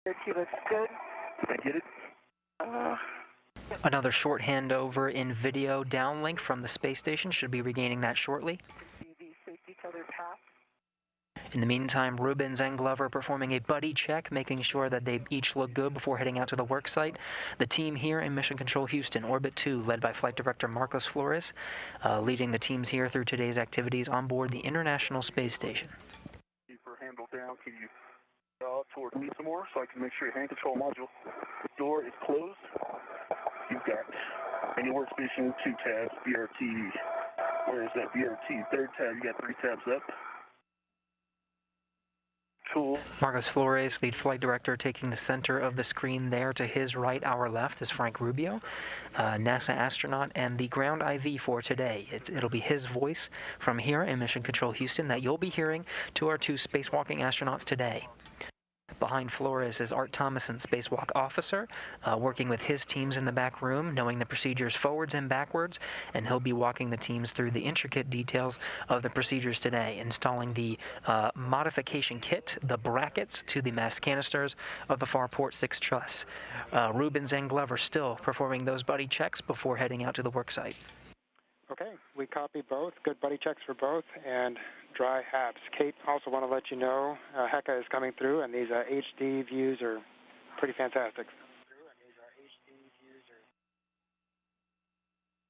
BRT looks good. Did I get it? Another short handover in video downlink from the space station. Should be regaining that shortly. See the safety tether path. In the meantime, Rubins and Glover performing a buddy check, making sure that they each look good before heading out to the work site. The team here in Mission Control Houston, Orbit 2, led by Flight Director Marcos Flores, leading the teams here through today's activities on board the International Space Station. Keep her handle down. Can you draw toward me some more so I can make sure your hand control module door is closed? You've got in your workstation 2 tabs, BRT. Where is that BRT? Third tab, you got 3 tabs up. Cool. Marcos Flores, lead flight director, taking the center of the screen there. To his right, our left, is Frank Rubio, NASA astronaut, and the ground IV for today. It'll be his voice from here in Mission Control Houston that you'll be hearing to our 2 spacewalking astronauts today. Behind Flores is Art Thomason, spacewalk officer, working with his teams in the back room, knowing the procedures forwards and backwards, and he'll be walking the teams through the intricate details of the procedures today, installing the modification kit, the brackets to the mass canisters of the far port 6 truss. Rubins and Glover still performing those buddy checks before heading out to the work site. Okay, we copy both. Good buddy checks for both, and dry HAPS. Kate, also want to let you know, HECA is coming through, and these HD views are pretty fantastic.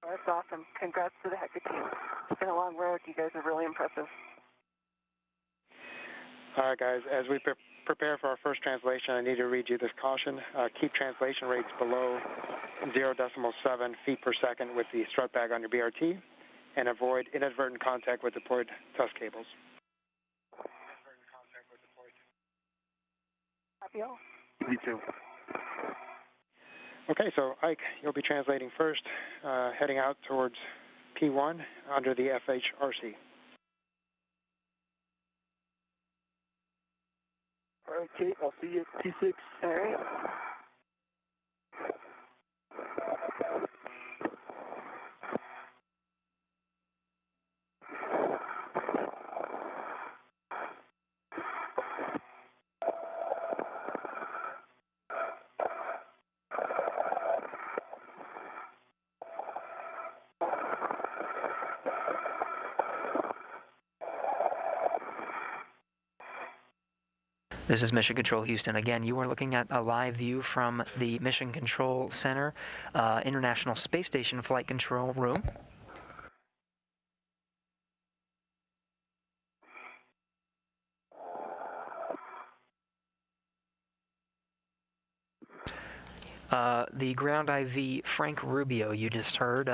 That's awesome. Congrats to the HECA team. It's been a long road. You guys are really impressive. All right, guys, as we prepare for our first translation, I need to read you this caution. Keep translation rates below 0.7 feet per second with the strut bag on your BRT, and avoid inadvertent contact with deployed TUS cables. Happy all. Me too. Okay, so Ike, you'll be translating first, heading out towards P1 under the FHRC. All right, Kate, I'll see you at T6. All right. This is Mission Control Houston. Again, you are looking at a live view from the Mission Control Center, International Space Station Flight Control Room. The ground IV, Frank Rubio, you just heard,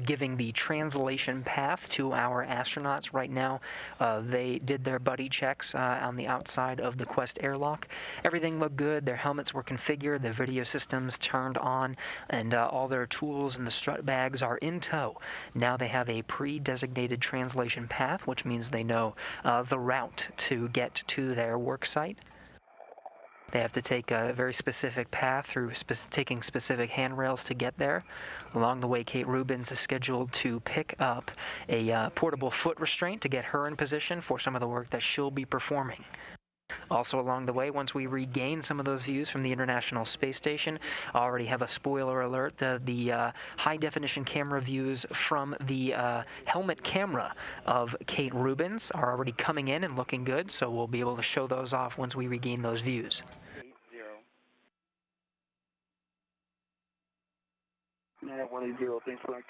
giving the translation path to our astronauts right now. They did their buddy checks on the outside of the Quest airlock. Everything looked good. Their helmets were configured, the video systems turned on, and all their tools and the strut bags are in tow. Now they have a pre-designated translation path, which means they know the route to get to their work site. They have to take a very specific path through taking specific handrails to get there. Along the way, Kate Rubins is scheduled to pick up a portable foot restraint to get her in position for some of the work that she'll be performing. Also along the way, once we regain some of those views from the International Space Station, I already have a spoiler alert. The high-definition camera views from the helmet camera of Kate Rubins are already coming in and looking good, so we'll be able to show those off once we regain those views. 180, thanks, Frank.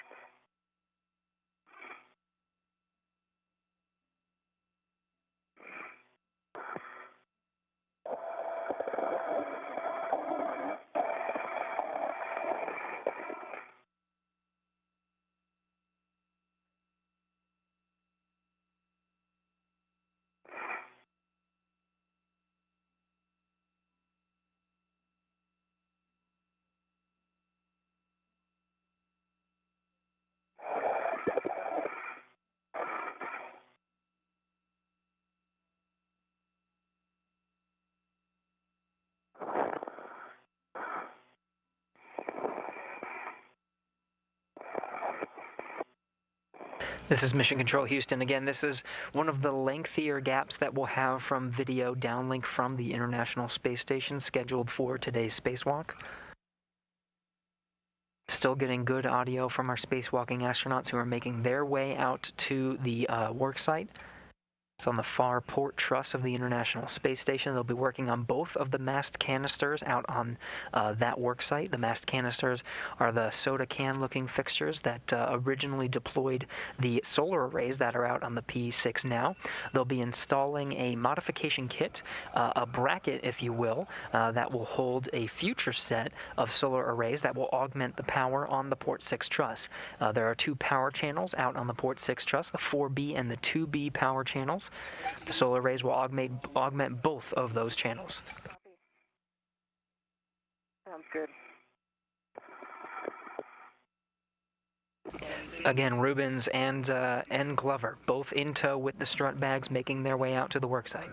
This is Mission Control Houston. Again, this is one of the lengthier gaps that we'll have from video downlink from the International Space Station scheduled for today's spacewalk. Still getting good audio from our spacewalking astronauts who are making their way out to the work site. It's on the far port truss of the International Space Station. They'll be working on both of the mast canisters out on that work site. The mast canisters are the soda can looking fixtures that originally deployed the solar arrays that are out on the P6 now. They'll be installing a modification kit, a bracket if you will, that will hold a future set of solar arrays that will augment the power on the port 6 truss. There are two power channels out on the port 6 truss, the 4B and the 2B power channels. The solar arrays will augment both of those channels. Sounds good. Again, Rubins and Glover, both in tow with the strut bags, making their way out to the worksite.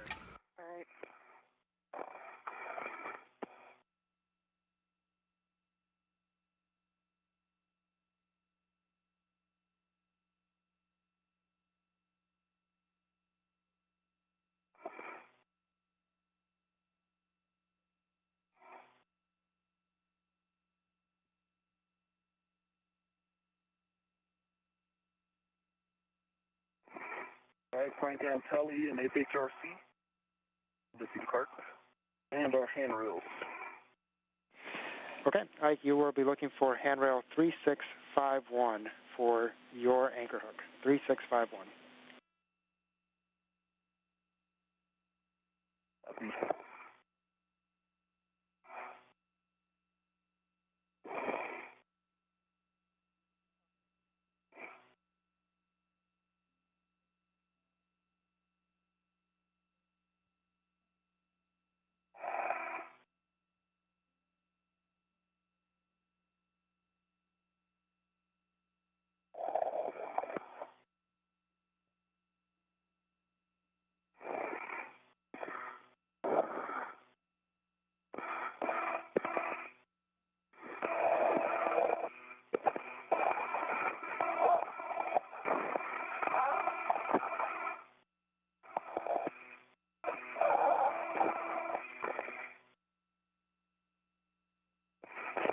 All right, Frank and Telly and FHRC, the seat cart, and our handrails. Okay, Ike, you will be looking for handrail 3651 for your anchor hook. 3651.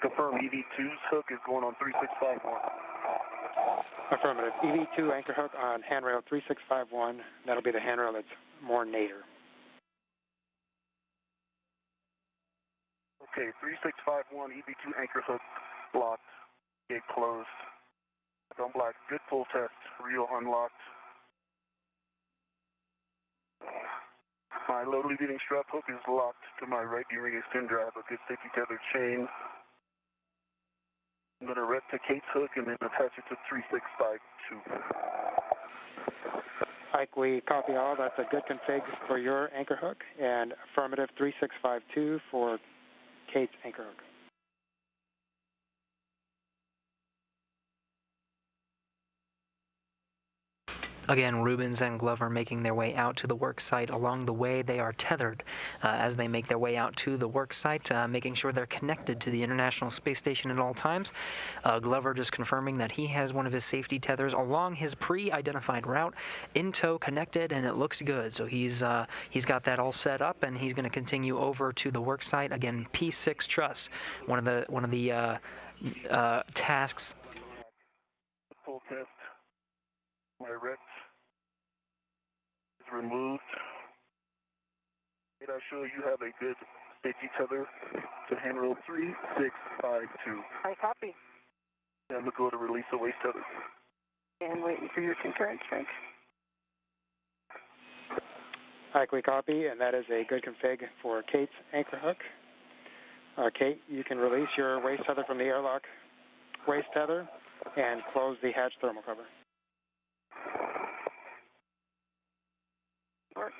Confirm EV2's hook is going on 3651. Affirmative. EV2 anchor hook on handrail 3651. That'll be the handrail that's more nadir. Okay, 3651 EV2 anchor hook locked, gate closed. On black, good full test, reel unlocked. My low leading strap hook is locked to my right D-ring extender. I have a good safety tethered chain. I'm going to rep to Kate's hook and then attach it to 3652. Ike, we copy all. That's a good config for your anchor hook, and affirmative 3652 for Kate's anchor hook. Again, Rubins and Glover making their way out to the work site. Along the way, they are tethered as they make their way out to the work site, making sure they're connected to the International Space Station at all times. Glover just confirming that he has one of his safety tethers along his pre-identified route in tow, connected, and it looks good. So he's got that all set up, and he's going to continue over to the work site. Again, P6 truss, one of the tasks. Full test. My rep is removed. And I show you have a good safety tether to handrail 3652. I copy. And we'll go to release the waste tether. And waiting for your concurrence, Frank. Ike, we copy, and that is a good config for Kate's anchor hook. Kate, you can release your waste tether from the airlock waste tether and close the hatch thermal cover. Work.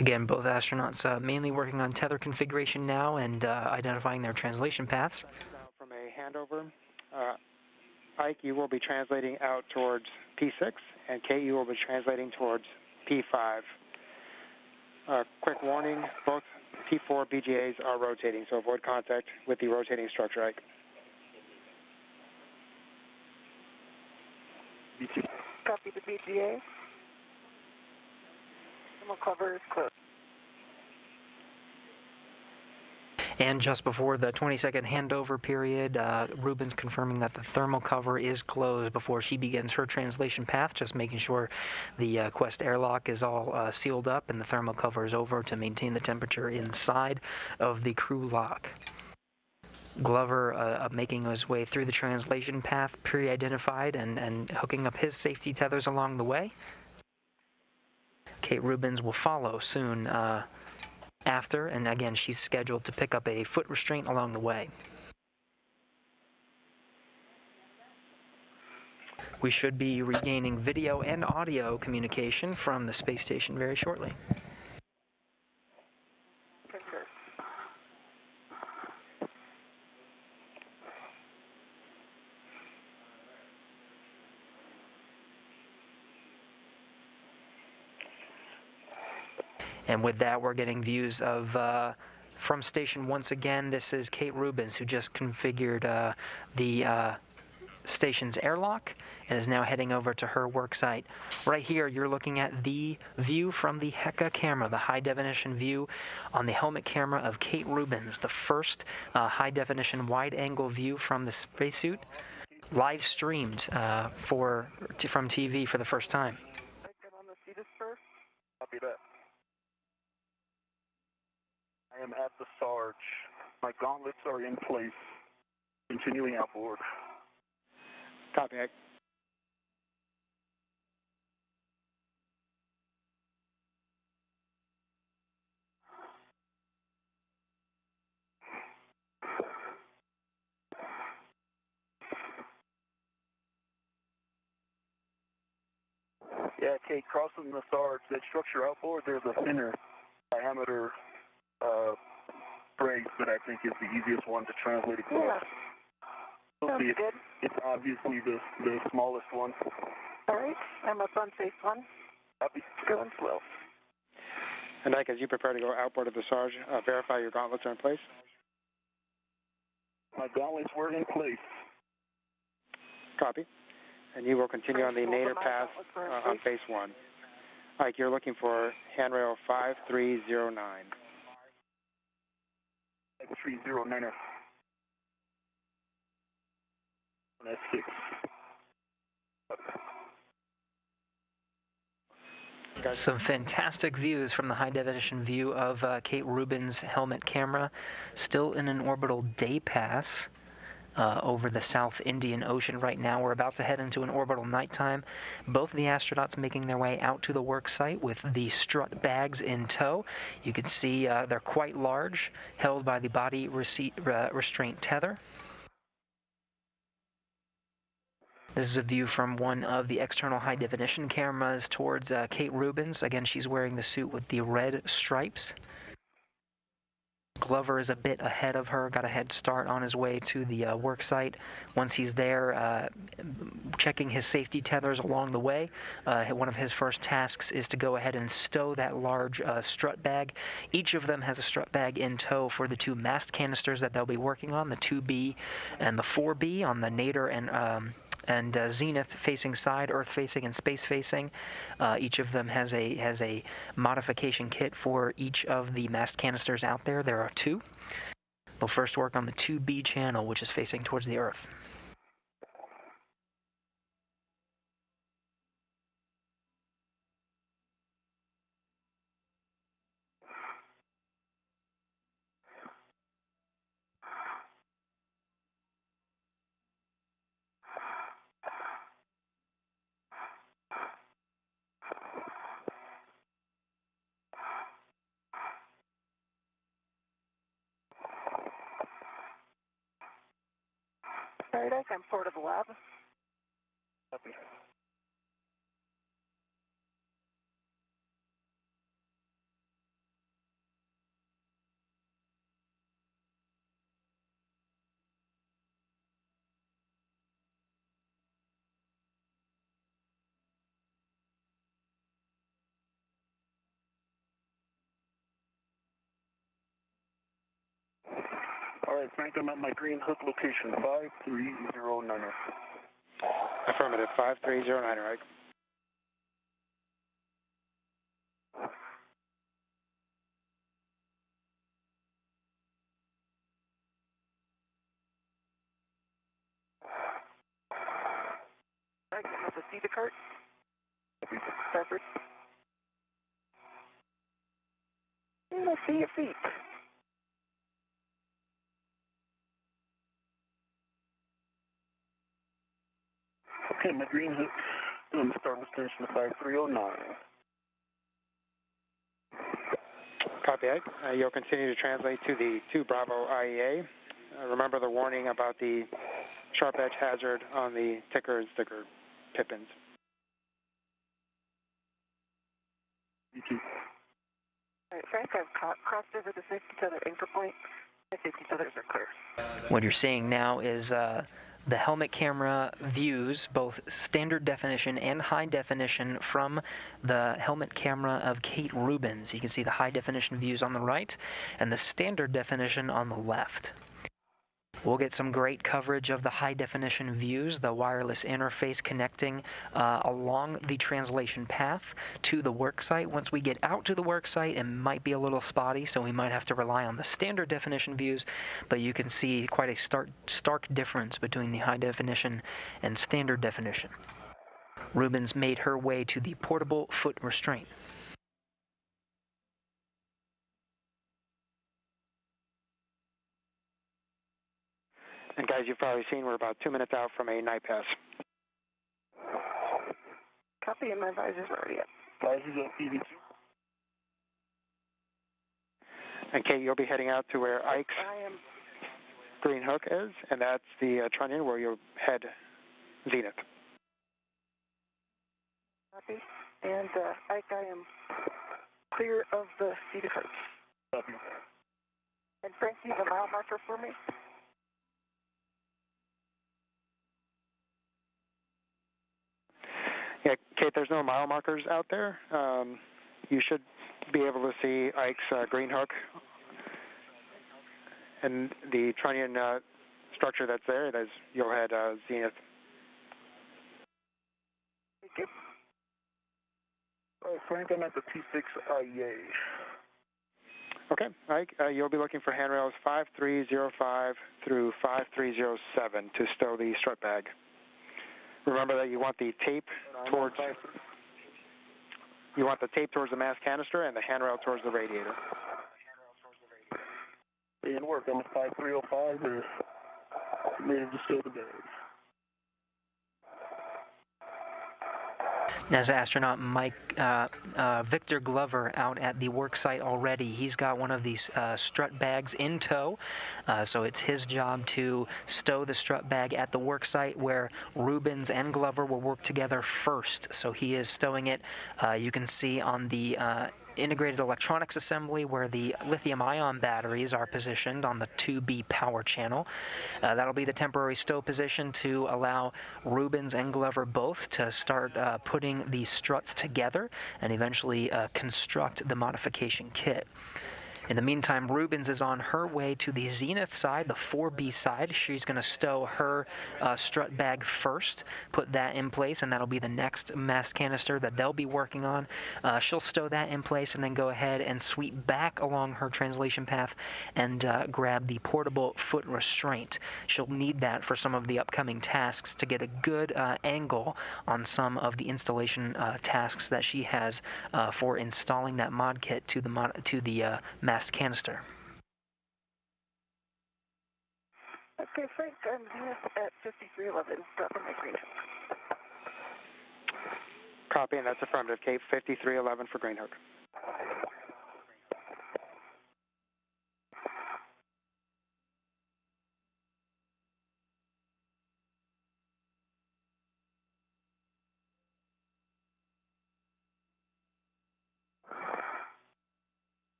Again, both astronauts mainly working on tether configuration now and identifying their translation paths. From a handover. Ike, you will be translating out towards P6, and Kate, you will be translating towards P5. Quick warning, both P4 BGAs are rotating, so avoid contact with the rotating structure, Ike. Copy the BGA. Thermal cover is closed. And just before the 20-second handover period, Rubins confirming that the thermal cover is closed before she begins her translation path, just making sure the Quest airlock is all sealed up and the thermal cover is over to maintain the temperature inside of the crew lock. Glover making his way through the translation path, pre-identified, and hooking up his safety tethers along the way. Kate Rubins will follow soon after, and again, she's scheduled to pick up a foot restraint along the way. We should be regaining video and audio communication from the space station very shortly. And with that, we're getting views of from station once again. This is Kate Rubins, who just configured the station's airlock and is now heading over to her work site. Right here, you're looking at the view from the HECA camera, the high-definition view on the helmet camera of Kate Rubins, the first high-definition wide-angle view from the spacesuit, live streamed from TV for the first time. Copy that. I am at the Sarge. My gauntlets are in place. Continuing outboard. Copy, Ike. Yeah, Kate, crossing the Sarge, that structure outboard, there's a thinner diameter brace that I think is the easiest one to translate across. Sounds good. It's obviously the smallest one. All right, I'm up on phase one. Copy. Going slow. And Ike, as you prepare to go outboard of the Sarge, verify your gauntlets are in place. My gauntlets were in place. Copy. And you will continue on the nadir path on phase one. Ike, you're looking for handrail 5309. 5309. That's 6. Some fantastic views from the high-definition view of Kate Rubins' helmet camera, still in an orbital day pass over the South Indian Ocean right now. We're about to head into an orbital nighttime. Both of the astronauts making their way out to the work site with the strut bags in tow. You can see they're quite large, held by the body restraint tether. This is a view from one of the external high-definition cameras towards Kate Rubins. Again, she's wearing the suit with the red stripes. Glover is a bit ahead of her, got a head start on his way to the work site. Once he's there, checking his safety tethers along the way, one of his first tasks is to go ahead and stow that large strut bag. Each of them has a strut bag in tow for the two mast canisters that they'll be working on, the 2B and the 4B on the nadir and zenith-facing side, Earth-facing and space-facing. Each of them has a modification kit for each of the mast canisters out there. There are two. We'll first work on the 2B channel, which is facing towards the Earth. All right, Ike, I'm forward of the lab. Copy. All right, Frank, I'm at my green hook location, 5309. Affirmative, 5309, right? All right, have a seat the cart. Separate. And I see your feet. Okay, my green hook, start destination 5309. Copy, Ed. You'll continue to translate to the 2 Bravo IEA. Remember the warning about the sharp edge hazard on the ticker and sticker pip-ins. You too. All right, Frank, I've crossed over the safety tether anchor point. The safety tethers are clear. What you're seeing now is the helmet camera views, both standard definition and high definition, from the helmet camera of Kate Rubins. You can see the high definition views on the right and the standard definition on the left. We'll get some great coverage of the high-definition views, the wireless interface connecting along the translation path to the worksite. Once we get out to the worksite, it might be a little spotty, so we might have to rely on the standard definition views, but you can see quite a stark difference between the high definition and standard definition. Rubins made her way to the portable foot restraint. And guys, you've probably seen we're about 2 minutes out from a night pass. Copy, and my visor's already up. Visor's up, EV2. And Kate, you'll be heading out to where Ike's I am. green hook is, and that's the trunnion where you'll head zenith. Copy. And Ike, I am clear of the seat carts. Copy. And Frank, you have a mile marker for me? Yeah, Kate, there's no mile markers out there. You should be able to see Ike's green hook and the trunnion structure that's there. There's you'll head zenith. Thank you. All right, Frank, I'm at the T6 IEA. Okay, Ike, you'll be looking for handrails 5305 through 5307 to stow the strut bag. Remember that you want the tape towards the mass canister and the handrail towards the radiator. In work, I'm at 5305. They're ready to stow the bag. As astronaut Victor Glover out at the work site already. He's got one of these strut bags in tow, so it's his job to stow the strut bag at the work site where Rubins and Glover will work together first. So he is stowing it. You can see on the integrated electronics assembly where the lithium-ion batteries are positioned on the 2B power channel. That'll be the temporary stow position to allow Rubins and Glover both to start putting the struts together and eventually construct the modification kit. In the meantime, Rubins is on her way to the zenith side, the 4B side. She's going to stow her strut bag first, put that in place, and that'll be the next mass canister that they'll be working on. She'll stow that in place and then go ahead and sweep back along her translation path and grab the portable foot restraint. She'll need that for some of the upcoming tasks to get a good angle on some of the installation tasks that she has for installing that mod kit to the mass canister. Okay, Frank, I'm zenith at 5311. Drop in my green hook. Copy, and that's affirmative, Kate. 5311 for green hook.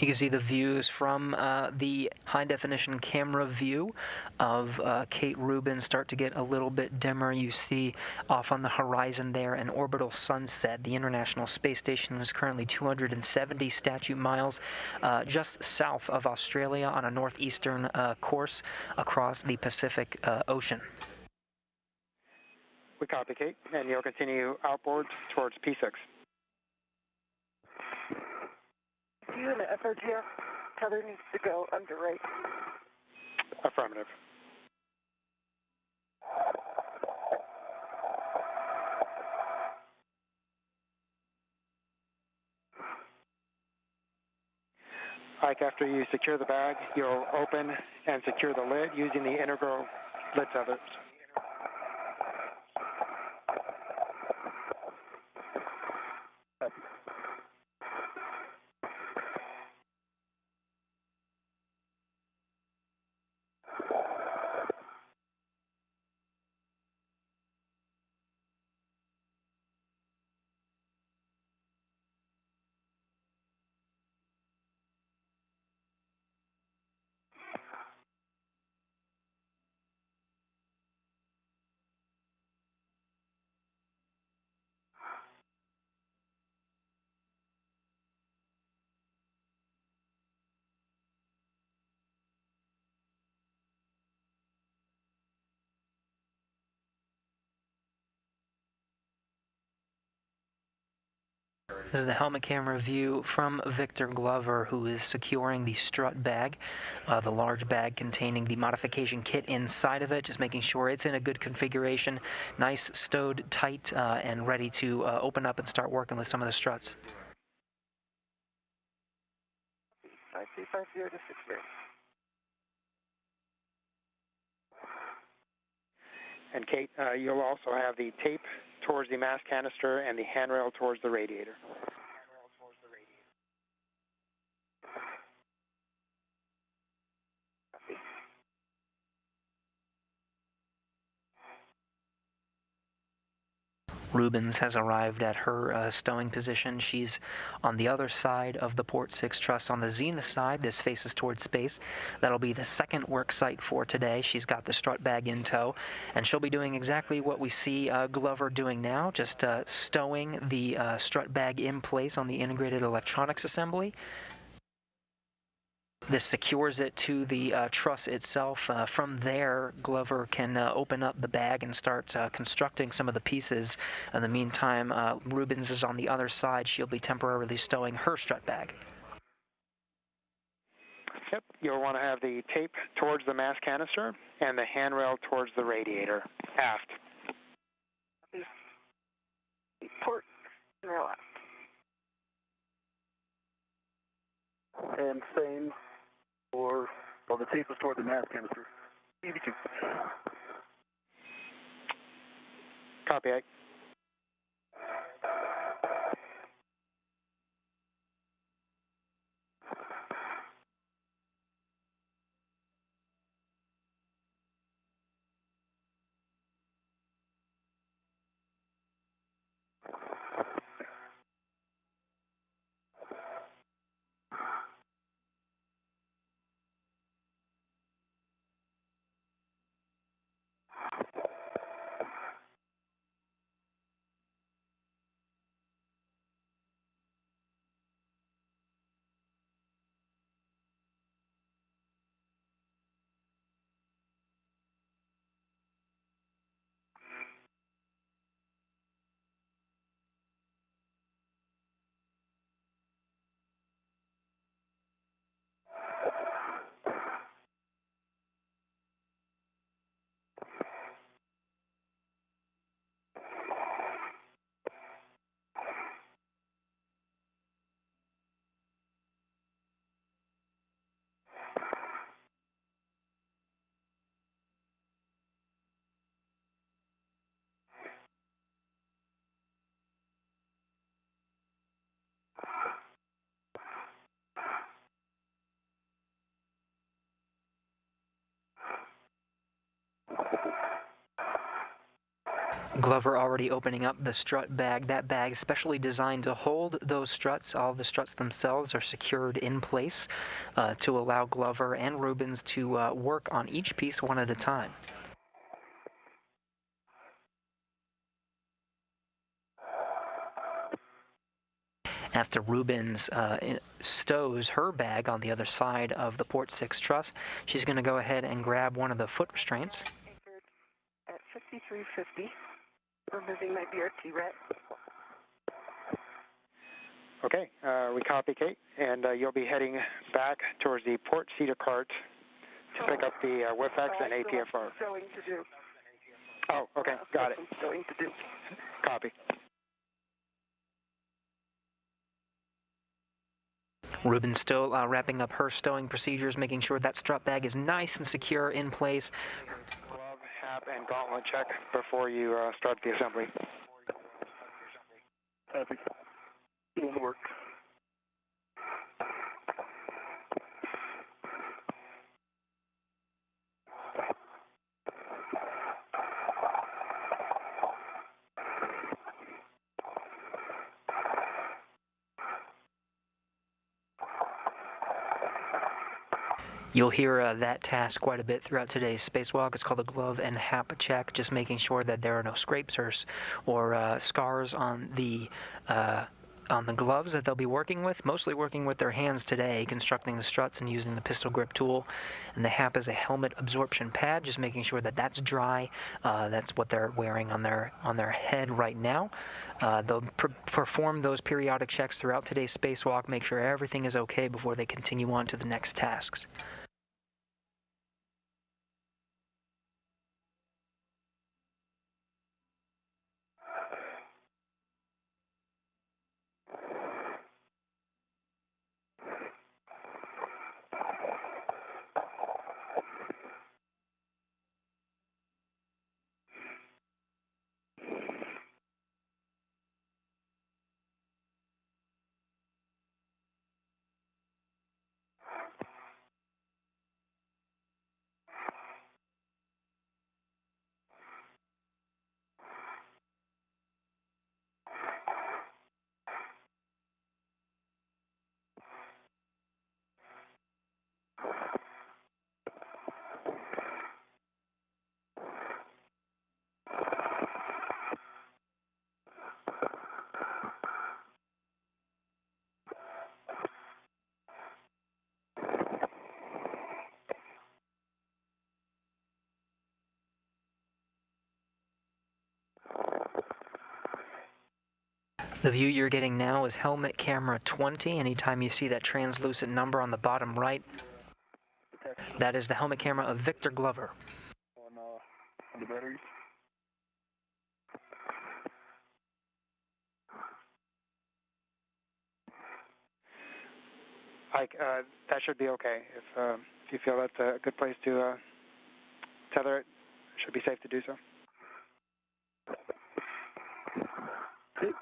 You can see the views from the high-definition camera view of Kate Rubins start to get a little bit dimmer. You see off on the horizon there an orbital sunset. The International Space Station is currently 270 statute miles just south of Australia on a northeastern course across the Pacific Ocean. We copy, Kate, and you'll continue outboard towards P6. You and the FRGF, tether needs to go under right. Affirmative. Ike, after you secure the bag, you'll open and secure the lid using the integral lid tethers. This is the helmet camera view from Victor Glover, who is securing the strut bag, the large bag containing the modification kit inside of it, just making sure it's in a good configuration, nice, stowed tight, and ready to open up and start working with some of the struts. 5350 to 60. And Kate, you'll also have the tape towards the mass canister and the handrail towards the radiator. Rubins has arrived at her stowing position. She's on the other side of the Port 6 truss on the zenith side. This faces towards space. That'll be the second work site for today. She's got the strut bag in tow, and she'll be doing exactly what we see Glover doing now, just stowing the strut bag in place on the integrated electronics assembly. This secures it to the truss itself. From there, Glover can open up the bag and start constructing some of the pieces. In the meantime, Rubins is on the other side. She'll be temporarily stowing her strut bag. Yep, you'll want to have the tape towards the mass canister and the handrail towards the radiator, aft. Port, relax. And same for, well, the tape is toward the mass canister. EV2. Copy, Ike. Glover already opening up the strut bag. That bag is specially designed to hold those struts. All the struts themselves are secured in place to allow Glover and Rubins to work on each piece one at a time. After Rubins stows her bag on the other side of the port 6 truss, she's going to go ahead and grab one of the foot restraints. At 5350, removing my BRT ret. Okay, we copy, Kate, and you'll be heading back towards the port cedar cart to pick up the WIFX and APFR. Stowing to do. Oh, okay, got it. Stowing to do. Copy. Rubin's still wrapping up her stowing procedures, making sure that strut bag is nice and secure in place. Glove, hat, and gauntlet check before you start the assembly. Copy. Doing the work. You'll hear that task quite a bit throughout today's spacewalk. It's called the glove and hap check, just making sure that there are no scrapes or scars on the gloves that they'll be working with, mostly working with their hands today, constructing the struts and using the pistol grip tool. And the hap is a helmet absorption pad, just making sure that that's dry. That's what they're wearing on their head right now. They'll perform those periodic checks throughout today's spacewalk, make sure everything is okay before they continue on to the next tasks. The view you're getting now is helmet camera 20. Anytime you see that translucent number on the bottom right, that is the helmet camera of Victor Glover. On the batteries. Ike, that should be okay. If you feel that's a good place to tether it, should be safe to do so. Okay.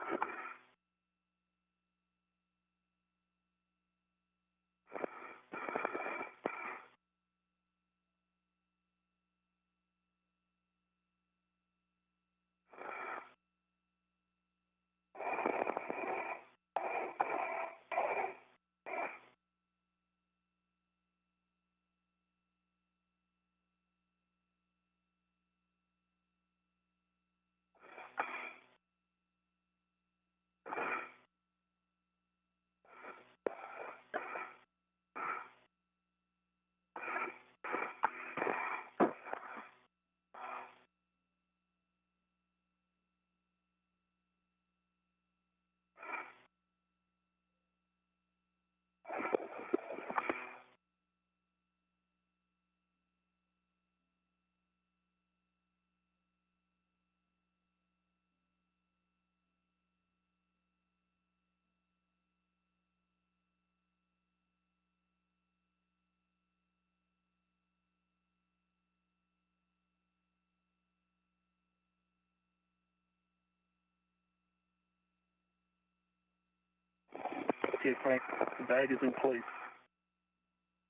Okay, Frank, the bag is in place.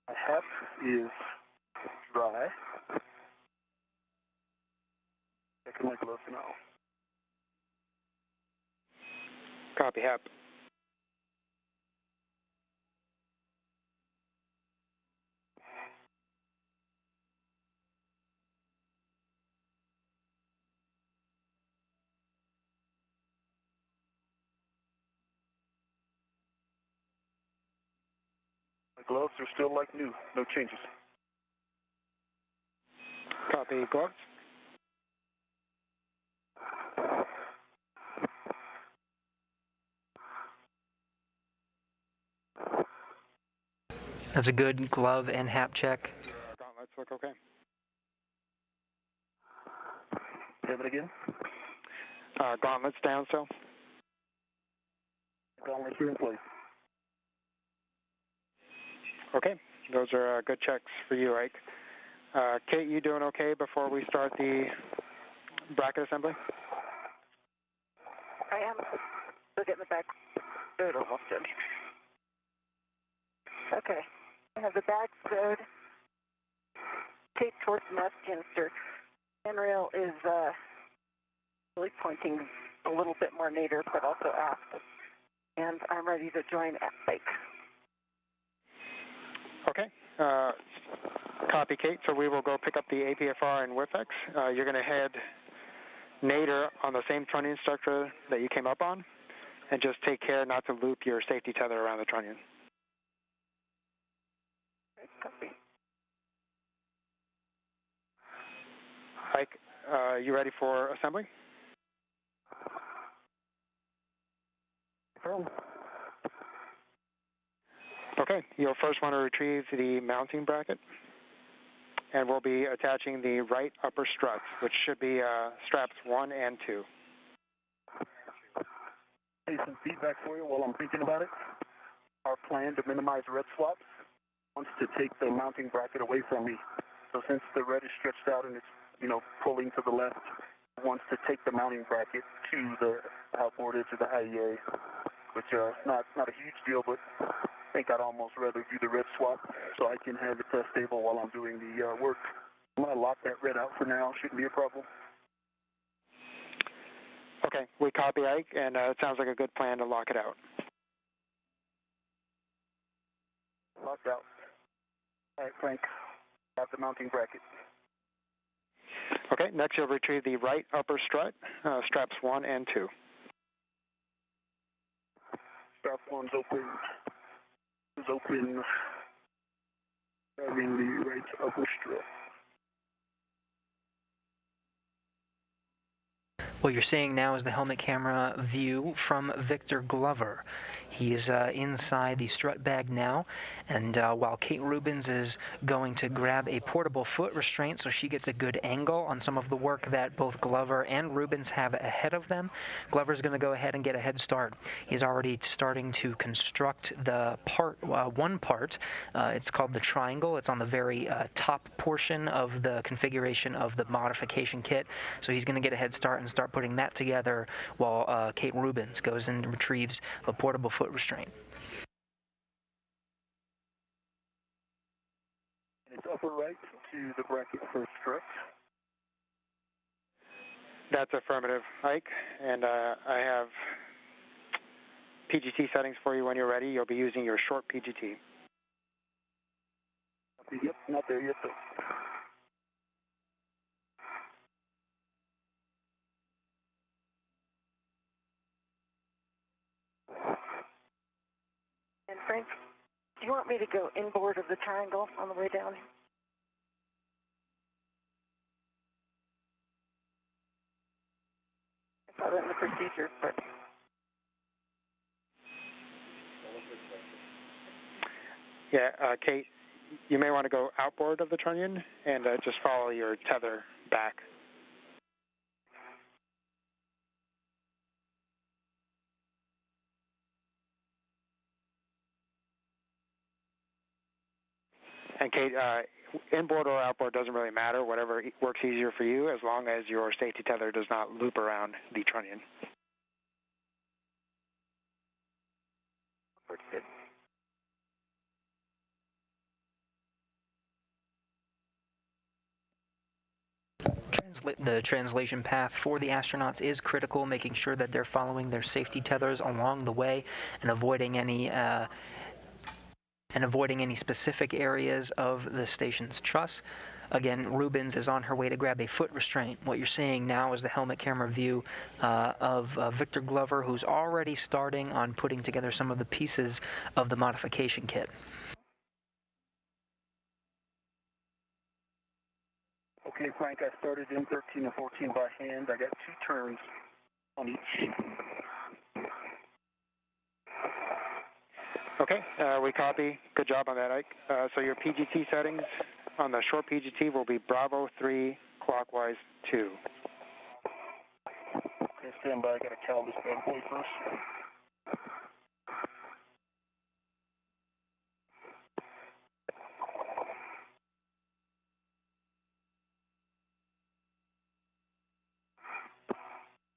My hat is dry. Checking my gloves now. Copy, HAP. My gloves are still like new, no changes. Copy, gloves. That's a good glove and HAP check. Gauntlets look okay. Have it again? Gauntlets down still. Gauntlets are in place. Okay, those are good checks for you, Ike. Kate, you doing okay before we start the bracket assembly? I am. Still getting the back. Good, almost done. Okay. I have the back stowed. Kate towards the mast canister. Handrail is really pointing a little bit more nadir, but also aft. And I'm ready to join at Ike. Okay. Copy, Kate. So we will go pick up the APFR and WIFX. You're going to head nadir on the same trunnion structure that you came up on, and just take care not to loop your safety tether around the trunnion. Copy. Ike, you ready for assembly? Okay, you'll first want to retrieve the mounting bracket, and we'll be attaching the right upper struts, which should be straps 1 and 2. Hey, some feedback for you while I'm thinking about it. Our plan to minimize red swaps wants to take the mounting bracket away from me. So since the red is stretched out and it's, pulling to the left, it wants to take the mounting bracket to the outboard edge of the IEA, which not a huge deal, but I think I'd almost rather do the red swap so I can have it stable while I'm doing the work. I'm going to lock that red out for now. Shouldn't be a problem. Okay, we copy, Ike, and it sounds like a good plan to lock it out. Locked out. All right, Frank, have the mounting bracket. Okay, next you'll retrieve the right upper strut, straps 1 and 2. Strap 1's open. Is open. Having the right upper strut. What you're seeing now is the helmet camera view from Victor Glover. He's inside the strut bag now, and while Kate Rubins is going to grab a portable foot restraint so she gets a good angle on some of the work that both Glover and Rubins have ahead of them, Glover's going to go ahead and get a head start. He's already starting to construct the one part. It's called the triangle. It's on the very top portion of the configuration of the modification kit. So he's going to get a head start and start putting that together while Kate Rubins goes and retrieves the portable foot restraint. And it's upper right to the bracket for strut. That's affirmative, Ike, and I have PGT settings for you when you're ready. You'll be using your short PGT. Yep, not there yet though. And Frank, do you want me to go inboard of the triangle on the way down? I saw that in the procedure, but... Yeah, Kate, you may want to go outboard of the trunnion and just follow your tether back. And Kate, inboard or outboard doesn't really matter, whatever works easier for you, as long as your safety tether does not loop around the trunnion. Good. The translation path for the astronauts is critical, making sure that they're following their safety tethers along the way and avoiding any specific areas of the station's truss. Again, Rubins is on her way to grab a foot restraint. What you're seeing now is the helmet camera view of Victor Glover, who's already starting on putting together some of the pieces of the modification kit. Okay, Frank, I started in 13 and 14 by hand. I got 2 turns on each. Okay, we copy. Good job on that, Ike. So your PGT settings on the short PGT will be Bravo 3, clockwise 2. Okay, stand by. I got to cal this bad boy first.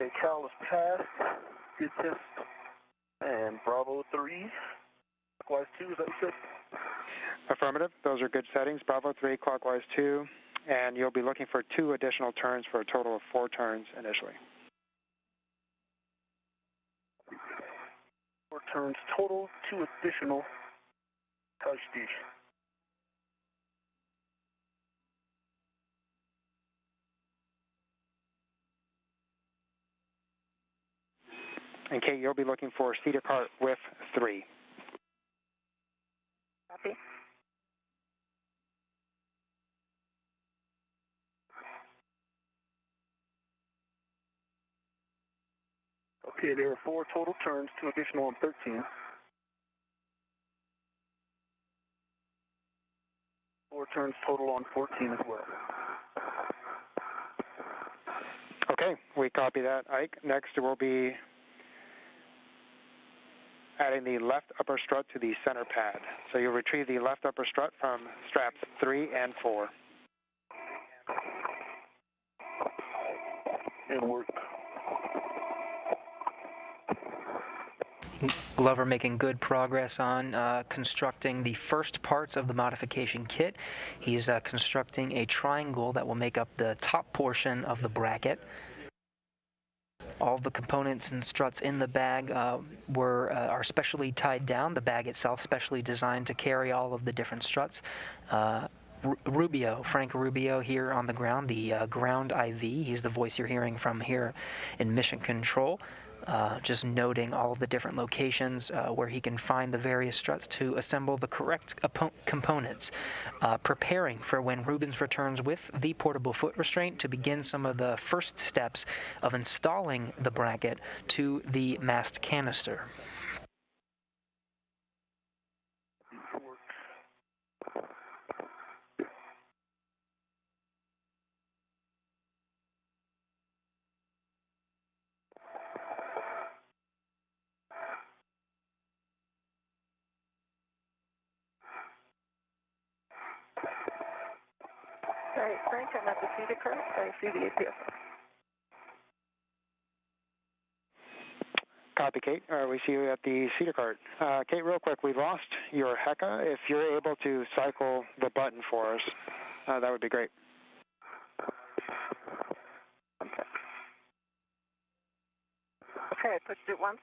Okay, cal is passed. Good test. And Bravo 3, clockwise 2, is that what you said? Affirmative. Those are good settings. Bravo 3, clockwise 2. And you'll be looking for 2 additional turns for a total of 4 turns initially. 4 turns total, 2 additional. Touch D. And Kate, you'll be looking for cedar cart width 3. Copy. Okay, there are 4 total turns, 2 additional on 13. 4 turns total on 14 as well. Okay, we copy that, Ike. Next, we'll be adding the left upper strut to the center pad. So you'll retrieve the left upper strut from straps 3 and 4. And work. Glover making good progress on constructing the first parts of the modification kit. He's constructing a triangle that will make up the top portion of the bracket. All the components and struts in the bag are specially tied down. The bag itself specially designed to carry all of the different struts. Frank Rubio here on the ground, the ground IV. He's the voice you're hearing from here in Mission Control. Just noting all of the different locations where he can find the various struts to assemble the correct components, preparing for when Rubins returns with the portable foot restraint to begin some of the first steps of installing the bracket to the mast canister. All right, Frank, I'm at the cedar cart. I see the APS. Copy, Kate. We see you at the cedar cart. Kate, real quick, we lost your HECA. If you're able to cycle the button for us, that would be great. Okay, I pushed it once.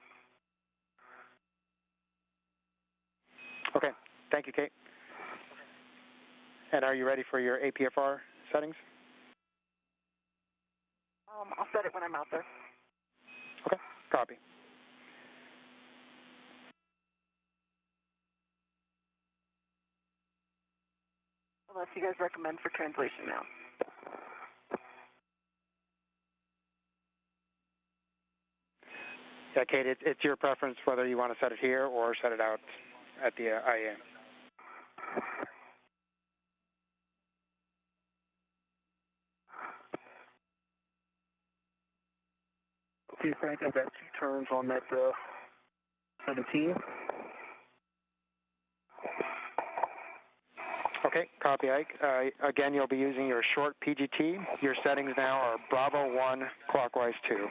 Okay, thank you, Kate. And are you ready for your APFR settings? I'll set it when I'm out there. Okay, copy. Unless you guys recommend for translation now. Yeah, Kate, it's your preference whether you want to set it here or set it out at the IEA. Okay, Frank, I've got 2 turns on that 17. Okay, copy, Ike. Again, you'll be using your short PGT. Your settings now are Bravo 1, clockwise 2.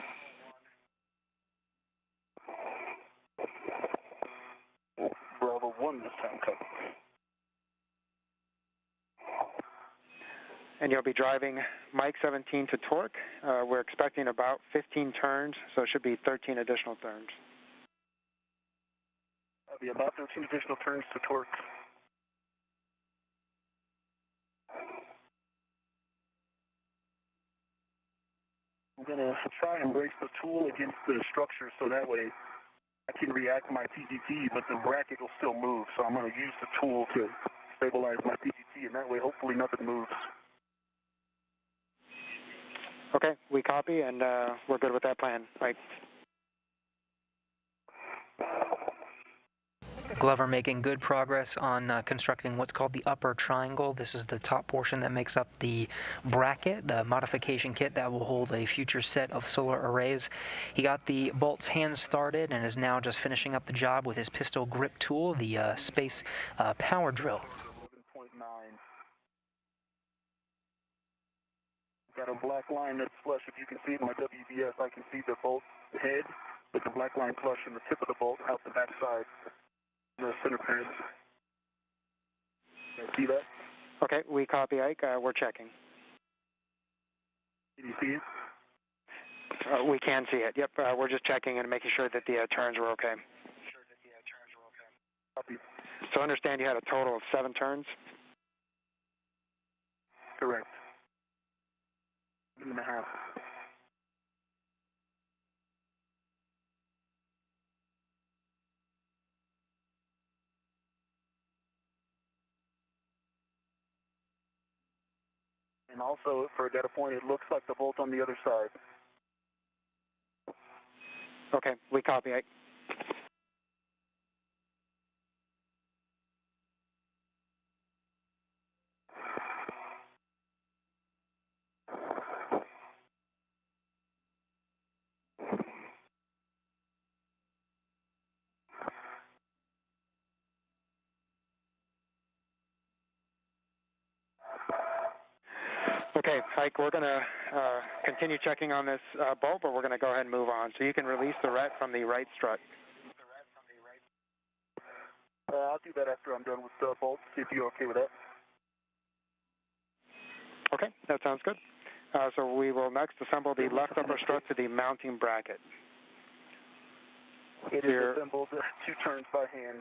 Bravo 1 this time, cover. and you'll be driving Mike 17 to torque. We're expecting about 15 turns, so it should be 13 additional turns. That'll be about 13 additional turns to torque. I'm going to try and brace the tool against the structure so that way I can react to my CGT, but the bracket will still move. So I'm going to use the tool to stabilize my CGT, and that way hopefully nothing moves. Okay, we copy, and we're good with that plan. Right. Glover making good progress on constructing what's called the upper triangle. This is the top portion that makes up the bracket, the modification kit that will hold a future set of solar arrays. He got the bolts hand started and is now just finishing up the job with his pistol grip tool, the space power drill. 11.9. Got a black line that's flush. If you can see it in my WBS, I can see the bolt head with the black line flush and the tip of the bolt out the back side. The center pin. See that? Okay, we copy, Ike. We're checking. Can you see it? We can see it. Yep, we're just checking and making sure that the turns were okay. Copy. So I understand you had a total of 7 turns? Correct. 7.5. And also, for a data point, it looks like the bolt on the other side. Okay, we copy, Ike. Okay, Ike, we're going to continue checking on this bolt, but we're going to go ahead and move on. So you can release the ret from the right strut. I'll do that after I'm done with the bolts, if you're okay with that. Okay, that sounds good. So we will next assemble the left upper strut to the mounting bracket. It is assembled 2 turns by hand.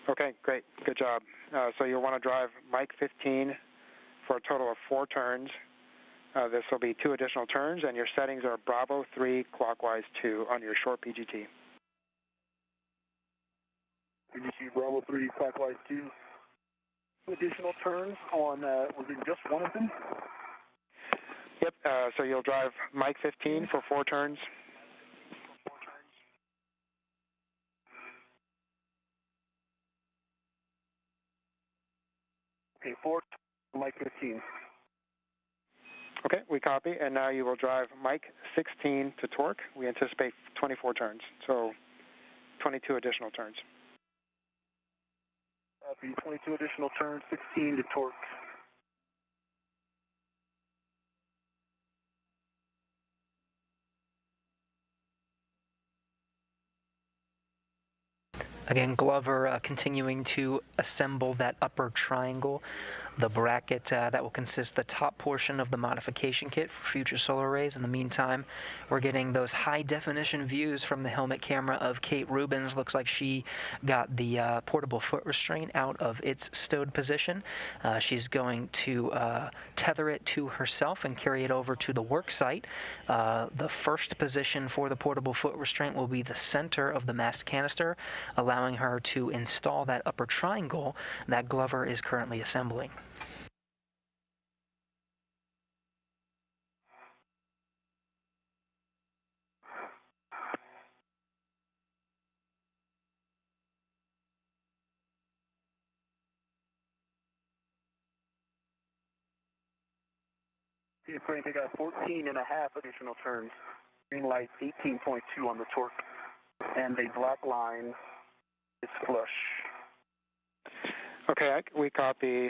Okay, great. Good job. So you'll want to drive Mike 15 for a total of 4 turns. This will be 2 additional turns, and your settings are Bravo 3, clockwise 2 on your short PGT. Did you see Bravo 3, clockwise 2? 2 additional turns on, was it just one of them? Yep, so you'll drive Mike 15 for 4 turns. Okay, 4, Mike 15. Okay, we copy, and now you will drive Mike 16 to torque. We anticipate 24 turns, so 22 additional turns. Copy, 22 additional turns, 16 to torque. Again, Glover continuing to assemble that upper triangle, the bracket that will consist the top portion of the modification kit for future solar arrays. In the meantime, we're getting those high-definition views from the helmet camera of Kate Rubins. Looks like she got the portable foot restraint out of its stowed position. She's going to tether it to herself and carry it over to the work site. The first position for the portable foot restraint will be the center of the mast canister, allowing her to install that upper triangle that Glover is currently assembling. See, Frank, I got 14 and a half additional turns. Green light 18.2 on the torque. And the black line is flush. Okay, we copy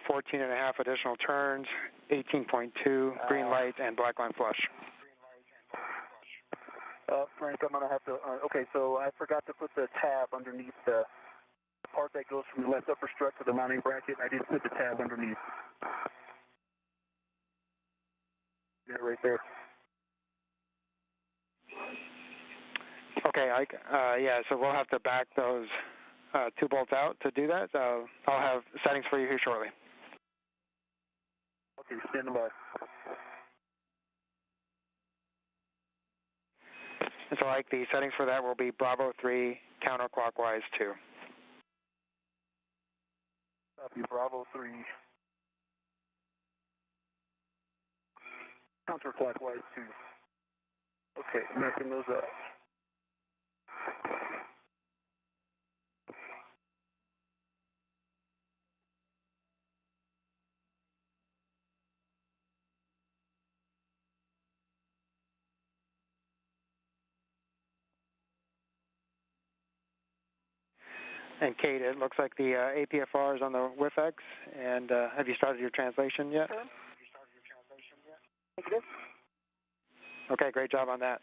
14 and a half additional turns, 18.2, green light, and black line flush. Frank, I'm going to have to, okay, so I forgot to put the tab underneath the part that goes from the left upper strut to the mounting bracket. I did put the tab underneath. Yeah, right there. Okay, Ike. Yeah, so we'll have to back those 2 bolts out to do that. So I'll have settings for you here shortly. Okay, stand by. And so, Ike, the settings for that will be Bravo 3, counterclockwise 2. Copy, Bravo 3. Counterclockwise 2. Okay, marking those up. And Kate, it looks like the APFR is on the WIFX. And have you started your translation yet? Negative. Okay, great job on that.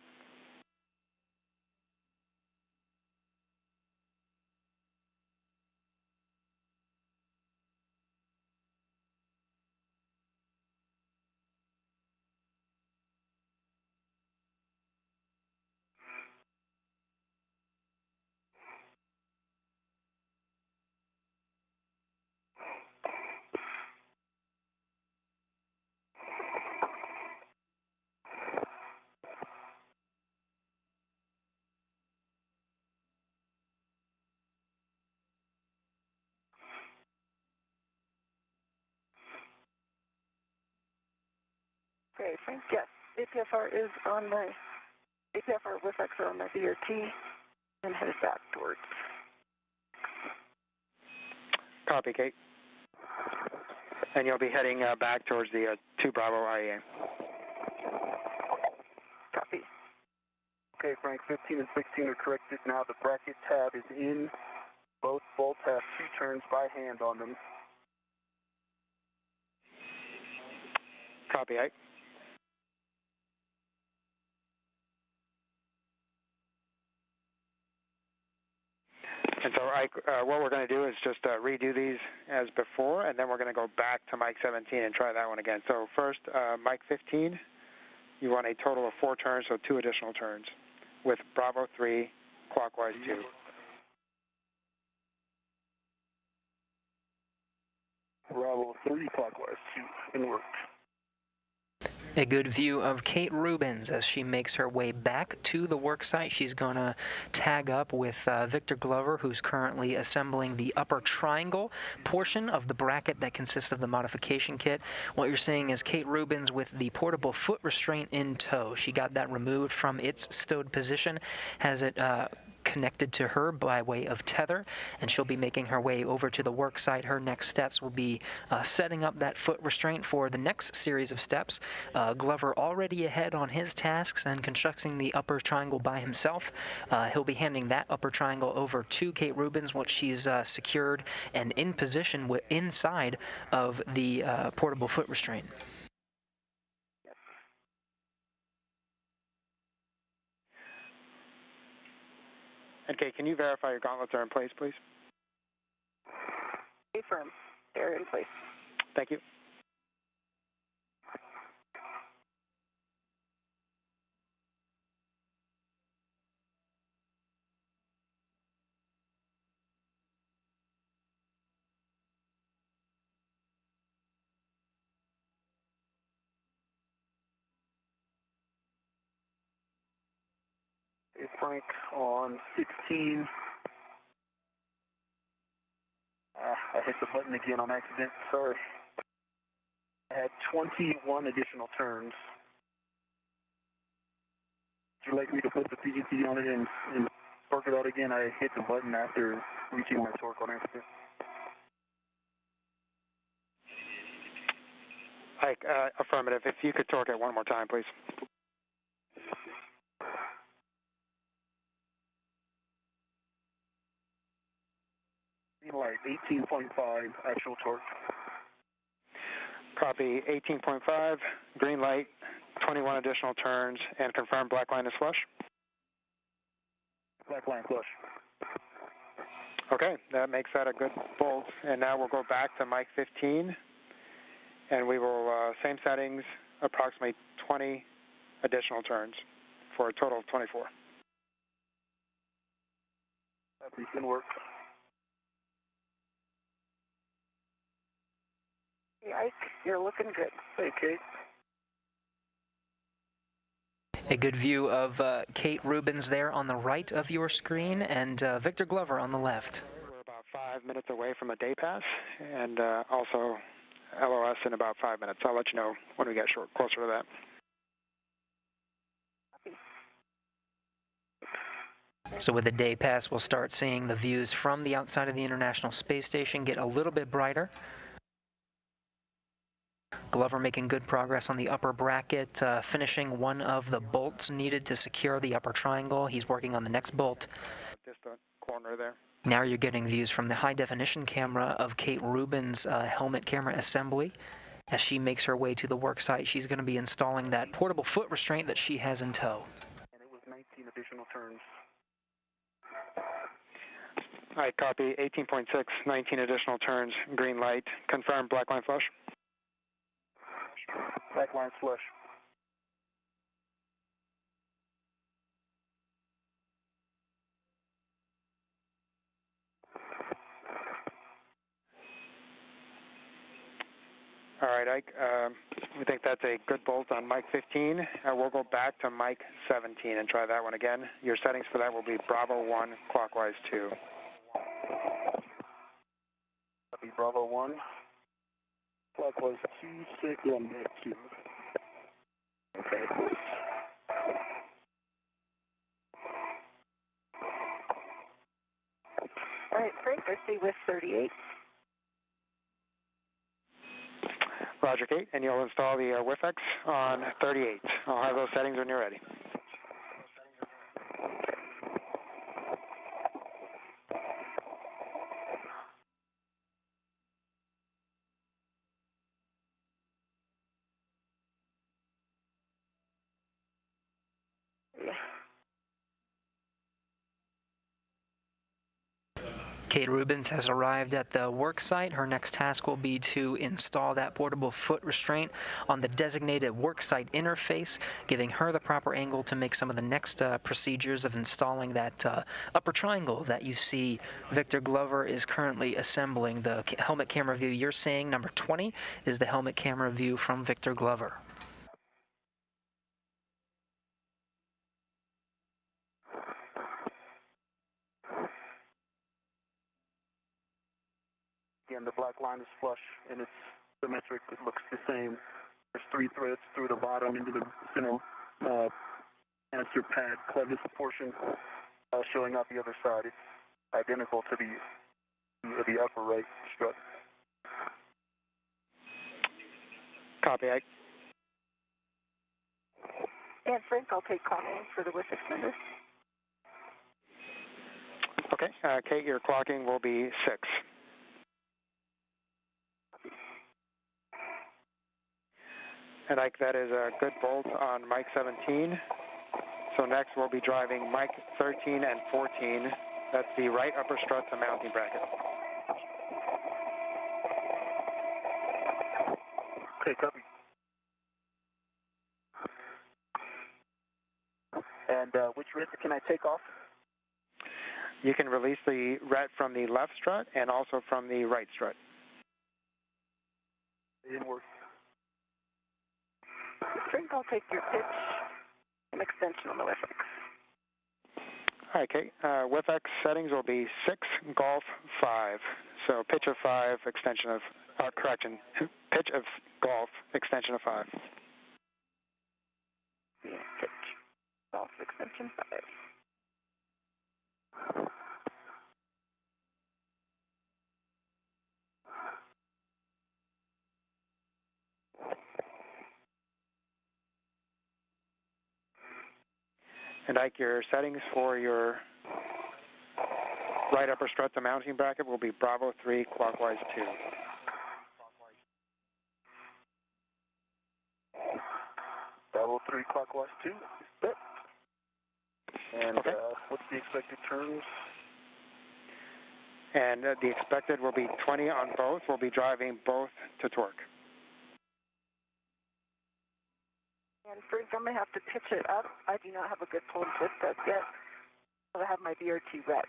Okay, Frank, yes. APFR is on my, APFR WIFX are on my BRT and headed back towards. Copy, Kate. And you'll be heading back towards the 2 Bravo IEA. Copy. Okay, Frank, 15 and 16 are corrected. Now the bracket tab is in. Both bolts have 2 turns by hand on them. Copy, Ike. And so, Ike, what we're going to do is just redo these as before, and then we're going to go back to Mike 17 and try that one again. So first, Mike 15, you want a total of 4 turns, so 2 additional turns, with Bravo 3, clockwise 2. Bravo 3, clockwise 2, in work. A good view of Kate Rubins as she makes her way back to the worksite. She's going to tag up with Victor Glover, who's currently assembling the upper triangle portion of the bracket that consists of the modification kit. What you're seeing is Kate Rubins with the portable foot restraint in tow. She got that removed from its stowed position, has it connected to her by way of tether, and she'll be making her way over to the work site. Her next steps will be setting up that foot restraint for the next series of steps. Glover already ahead on his tasks and constructing the upper triangle by himself. He'll be handing that upper triangle over to Kate Rubins, which she's secured and in position inside of the portable foot restraint. Okay, can you verify your gauntlets are in place, please? Affirm. They're in place. Thank you. Hey, Frank, on 16. I hit the button again on accident, sorry. I had 21 additional turns. Would you like me to put the CGT on it and torque it out again? I hit the button after reaching my torque on accident. Ike, affirmative. If you could torque it one more time, please. Green light, 18.5, actual torque. Copy, 18.5, green light, 21 additional turns, and confirm black line is flush. Black line flush. Okay, that makes that a good bolt. And now we'll go back to Mike 15, and we will, same settings, approximately 20 additional turns for a total of 24. That can work. Hey, Ike, you're looking good. Hey, Kate. A good view of Kate Rubins there on the right of your screen, and Victor Glover on the left. We're about 5 minutes away from a day pass, and also LOS in about 5 minutes. I'll let you know when we get closer to that. So with the day pass, we'll start seeing the views from the outside of the International Space Station get a little bit brighter. Glover making good progress on the upper bracket, finishing one of the bolts needed to secure the upper triangle. He's working on the next bolt. Just a corner there. Now you're getting views from the high-definition camera of Kate Rubins' helmet camera assembly. As she makes her way to the work site, she's going to be installing that portable foot restraint that she has in tow. And it was 19 additional turns. I copy 18.6, 19 additional turns, green light. Confirm black line flush. Black line flush. All right, Ike, we think that's a good bolt on Mike 15. We'll go back to Mike 17 and try that one again. Your settings for that will be Bravo 1, clockwise 2. That'll be Bravo 1. Clockwise 2, 6, 1, 2. Okay. All right, Frank, I see with 38. Roger, Kate, and you'll install the WIFX on 38. I'll have those settings when you're ready. Kate Rubins has arrived at the work site. Her next task will be to install that portable foot restraint on the designated work site interface, giving her the proper angle to make some of the next procedures of installing that upper triangle that you see Victor Glover is currently assembling. The helmet camera view you're seeing, number 20, is the helmet camera view from Victor Glover. Again, the black line is flush and it's symmetric. It looks the same. There's 3 threads through the bottom into the center canister pad clevis portion showing out the other side. It's identical to the upper right strut. Copy, Ike. And Frank, I'll take clocking for the WIFX number. Okay, Kate, your clocking will be 6. And Ike, that is a good bolt on Mike 17. So next we'll be driving Mike 13 and 14. That's the right upper strut to mounting bracket. Okay, copy. And which ret can I take off? You can release the ret from the left strut and also from the right strut. It didn't work. Frank, I'll take your pitch and extension on the WIFX. All right, Kate. WIFX settings will be 6, golf, 5. So pitch of 5, extension of, correction, pitch of golf, extension of 5. Yeah, pitch, golf, extension 5. And Ike, your settings for your right upper strut to mounting bracket will be Bravo 3, clockwise 2. Bravo 3, clockwise 2. Yep. And Okay. What's the expected turns? And the expected will be 20 on both. We'll be driving both to torque. And first, I'm going to have to pitch it up. I do not have a good pull and twist test yet. I have my BRT wet.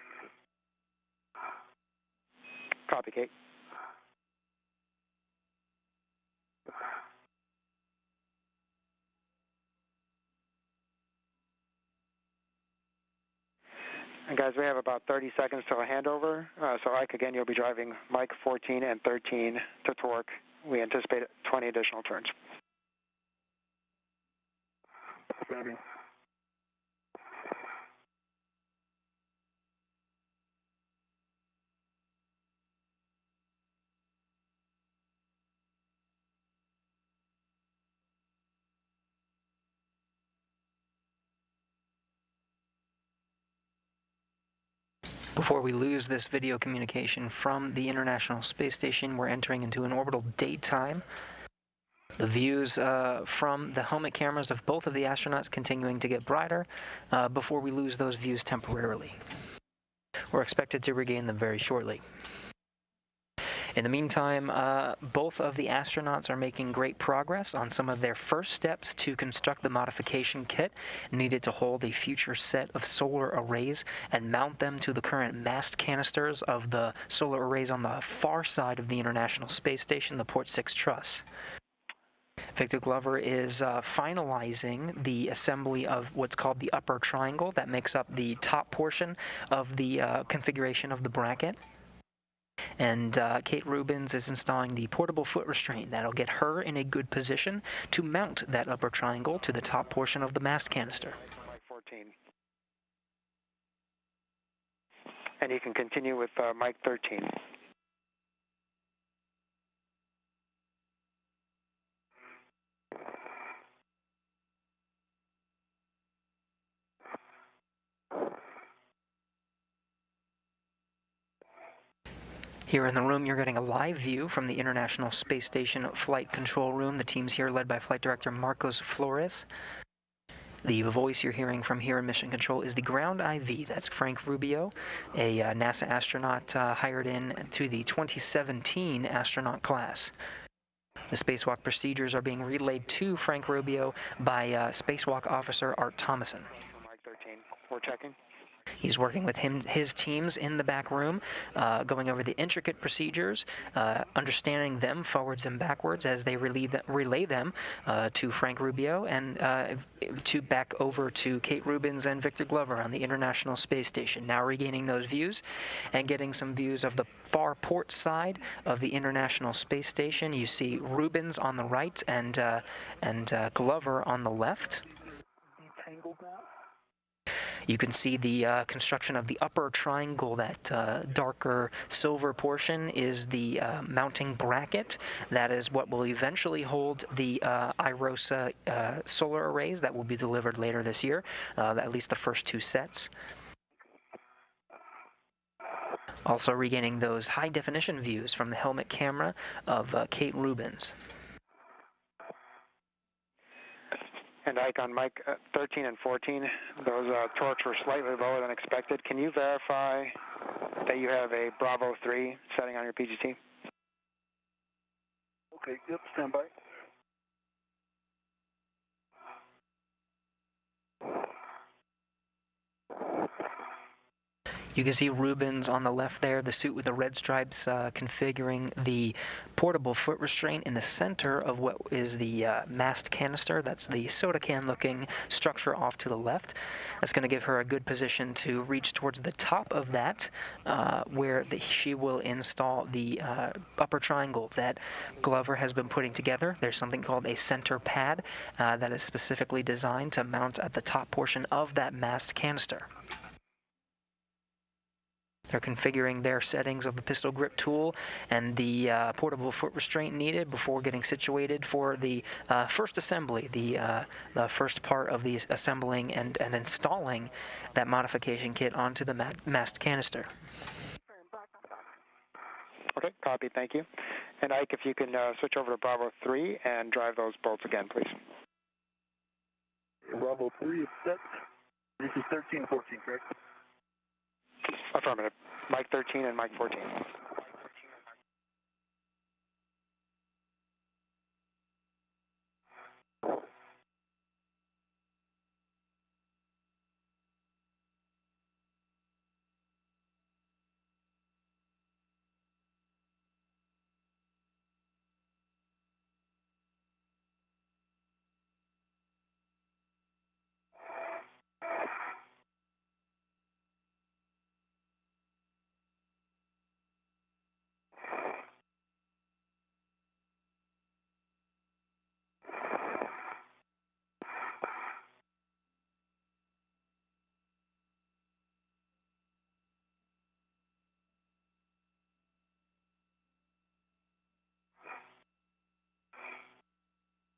Copy, Kate. And guys, we have about 30 seconds till a handover. So Ike, again, you'll be driving Mike 14 and 13 to torque. We anticipate 20 additional turns. Roger. Before we lose this video communication from the International Space Station, we're entering into an orbital daytime. The views from the helmet cameras of both of the astronauts continuing to get brighter before we lose those views temporarily. We're expected to regain them very shortly. In the meantime, both of the astronauts are making great progress on some of their first steps to construct the modification kit needed to hold a future set of solar arrays and mount them to the current mast canisters of the solar arrays on the far side of the International Space Station, the Port 6 truss. Victor Glover is finalizing the assembly of what's called the upper triangle that makes up the top portion of the configuration of the bracket. And Kate Rubins is installing the portable foot restraint that'll get her in a good position to mount that upper triangle to the top portion of the mast canister. Mike 14. And you can continue with Mike 13. Here in the room, you're getting a live view from the International Space Station Flight Control Room. The team's here led by Flight Director Marcos Flores. The voice you're hearing from here in Mission Control is the ground IV. That's Frank Rubio, a NASA astronaut hired in to the 2017 astronaut class. The spacewalk procedures are being relayed to Frank Rubio by spacewalk officer Art Thomason. Mike 13, we're checking. He's working with his teams in the back room, going over the intricate procedures, understanding them forwards and backwards as they relay them to Frank Rubio and to back over to Kate Rubins and Victor Glover on the International Space Station. Now regaining those views and getting some views of the far port side of the International Space Station. You see Rubins on the right and Glover on the left. Detangled now. You can see the construction of the upper triangle. That darker silver portion is the mounting bracket. That is what will eventually hold the IROSA solar arrays that will be delivered later this year, at least the first two sets. Also regaining those high-definition views from the helmet camera of Kate Rubins. And Ike, on Mike 13 and 14, those torques were slightly lower than expected. Can you verify that you have a Bravo 3 setting on your PGT? Okay, yep, stand by. You can see Rubins on the left there, the suit with the red stripes configuring the portable foot restraint in the center of what is the mast canister. That's the soda can looking structure off to the left. That's going to give her a good position to reach towards the top of that where she will install the upper triangle that Glover has been putting together. There's something called a center pad that is specifically designed to mount at the top portion of that mast canister. They're configuring their settings of the pistol grip tool and the portable foot restraint needed before getting situated for the first assembly, the first part of the assembling and installing that modification kit onto the mast canister. Okay, copy, thank you. And Ike, if you can switch over to Bravo 3 and drive those bolts again, please. Bravo 3 is set. This is 13 and 14, correct? Affirmative. Mic 13 and mic 14.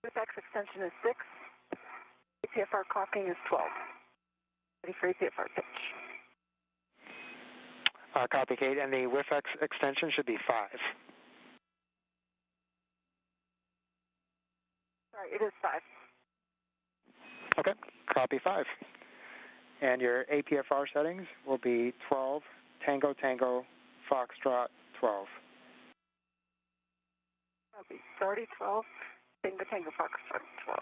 WIFX extension is 6. APFR clocking is 12. Ready for APFR pitch. Copy, Kate, and the WIFX extension should be 5. Sorry, it is 5. Okay, copy 5. And your APFR settings will be 12, Tango Tango, Foxtrot 12. Copy. Starty 12, Tango Tango Foxtrot 12.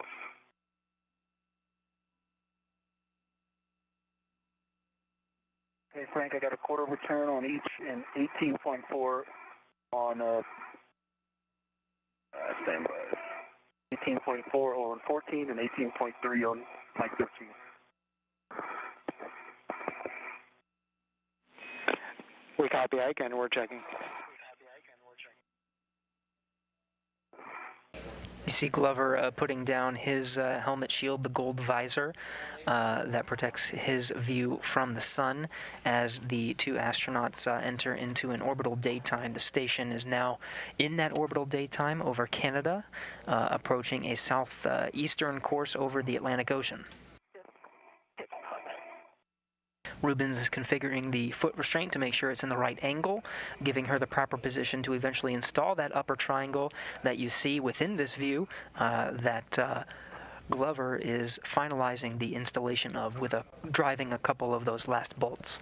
Okay, Frank, I got a quarter return on each and 18.4 on standby. 18.4 on 14 and 18.3 on mic 13. We copy, Ike, and we're checking. You see Glover putting down his helmet shield, the gold visor that protects his view from the sun as the two astronauts enter into an orbital daytime. The station is now in that orbital daytime over Canada, approaching a southeastern course over the Atlantic Ocean. Rubins is configuring the foot restraint to make sure it's in the right angle, giving her the proper position to eventually install that upper triangle that you see within this view that Glover is finalizing the installation of with driving a couple of those last bolts.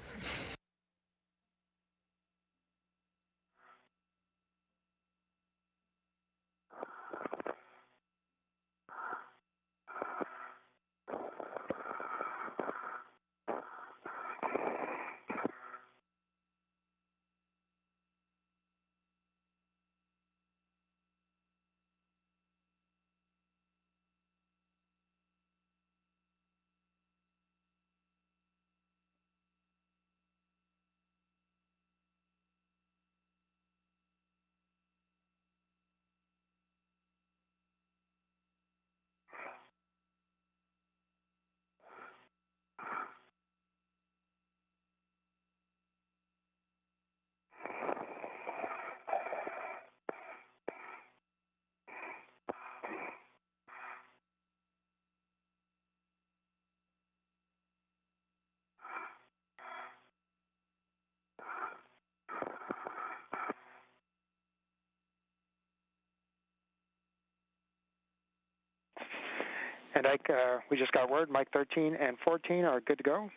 And Ike, we just got word, mic 13 and 14 are good to go.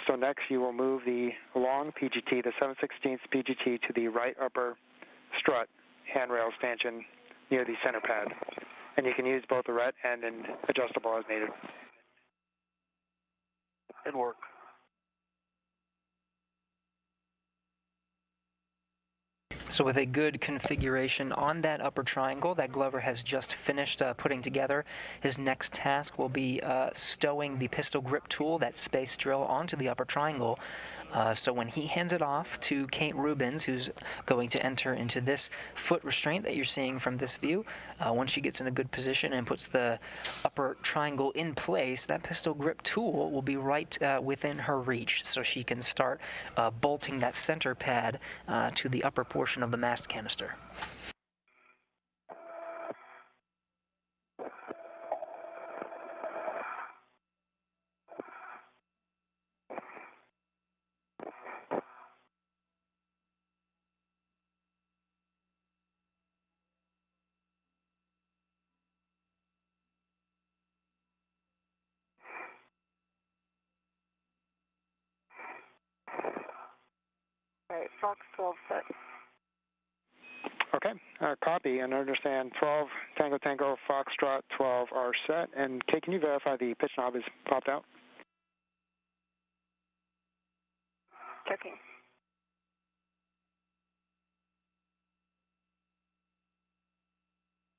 So next you will move the long PGT, the 7/16 PGT, to the right upper strut handrail stanchion near the center pad. And you can use both the ret and an adjustable as needed. Good work. So with a good configuration on that upper triangle that Glover has just finished putting together, his next task will be stowing the pistol grip tool, that space drill, onto the upper triangle. So when he hands it off to Kate Rubins, who's going to enter into this foot restraint that you're seeing from this view, once she gets in a good position and puts the upper triangle in place, that pistol grip tool will be right within her reach, so she can start bolting that center pad to the upper portion of the mast canister. All right, Fox 12 set. Okay, copy and understand 12 Tango Tango Foxtrot 12 are set. And Kate, can you verify the pitch knob is popped out? Checking.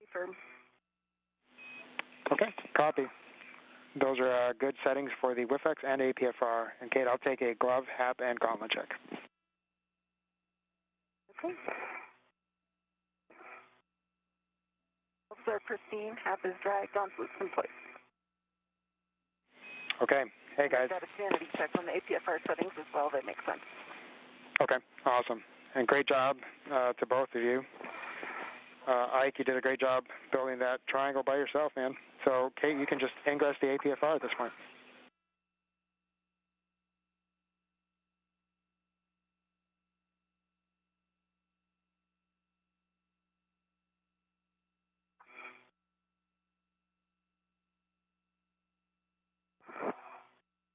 Confirm. Okay, copy. Those are good settings for the WIFX and APFR. And Kate, I'll take a glove, hap, and gauntlet check. Okay. Gloves are pristine, hap is dry, gauntlets in place. Okay, hey guys. I've got a sanity check on the APFR settings as well, that makes sense. Okay, awesome. And great job to both of you. Ike, you did a great job building that triangle by yourself, man. So, Kate, you can just ingress the APFR at this point.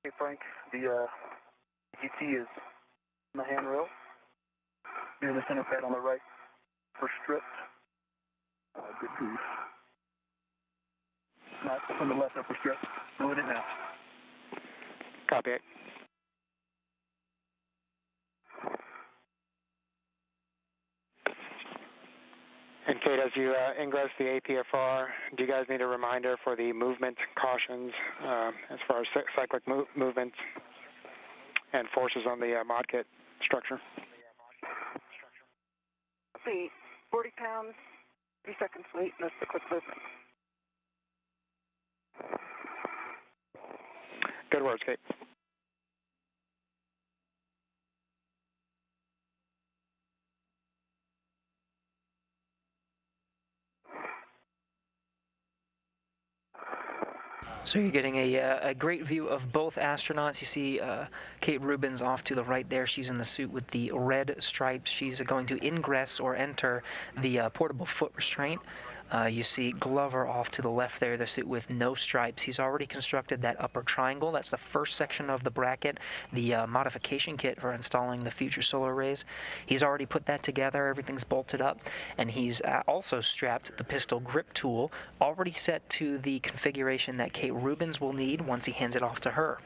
Okay, Frank, the GT is on the handrail. Near the center pad on the right for strut. Good proof. Not from the left upper strut. Move it now. Copy it. And Kate, as you ingress the APFR, do you guys need a reminder for the movement cautions as far as cyclic movement and forces on the mod kit structure? See, 40 pounds, 3 seconds weight, no cyclic movement. Good words, Kate. So you're getting a great view of both astronauts. You see Kate Rubins off to the right there. She's in the suit with the red stripes. She's going to ingress or enter the portable foot restraint. You see Glover off to the left there, the suit with no stripes. He's already constructed that upper triangle. That's the first section of the bracket, the modification kit for installing the future solar arrays. He's already put that together. Everything's bolted up. And he's also strapped the pistol grip tool, already set to the configuration that Kate Rubins will need once he hands it off to her.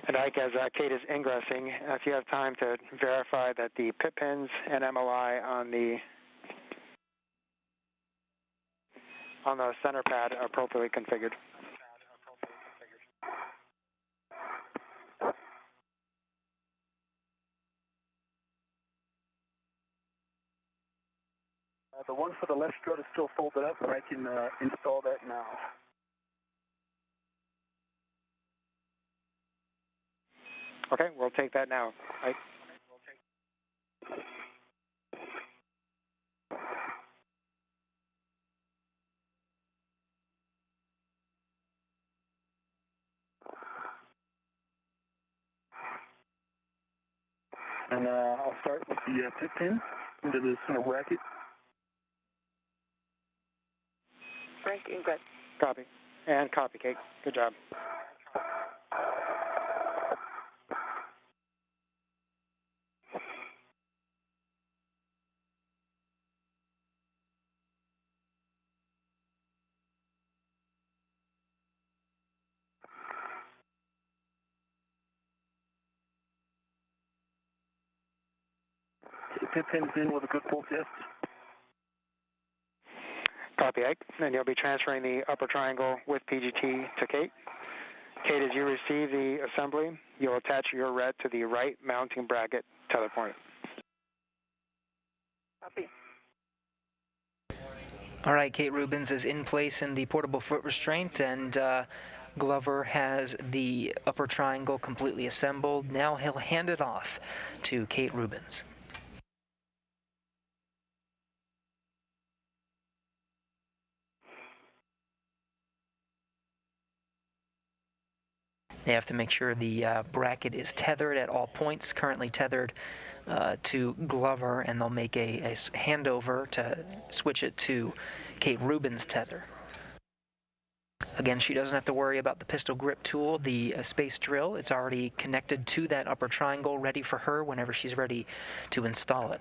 And Ike, as Kate is ingressing, if you have time to verify that the pit pins and MLI on the center pad are appropriately configured. The one for the left strut is still folded up, but I can install that now. Okay, we'll take that now. Ike. And I'll start with the pit pin into the center bracket. Frank, ingress. Copy. And copy, Kate. Good job. Pit pins in with a good pull test. Copy, Ike. And you'll be transferring the upper triangle with PGT to Kate. Kate, as you receive the assembly, you'll attach your red to the right mounting bracket tether point. Copy. All right, Kate Rubins is in place in the portable foot restraint, and Glover has the upper triangle completely assembled. Now he'll hand it off to Kate Rubins. They have to make sure the bracket is tethered at all points, currently tethered to Glover, and they'll make a handover to switch it to Kate Rubins' tether. Again, she doesn't have to worry about the pistol grip tool, the space drill. It's already connected to that upper triangle, ready for her whenever she's ready to install it.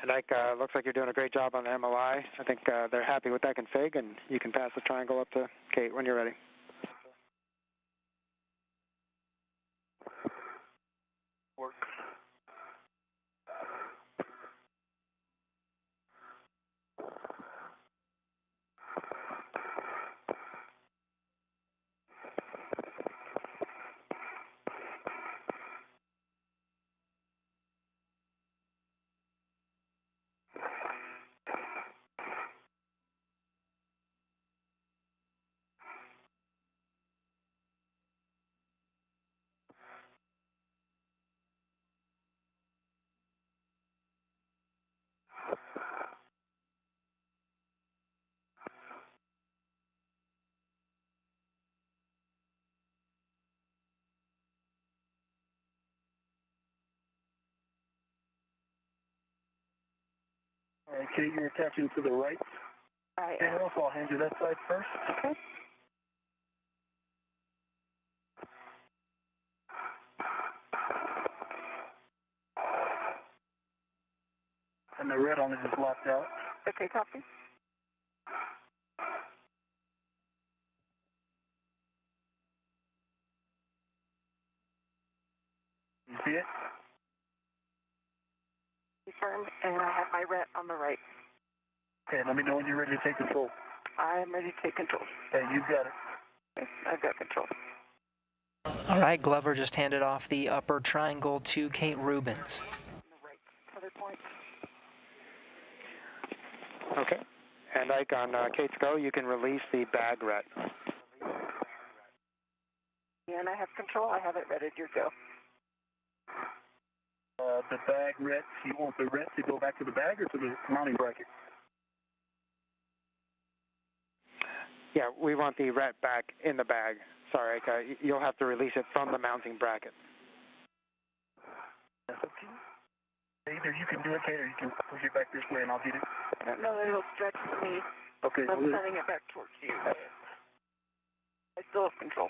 And Ike, looks like you're doing a great job on the MLI. I think they're happy with that config, and you can pass the triangle up to Kate when you're ready. Work. All right, Kate, you're attaching to the right. I And also, I'll hand you that side first. Okay. And the red on it is locked out. Okay, copy. You see it? Confirmed, and I have my ret on the right. Okay, let me know when you're ready to take control. I am ready to take control. Hey, you've got it. Okay, I've got control. All right, Glover just handed off the upper triangle to Kate Rubins. On the right tether point. Okay. And Ike, on Kate's go, you can release the bag ret. And I have control. I have it ready to go. The bag ret, you want the ret to go back to the bag or to the mounting bracket? Yeah, we want the ret back in the bag. Sorry, Ike, you'll have to release it from the mounting bracket. That's okay. Either you can do it, Kate, or you can push it back this way and I'll get it. I don't know that it'll stretch for me. Okay. I'm sending it back towards you. I still have control.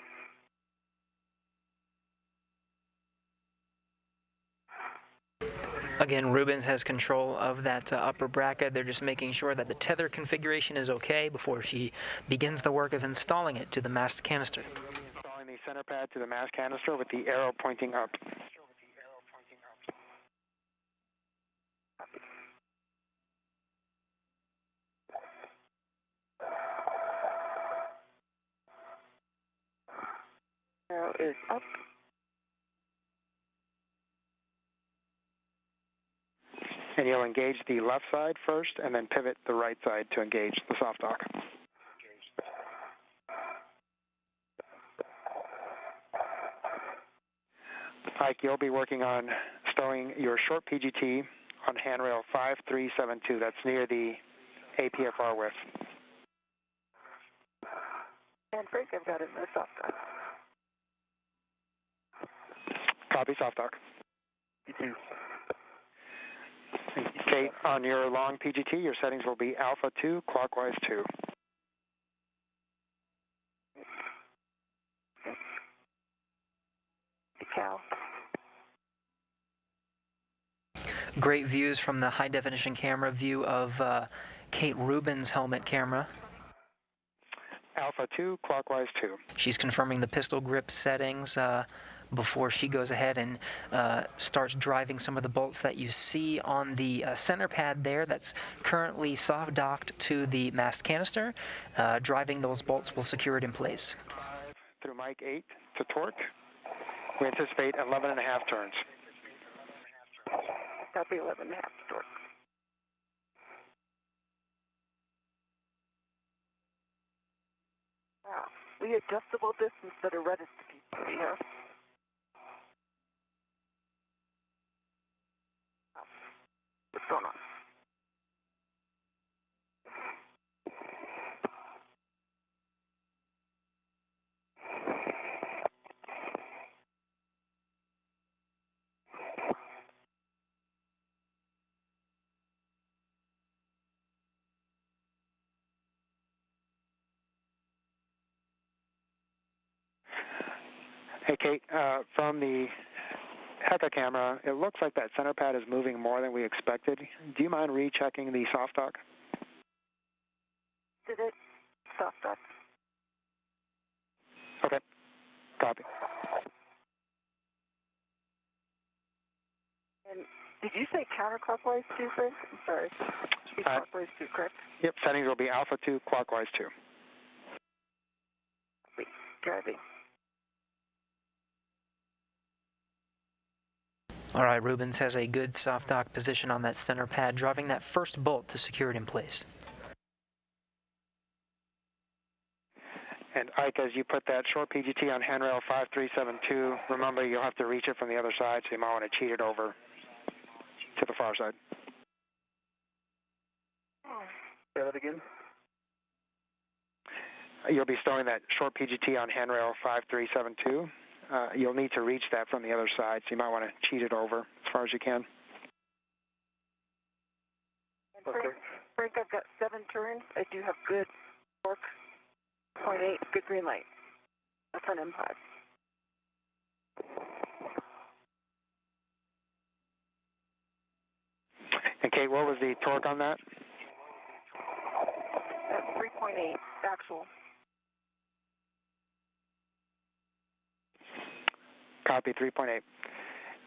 Again, Rubins has control of that upper bracket. They're just making sure that the tether configuration is okay before she begins the work of installing it to the mast canister. Installing the center pad to the mast canister with the arrow pointing up. Arrow is up. And you'll engage the left side first and then pivot the right side to engage the soft dock. Ike, you'll be working on stowing your short PGT on handrail 5372. That's near the APFR width. And Frank, I've got it in the soft dock. Copy, soft dock. You too. Kate, on your long PGT, your settings will be alpha 2, clockwise 2. Cal. Great views from the high-definition camera view of Kate Rubins' helmet camera. Alpha 2, clockwise 2. She's confirming the pistol grip settings before she goes ahead and starts driving some of the bolts that you see on the center pad there that's currently soft docked to the mast canister. Driving those bolts will secure it in place. Through Mike 8 to torque. We anticipate 11.5 turns. Copy 11.5 torque. Wow, we adjustable distance that are ready to be here. What's going on? Hey, Kate, from the HECA camera, it looks like that center pad is moving more than we expected. Do you mind rechecking the soft dock? Did it? Soft dock. Okay, copy. And did you say counterclockwise too, Frank? I'm sorry. Clockwise too, correct? Yep, settings will be alpha 2, clockwise 2. Wait, driving. All right, Rubins has a good soft dock position on that center pad, driving that first bolt to secure it in place. And Ike, as you put that short PGT on handrail 5372, remember you'll have to reach it from the other side, so you might want to cheat it over to the far side. Say that again? You'll be stowing that short PGT on handrail 5372. You'll need to reach that from the other side, so you might want to cheat it over as far as you can. And Frank, I've got 7 turns. I do have good torque. 0.8, good green light. That's on M5. And Kate, what was the torque on that? That's 3.8, actual. Copy, 3.8.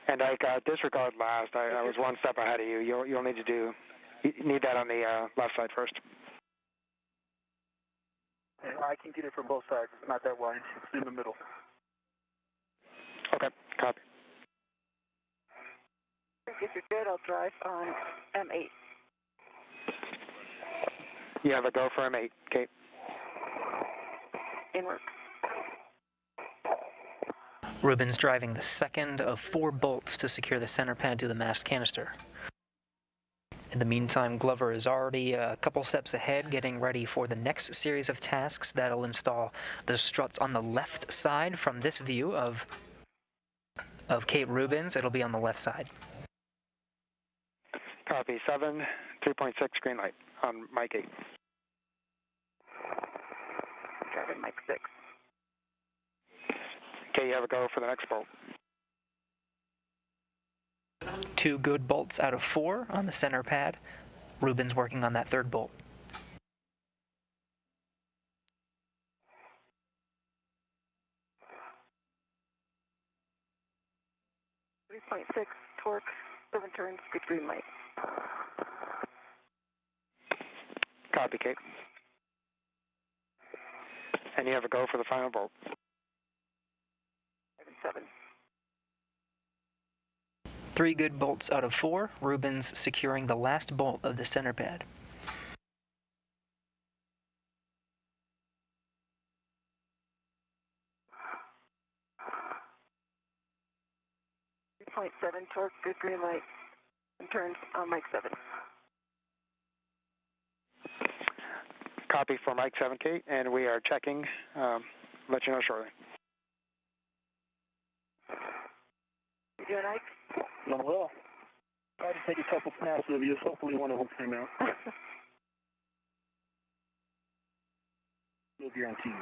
And Ike, disregard last. I was one step ahead of you. You'll need to need that on the left side first. I can get it from both sides. It's not that wide. It's in the middle. Okay, copy. If you're good, I'll drive on M8. You have a go for M8, Kate. Inward. Rubins driving the second of 4 bolts to secure the center pad to the mast canister. In the meantime, Glover is already a couple steps ahead, getting ready for the next series of tasks that'll install the struts on the left side. From this view of Kate Rubins, it'll be on the left side. Copy, 7, 3.6, green light on mic 8. Driving mic 6. Okay, you have a go for the next bolt. 2 good bolts out of 4 on the center pad. Rubins working on that third bolt. .6 torque, 7 turns, good green light. Copy, Kate. And you have a go for the final bolt. 7. 3 good bolts out of 4. Rubins securing the last bolt of the center pad. 3.7 torque, good green light, and turns on mic 7. Copy for mic 7, Kate, and we are checking. Let you know shortly. You doing, Ike? Doing well. I had to take a couple snaps of you. Hopefully one of them came out. No guarantees.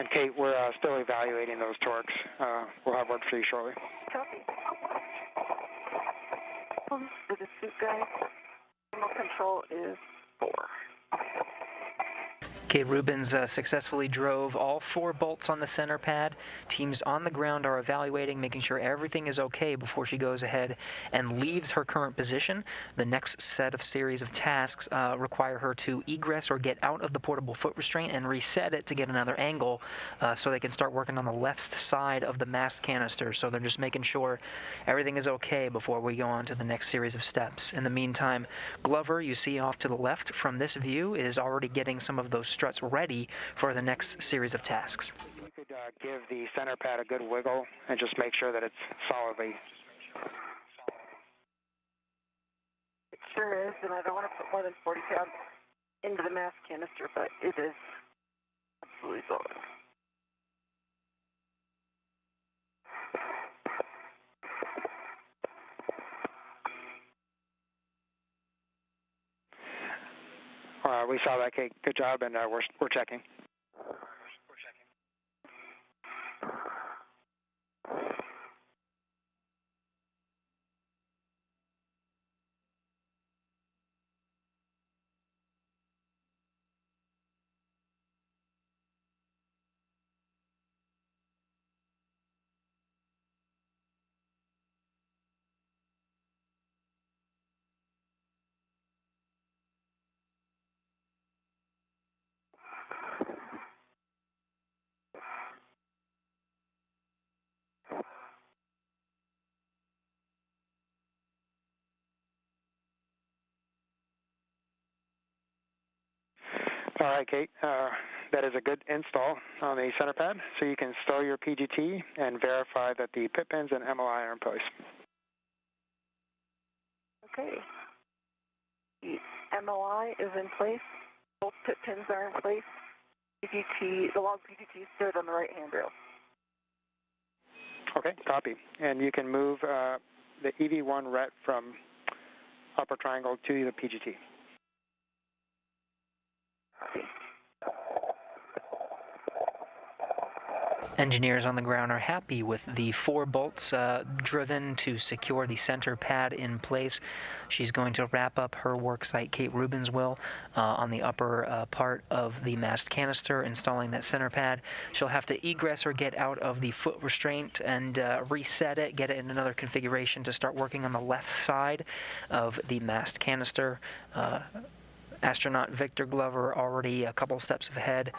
And Kate, we're still evaluating those torques. We'll have word for you shortly. Copy. For the suit guy, thermal control is 4. Kate Rubins successfully drove all 4 bolts on the center pad. Teams on the ground are evaluating, making sure everything is okay before she goes ahead and leaves her current position. The next set of series of tasks require her to egress or get out of the portable foot restraint and reset it to get another angle so they can start working on the left side of the mast canister. So they're just making sure everything is okay before we go on to the next series of steps. In the meantime, Glover, you see off to the left from this view, is already getting some of those struts ready for the next series of tasks. You could give the center pad a good wiggle and just make sure that it's solidly. It sure is, and I don't want to put more than 40 pounds into the mast canister, but it is absolutely solid. We saw that, Kate. Good job, and we're checking. All right, Kate, that is a good install on the center pad, so you can stow your PGT and verify that the pit pins and MLI are in place. Okay. The MLI is in place. Both pit pins are in place. PGT, the log PGT stood on the right handrail. Okay, copy. And you can move the EV1 ret from upper triangle to the PGT. Engineers on the ground are happy with the 4 bolts driven to secure the center pad in place. She's going to wrap up her work site, Kate Rubins will, on the upper part of the mast canister, installing that center pad. She'll have to egress or get out of the foot restraint and reset it, get it in another configuration to start working on the left side of the mast canister. Astronaut Victor Glover already a couple steps ahead,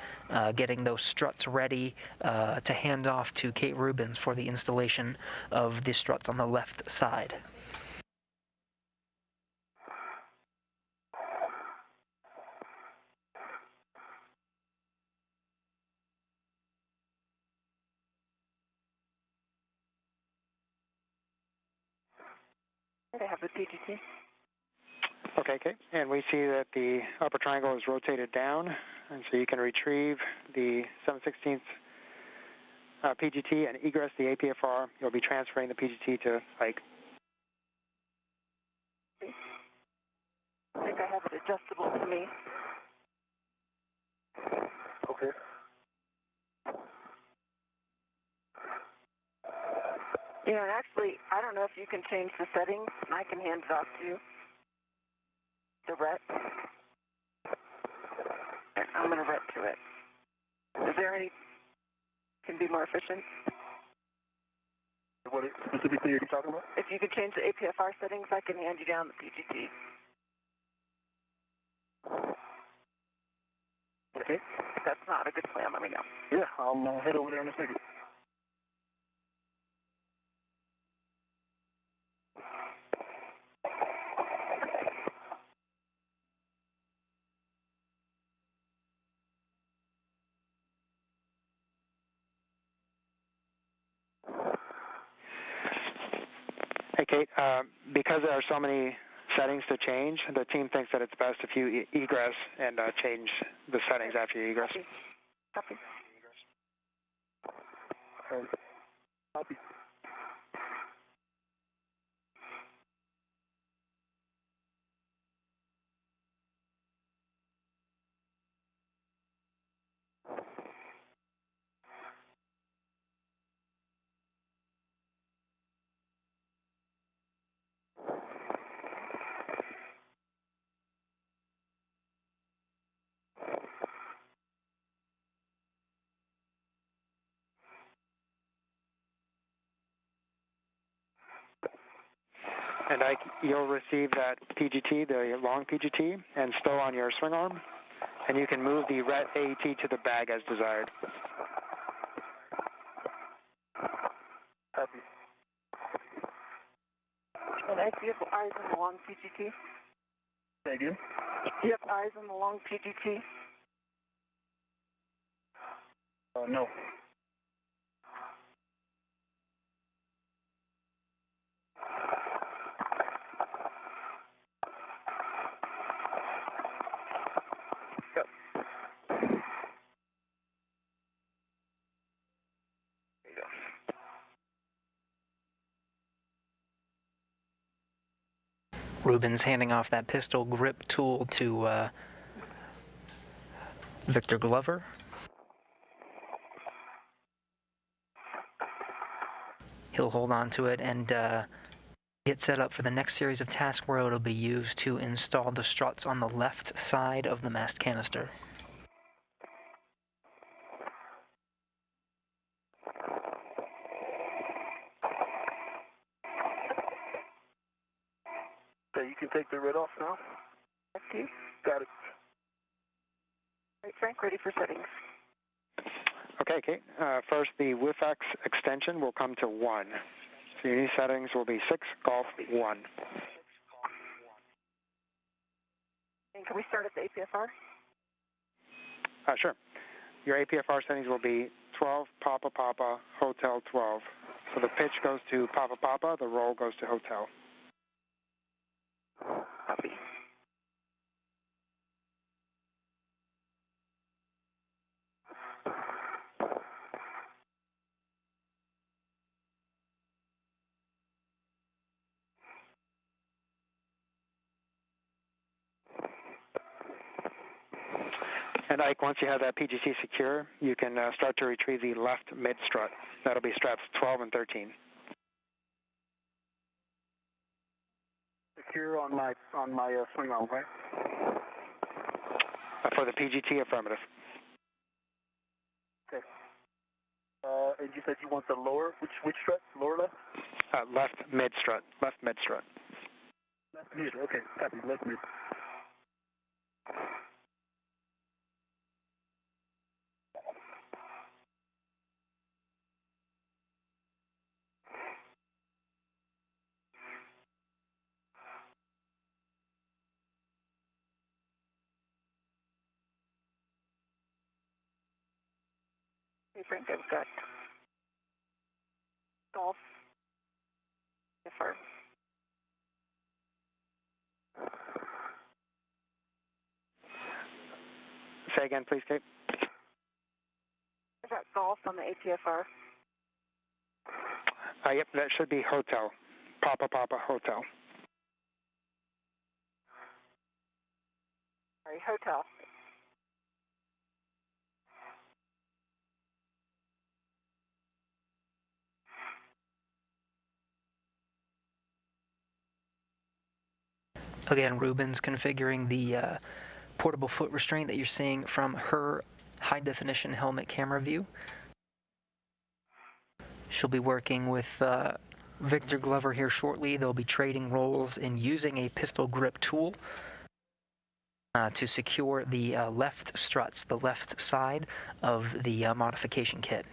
getting those struts ready to hand off to Kate Rubins for the installation of the struts on the left side. I have the PGT. Okay, Kate. And we see that the upper triangle is rotated down, and so you can retrieve the 7/16 PGT and egress the APFR. You'll be transferring the PGT to Ike. I think I have it adjustable to me. Okay. You know, and actually, I don't know if you can change the settings, and I can hand it off to you. The ret. I'm going to ret to it. Is there any can be more efficient? What specifically are you talking about? If you could change the APFR settings, I can hand you down the PGT. Okay. If that's not a good plan, let me know. Yeah, I'll head over there in a second. Hey, Kate, because there are so many settings to change, the team thinks that it's best if you egress and change the settings after you egress. Copy. Copy. And Ike, you'll receive that PGT, the long PGT, and stow on your swing arm, and you can move the ret AET to the bag as desired. Copy. And Ike, do you have eyes on the long PGT? Say again? Do you have eyes on the long PGT? No. Rubins handing off that pistol grip tool to Victor Glover. He'll hold on to it and get set up for the next series of tasks where it'll be used to install the struts on the left side of the mast canister. Okay, you can take the red off now. FT. Got it. All right, Frank, ready for settings. Okay, Kate. First, the WIFX extension will come to 1. So your new settings will be 6 Golf 1. And can we start at the APFR? Sure. Your APFR settings will be 12 Papa Papa Hotel 12. So the pitch goes to Papa Papa, the roll goes to Hotel. Copy. And Ike, once you have that PGC secure, you can start to retrieve the left mid strut. That'll be straps 12 and 13. Secure on my swing arm, right? For the PGT, affirmative. Okay. And you said you want the lower, which strut? Lower left? Left mid strut. Left mid strut. Left mid. Okay, copy. Left mid. Hey, Frank, I've got Golf. Affirm. Say again, please, Kate. I've got Golf on the APFR. Yep, that should be Hotel. Papa Papa Hotel. Sorry, Hotel. Again, Rubins configuring the portable foot restraint that you're seeing from her high-definition helmet camera view. She'll be working with Victor Glover here shortly. They'll be trading roles in using a pistol grip tool to secure the left struts, the left side of the modification kit.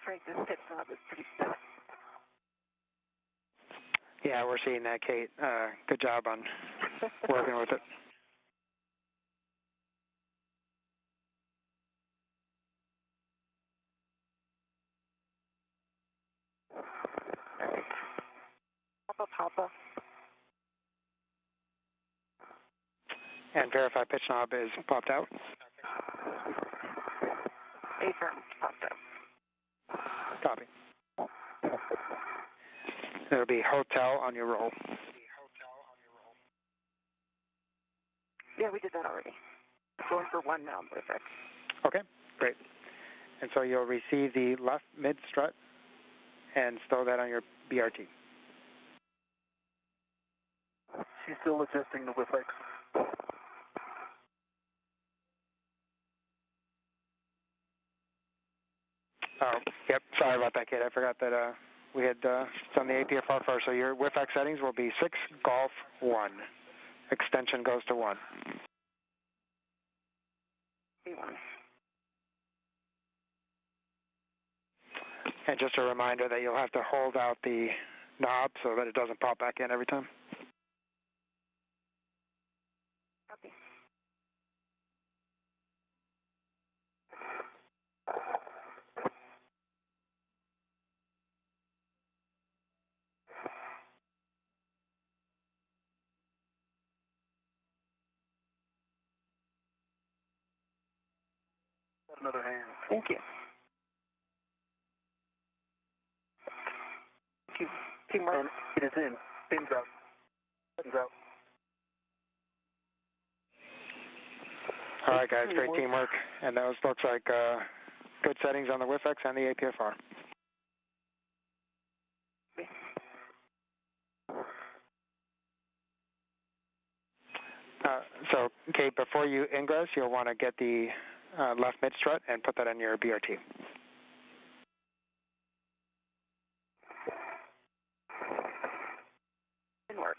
Frank, this pitch knob is pretty stiff. Yeah, we're seeing that, Kate. Good job on working with it. All right. Papa. And verify pitch knob is popped out. A-firm popped up. Copy. There'll be hotel on your roll. Yeah, we did that already. Going for 1 now, perfect. Okay, great. And so you'll receive the left mid strut and stow that on your BRT. She's still adjusting the WIFX. Oh, yep, sorry about that, Kate. I forgot that we had done the APFR first. So your WIFX settings will be 6 Golf 1. Extension goes to 1. A1. And just a reminder that you'll have to hold out the knob so that it doesn't pop back in every time. Copy. Another hand. Thank you. Teamwork. And it is in. Pins out. Buttons out. All right, guys, great teamwork. And those looks like good settings on the WIFX and the APFR. So, Kate, before you ingress, you'll want to get the left mid strut and put that on your BRT. Didn't work.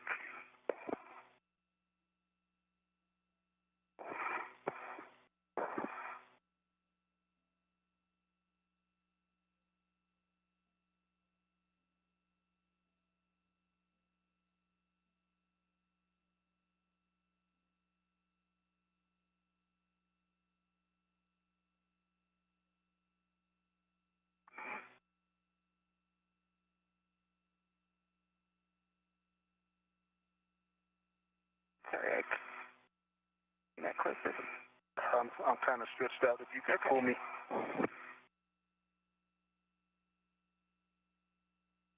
Sorry, I got closer. I'm kind of stretched out. If you can pull me.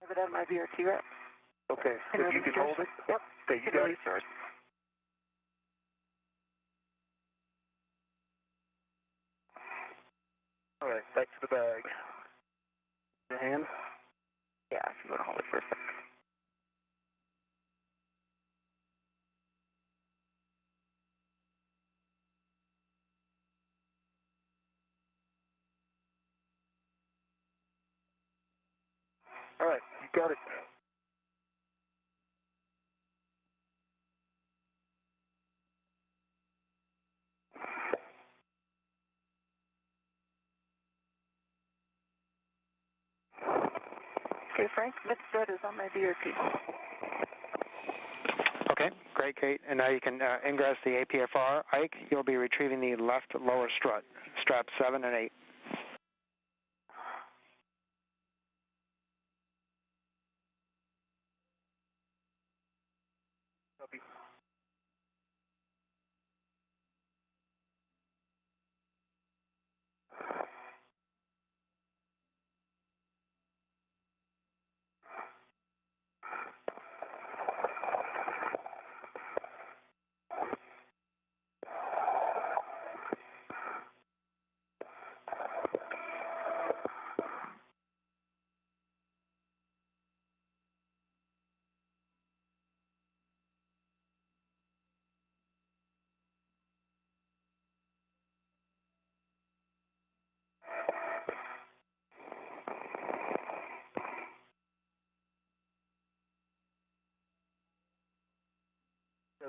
Have it on my BRT rep. Okay. If you can hold it. Yep. Okay, you got it. Yours. All right, back to the bag. Your hand. Yeah, if you want to hold it for a second. All right, you got it. Okay, Frank, mid strut is on my BRT. Okay, great, Kate. And now you can ingress the APFR. Ike, you'll be retrieving the left lower strut, straps 7 and 8. Copy.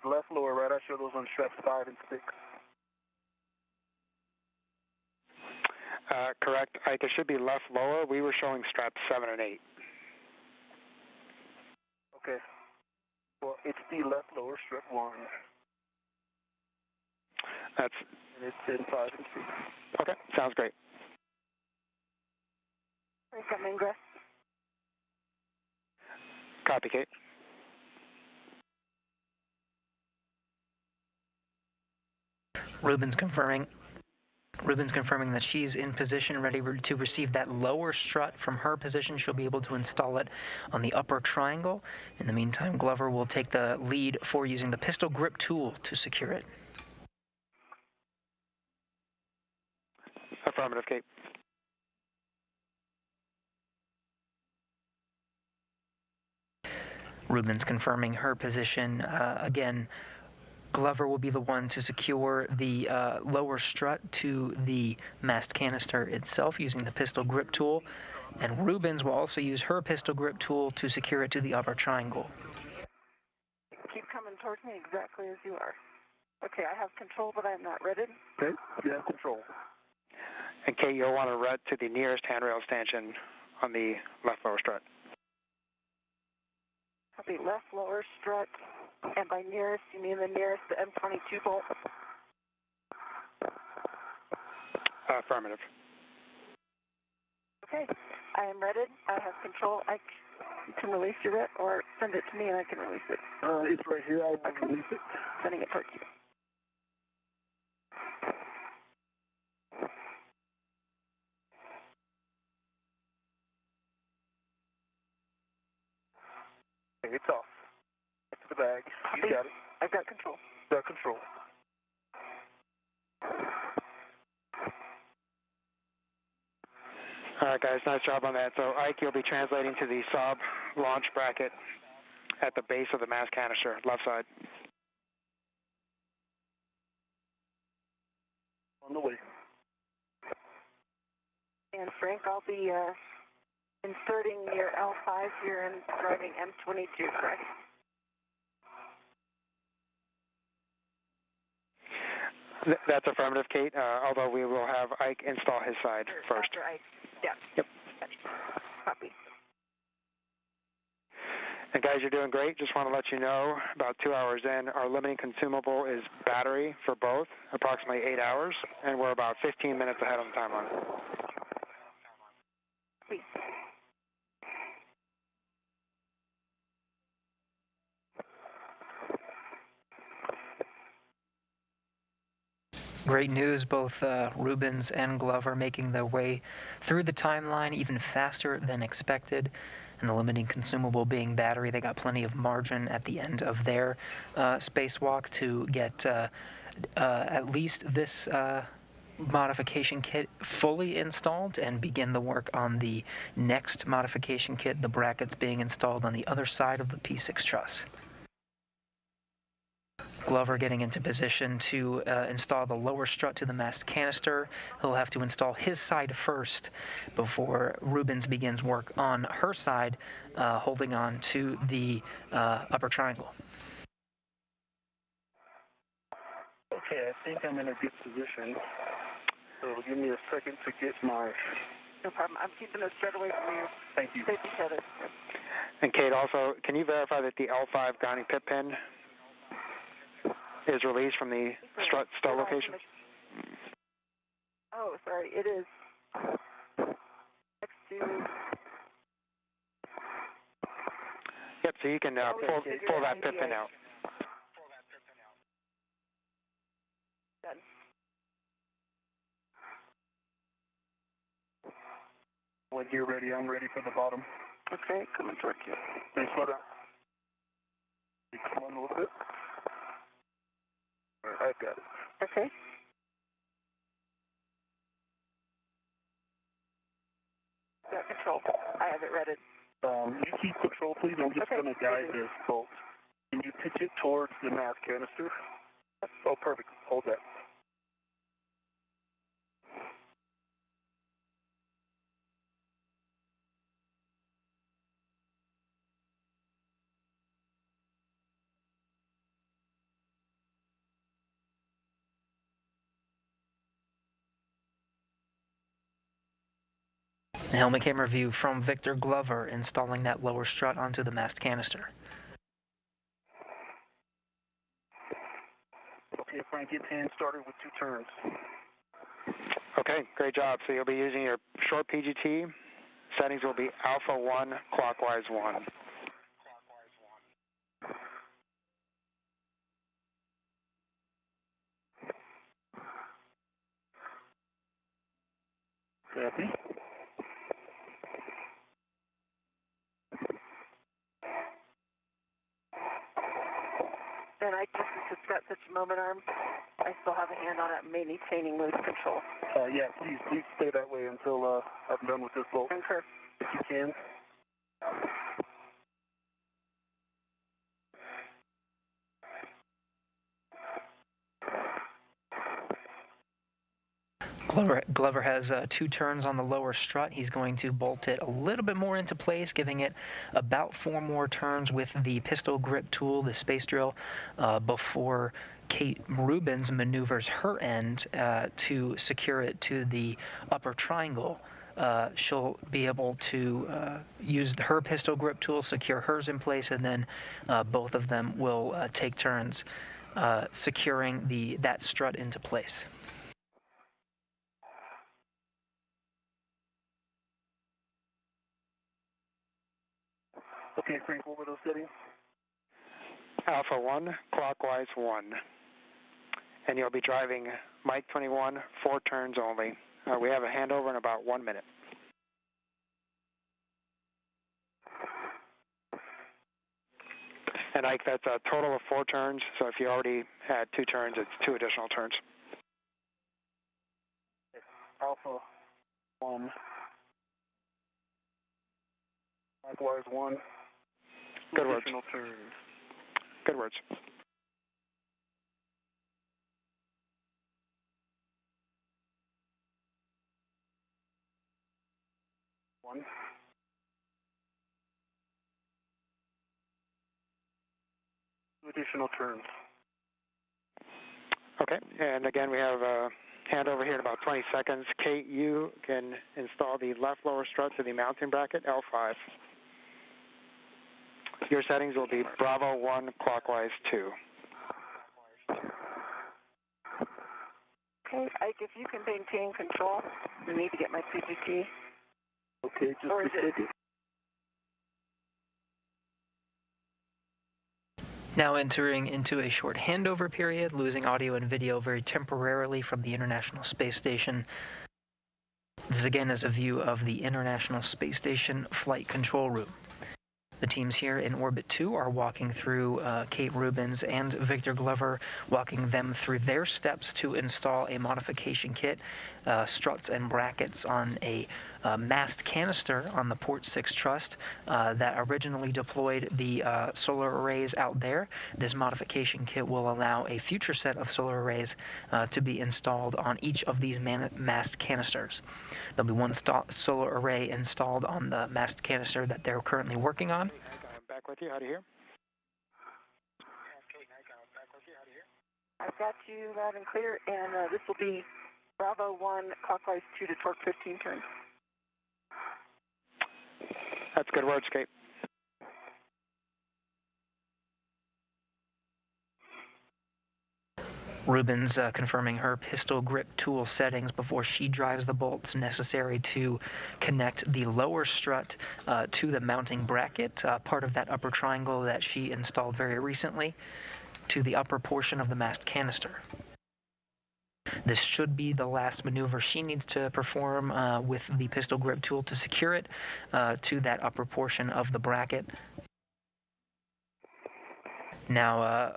The left lower right, I show those on straps 5 and 6. correct, Ike. It should be left lower. We were showing straps 7 and 8. Okay. Well, it's the left lower strut 1. That's... And it's in 5 and 6. Okay, sounds great. Come ingress. Copy, Kate. Rubins confirming that she's in position, ready to receive that lower strut from her position. She'll be able to install it on the upper triangle. In the meantime, Glover will take the lead for using the pistol grip tool to secure it. Affirmative, Kate. Rubins confirming her position. Again, Glover will be the one to secure the lower strut to the mast canister itself using the pistol grip tool, and Rubins will also use her pistol grip tool to secure it to the upper triangle. Keep coming towards me exactly as you are. Okay, I have control, but I'm not ready. Okay, you have control. And Kate, you'll want to run to the nearest handrail stanchion on the left lower strut. Copy, left lower strut. And by nearest, you mean the nearest the M22 bolt? Affirmative. Okay, I am ready. I have control. I can release your it or send it to me and I can release it. It's right here. I will release it. Sending it towards you. Okay, it's off. To the bag. You got it. I've got control. Got control. All right, guys, nice job on that. So, Ike, you'll be translating to the Saab launch bracket at the base of the mast canister, left side. On the way. And Frank, I'll be inserting your L5 here and driving M22, correct? That's affirmative, Kate, although we will have Ike install his side first. After Ike, yeah. Yep. Copy. And guys, you're doing great. Just want to let you know, about 2 hours in, our limiting consumable is battery for both, approximately 8 hours, and we're about 15 minutes ahead on the timeline. Please. Great news, both Rubins and Glover making their way through the timeline even faster than expected. And the limiting consumable being battery, they got plenty of margin at the end of their spacewalk to get at least this modification kit fully installed and begin the work on the next modification kit, the brackets being installed on the other side of the P6 truss. Glover getting into position to install the lower strut to the mast canister. He'll have to install his side first before Rubins begins work on her side, holding on to the upper triangle. Okay, I think I'm in a good position. So give me a second to get my... No problem. I'm keeping it straight away from you. Thank you. Safety tether. And Kate, also, can you verify that the L5 grounding pit pin is released from the strut stow location? Oh, sorry, it is next to... Yep, so you can pull that pit pin out. Done. When you're ready, I'm ready for the bottom. Okay, coming toward you. Hey, slow down. You come on a little bit. All right, I got it. Okay. Got control. I have it ready. You keep control, please. I'm just going to guide this bolt. Can you pitch it towards the mast canister? Oh, perfect. Hold that. The helmet camera view from Victor Glover installing that lower strut onto the mast canister. Okay, Frank, get hand started with 2 turns. Okay, great job. So you'll be using your short PGT. Settings will be alpha 1, clockwise 1. Copy. And I just, since it's got such a moment arm, I still have a hand on it, maintaining load control. Yeah, please stay that way until I'm done with this bolt. Concur. If you can. Glover has 2 turns on the lower strut. He's going to bolt it a little bit more into place, giving it about 4 more turns with the pistol grip tool, the space drill, before Kate Rubins maneuvers her end to secure it to the upper triangle. She'll be able to use her pistol grip tool, secure hers in place, and then both of them will take turns securing that strut into place. Okay, Frank, what were those settings? Alpha 1, clockwise 1. And you'll be driving Mike 21, 4 turns only. We have a handover in about 1 minute. And Ike, that's a total of 4 turns, so if you already had 2 turns, it's 2 additional turns. Alpha 1, clockwise 1. Good words. Additional turns. Good words. One. Additional turns. Okay, and again, we have a handover here in about 20 seconds. Kate, you can install the left lower strut to the mounting bracket, L5. Your settings will be Bravo 1, clockwise 2. Okay, Ike, if you can maintain control, I need to get my CGT. Okay, just Or is a second. Now entering into a short handover period, losing audio and video very temporarily from the International Space Station. This again is a view of the International Space Station flight control room. The teams here in Orbit 2 are walking through Kate Rubins and Victor Glover, walking them through their steps to install a modification kit, struts and brackets on a mast canister on the Port 6 truss that originally deployed the solar arrays out there. This modification kit will allow a future set of solar arrays to be installed on each of these mast canisters. There'll be one solar array installed on the mast canister that they're currently working on. Back with you. How do you hear? I've got you loud and clear, and this will be Bravo 1, clockwise 2 to torque 15 turns. That's good words, Kate. Rubins confirming her pistol grip tool settings before she drives the bolts necessary to connect the lower strut to the mounting bracket, part of that upper triangle that she installed very recently, to the upper portion of the mast canister. This should be the last maneuver she needs to perform with the pistol grip tool to secure it to that upper portion of the bracket. Now,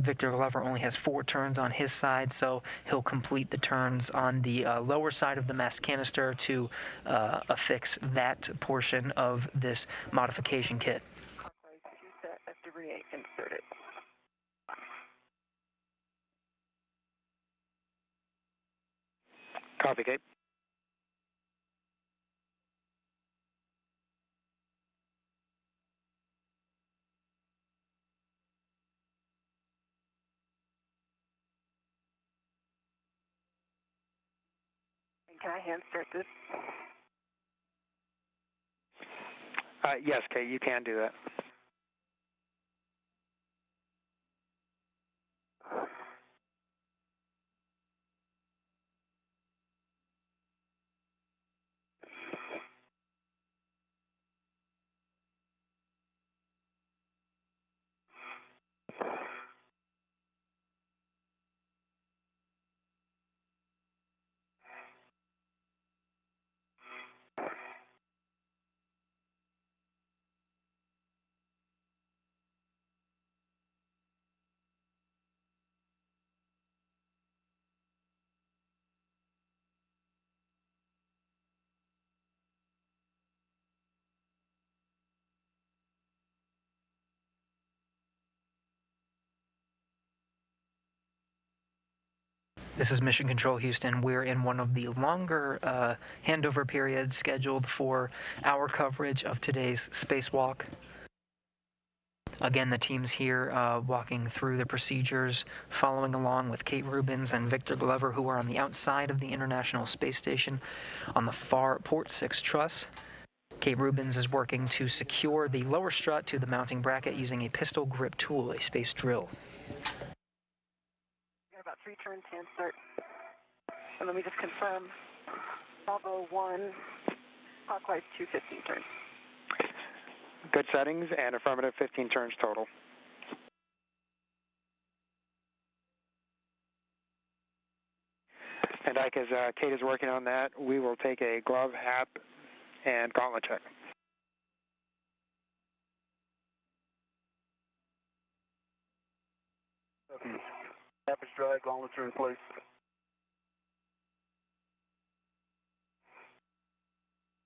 Victor Glover only has 4 turns on his side, so he'll complete the turns on the lower side of the mast canister to affix that portion of this modification kit. Clockwise 2 set at debris 8 inserted. Copy, Kate. Can I hand start this? Yes, Kate, you can do that. This is Mission Control Houston. We're in one of the longer handover periods scheduled for our coverage of today's spacewalk. Again, the team's here walking through the procedures, following along with Kate Rubins and Victor Glover, who are on the outside of the International Space Station on the far Port 6 truss. Kate Rubins is working to secure the lower strut to the mounting bracket using a pistol grip tool, a space drill. About 3 turns, hand start. And let me just confirm. Bravo 1, clockwise 2, 15 turns. Good settings and affirmative 15 turns total. And Ike, as Kate is working on that, we will take a glove, hat, and gauntlet check. Okay. Cap is dry, gauntlets are in place.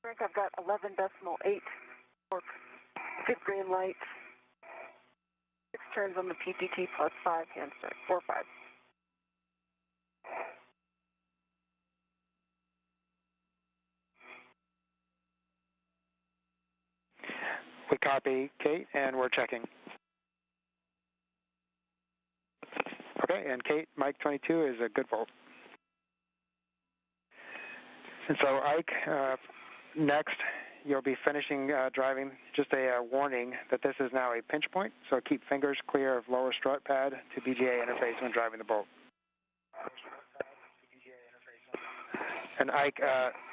Frank, I've got 11.8 torque. Good green light. 6 turns on the PTT plus 5 hand start. 4, 5. We copy, Kate, and we're checking. Okay, and Kate, Mike 22 is a good volt. And so, Ike, next, you'll be finishing driving. Just a warning that this is now a pinch point, so keep fingers clear of lower strut pad to BGA interface when driving the bolt. And Ike,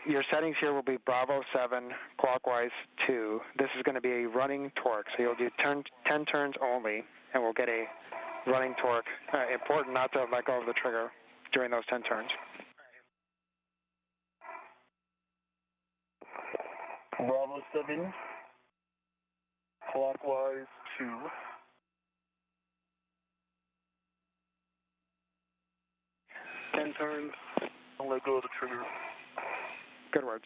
your settings here will be Bravo 7, clockwise 2. This is going to be a running torque, so you'll do 10 turns only, and we'll get a running torque. Important not to let go of the trigger during those 10 turns. Bravo 7, clockwise 2. Ten turns, don't let go of the trigger. Good words.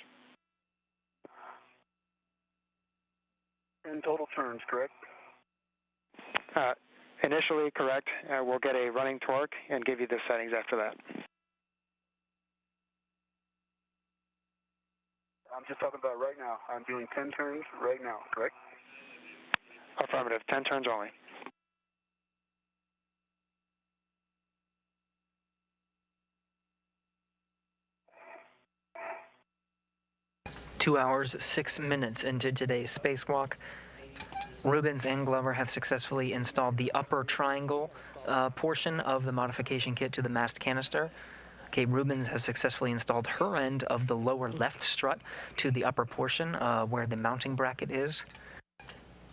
10 total turns, correct? Initially correct. We'll get a running torque and give you the settings after that. I'm just talking about right now. I'm doing 10 turns right now, correct? Affirmative. 10 turns only. Two hours, 6 minutes into today's spacewalk. Rubins and Glover have successfully installed the upper triangle portion of the modification kit to the mast canister. Kate Rubins has successfully installed her end of the lower left strut to the upper portion where the mounting bracket is.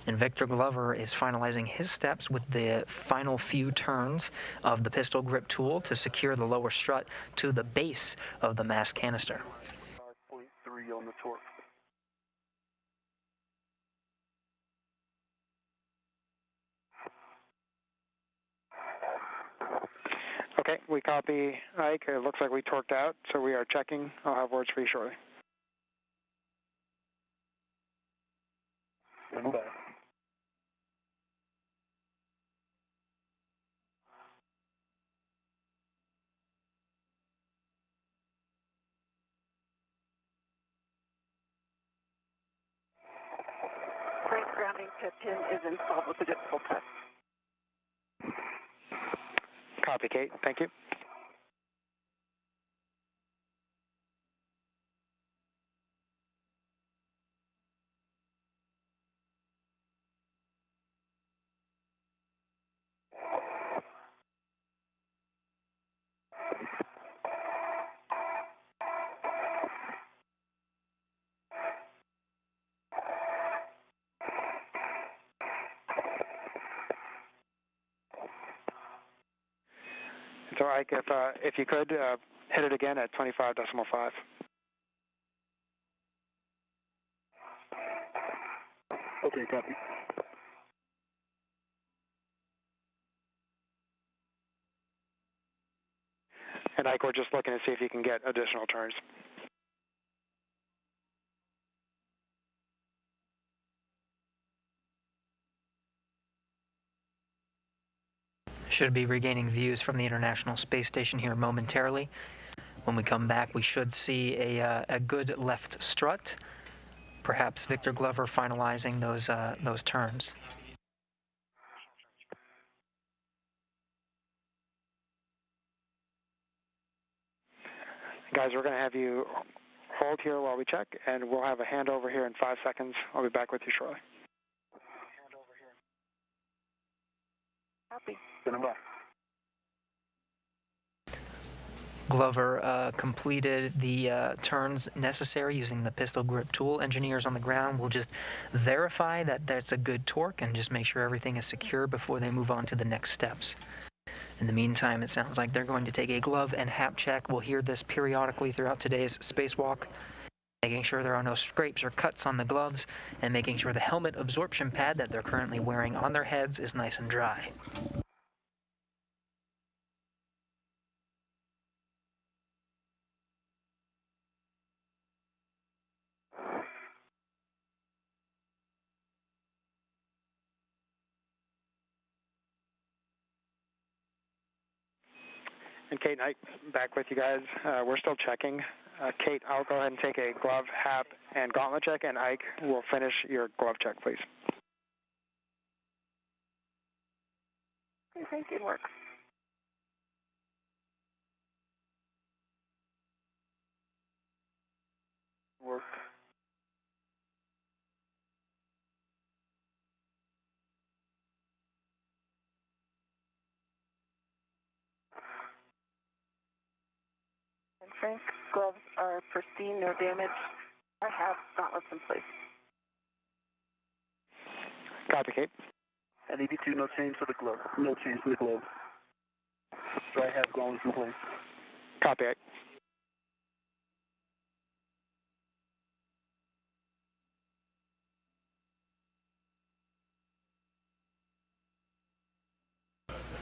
And Victor Glover is finalizing his steps with the final few turns of the pistol grip tool to secure the lower strut to the base of the mast canister. 5.3 on the torque. Okay, we copy, Ike. It looks like we torqued out, so we are checking. I'll have words for you shortly. Stand by. Frank, grounding to pin is installed with a good full test. Copy, Kate. Thank you. So Ike, if you could, hit it again at 25.5. Okay, copy. And Ike, we're just looking to see if you can get additional turns. Should be regaining views from the International Space Station here momentarily. When we come back, we should see a good left strut. Perhaps Victor Glover finalizing those turns. Guys, we're going to have you hold here while we check, and we'll have a handover here in 5 seconds. I'll be back with you shortly. Copy. Stand by. Glover completed the turns necessary using the pistol grip tool. Engineers on the ground will just verify that that's a good torque and just make sure everything is secure before they move on to the next steps. In the meantime, it sounds like they're going to take a glove and hap check. We'll hear this periodically throughout today's spacewalk, making sure there are no scrapes or cuts on the gloves and making sure the helmet absorption pad that they're currently wearing on their heads is nice and dry. And Kate and Ike, back with you guys. We're still checking. Kate, I'll go ahead and take a glove, hap, and gauntlet check, and Ike will finish your glove check, please. I think it works. Work. And Frank's gloves are pristine, no damage. I have gauntlets in place. Copy, Kate. And EV2, no change for the glove. No change for the glove. So I have gauntlets in place. Copy, Ike.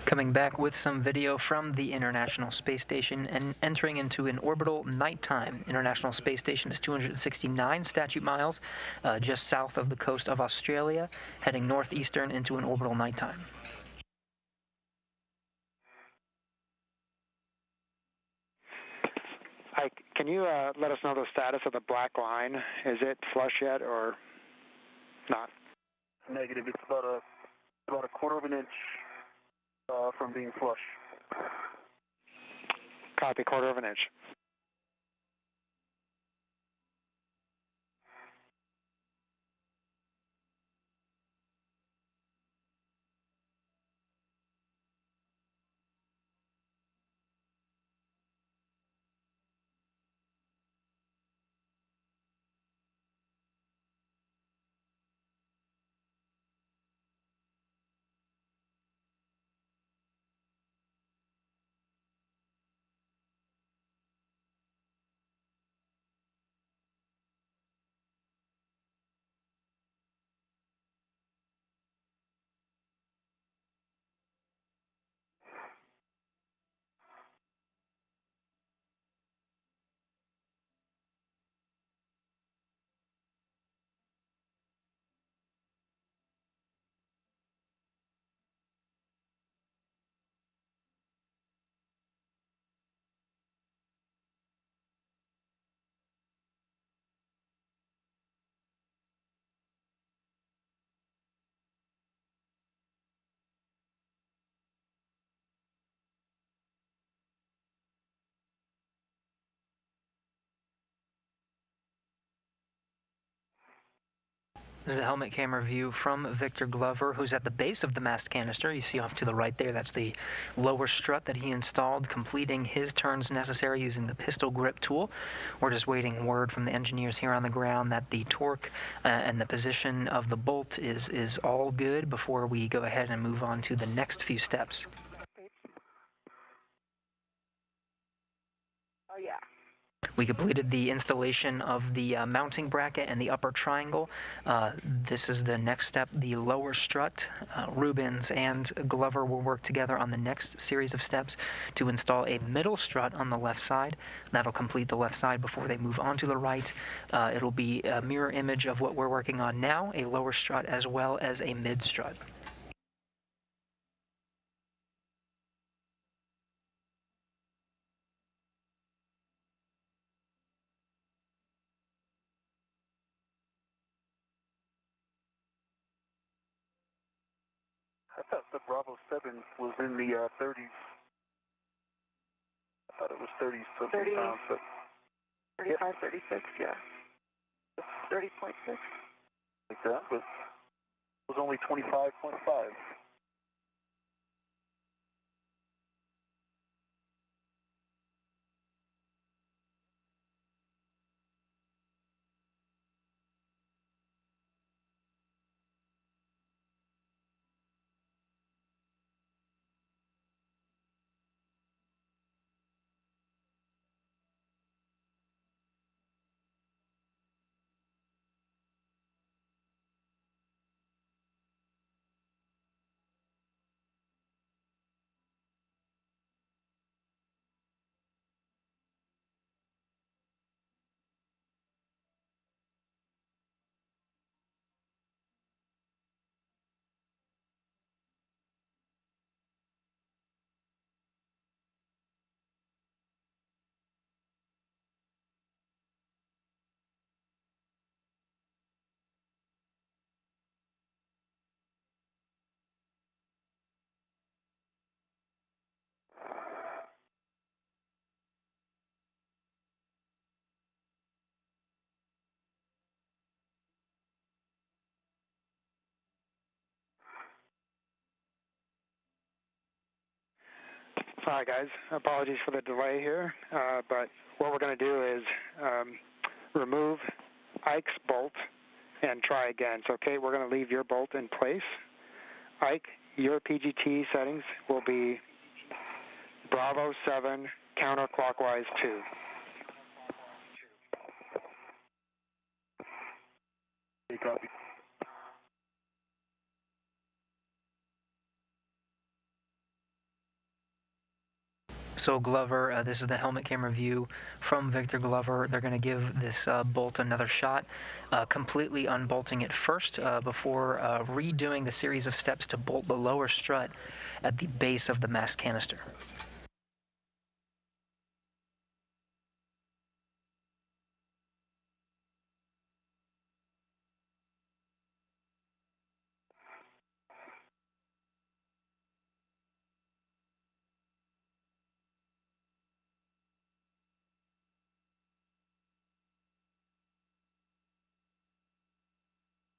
Coming back with some video from the International Space Station and entering into an orbital nighttime. International Space Station is 269 statute miles just south of the coast of Australia, heading northeastern into an orbital nighttime. Ike, can you let us know the status of the black line? Is it flush yet or not? Negative. It's about a quarter of an inch from being flush. Copy, quarter of an inch. This is a helmet camera view from Victor Glover, who's at the base of the mast canister. You see off to the right there, that's the lower strut that he installed, completing his turns necessary using the pistol grip tool. We're just waiting word from the engineers here on the ground that the torque and the position of the bolt is all good before we go ahead and move on to the next few steps. We completed the installation of the mounting bracket and the upper triangle. This is the next step, the lower strut. Rubins and Glover will work together on the next series of steps to install a middle strut on the left side. That'll complete the left side before they move on to the right. It'll be a mirror image of what we're working on now, a lower strut as well as a mid strut. I thought the Bravo 7 was in the 30s. I thought it was 30 something 30, pounds, but 35, 36, yeah. 30.6. like that, but it was only 25.5. Hi guys, apologies for the delay here, but what we're going to do is remove Ike's bolt and try again. So Kate, we're going to leave your bolt in place. Ike, your PGT settings will be Bravo 7 counterclockwise 2. Okay, copy. So Glover, this is the helmet camera view from Victor Glover. They're going to give this bolt another shot, completely unbolting it first before redoing the series of steps to bolt the lower strut at the base of the mast canister.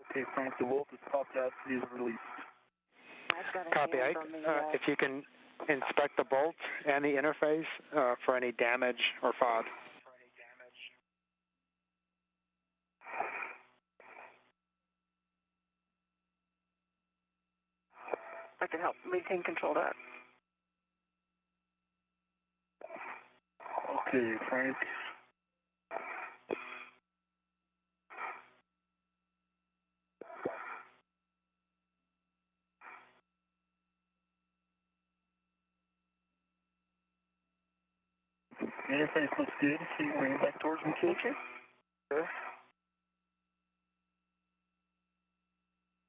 Okay, Frank, the bolt is popped out, is released. Copy, Ike. If you can inspect the bolt and the interface for any damage or FOD. I can help maintain control of that. Okay, Frank. Interface looks good. Keep bringing back towards me, Kate. Okay.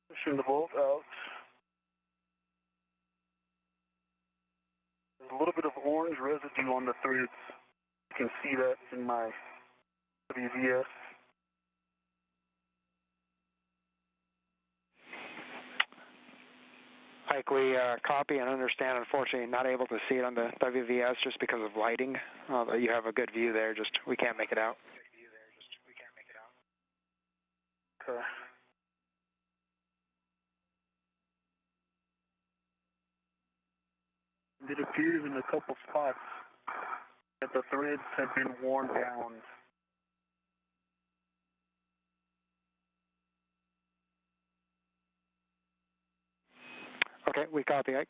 Pushing the bolt out. There's a little bit of orange residue on the threads. You can see that in my WVS. Ike, we copy and understand, unfortunately, not able to see it on the WVS just because of lighting. You have a good view there, just we can't make it out. Okay. It appears in a couple spots that the threads have been worn down. Okay, we copy, Ike.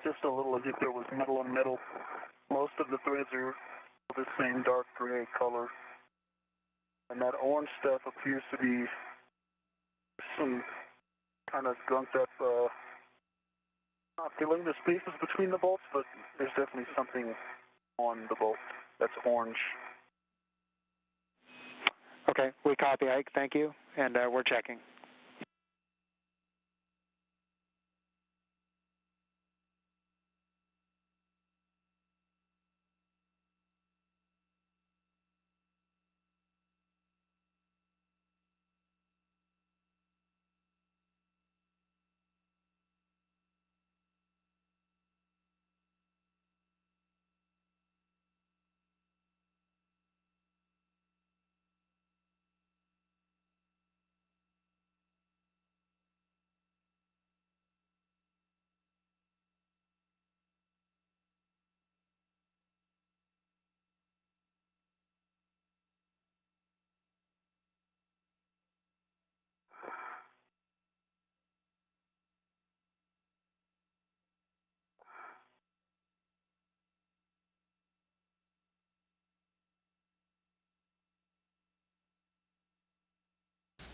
just a little as if there was metal on metal. Most of the threads are the same dark gray color. And that orange stuff appears to be some kind of gunked up, not filling the spaces between the bolts, but there's definitely something on the bolt that's orange. Okay, we copy, Ike. Thank you. And we're checking.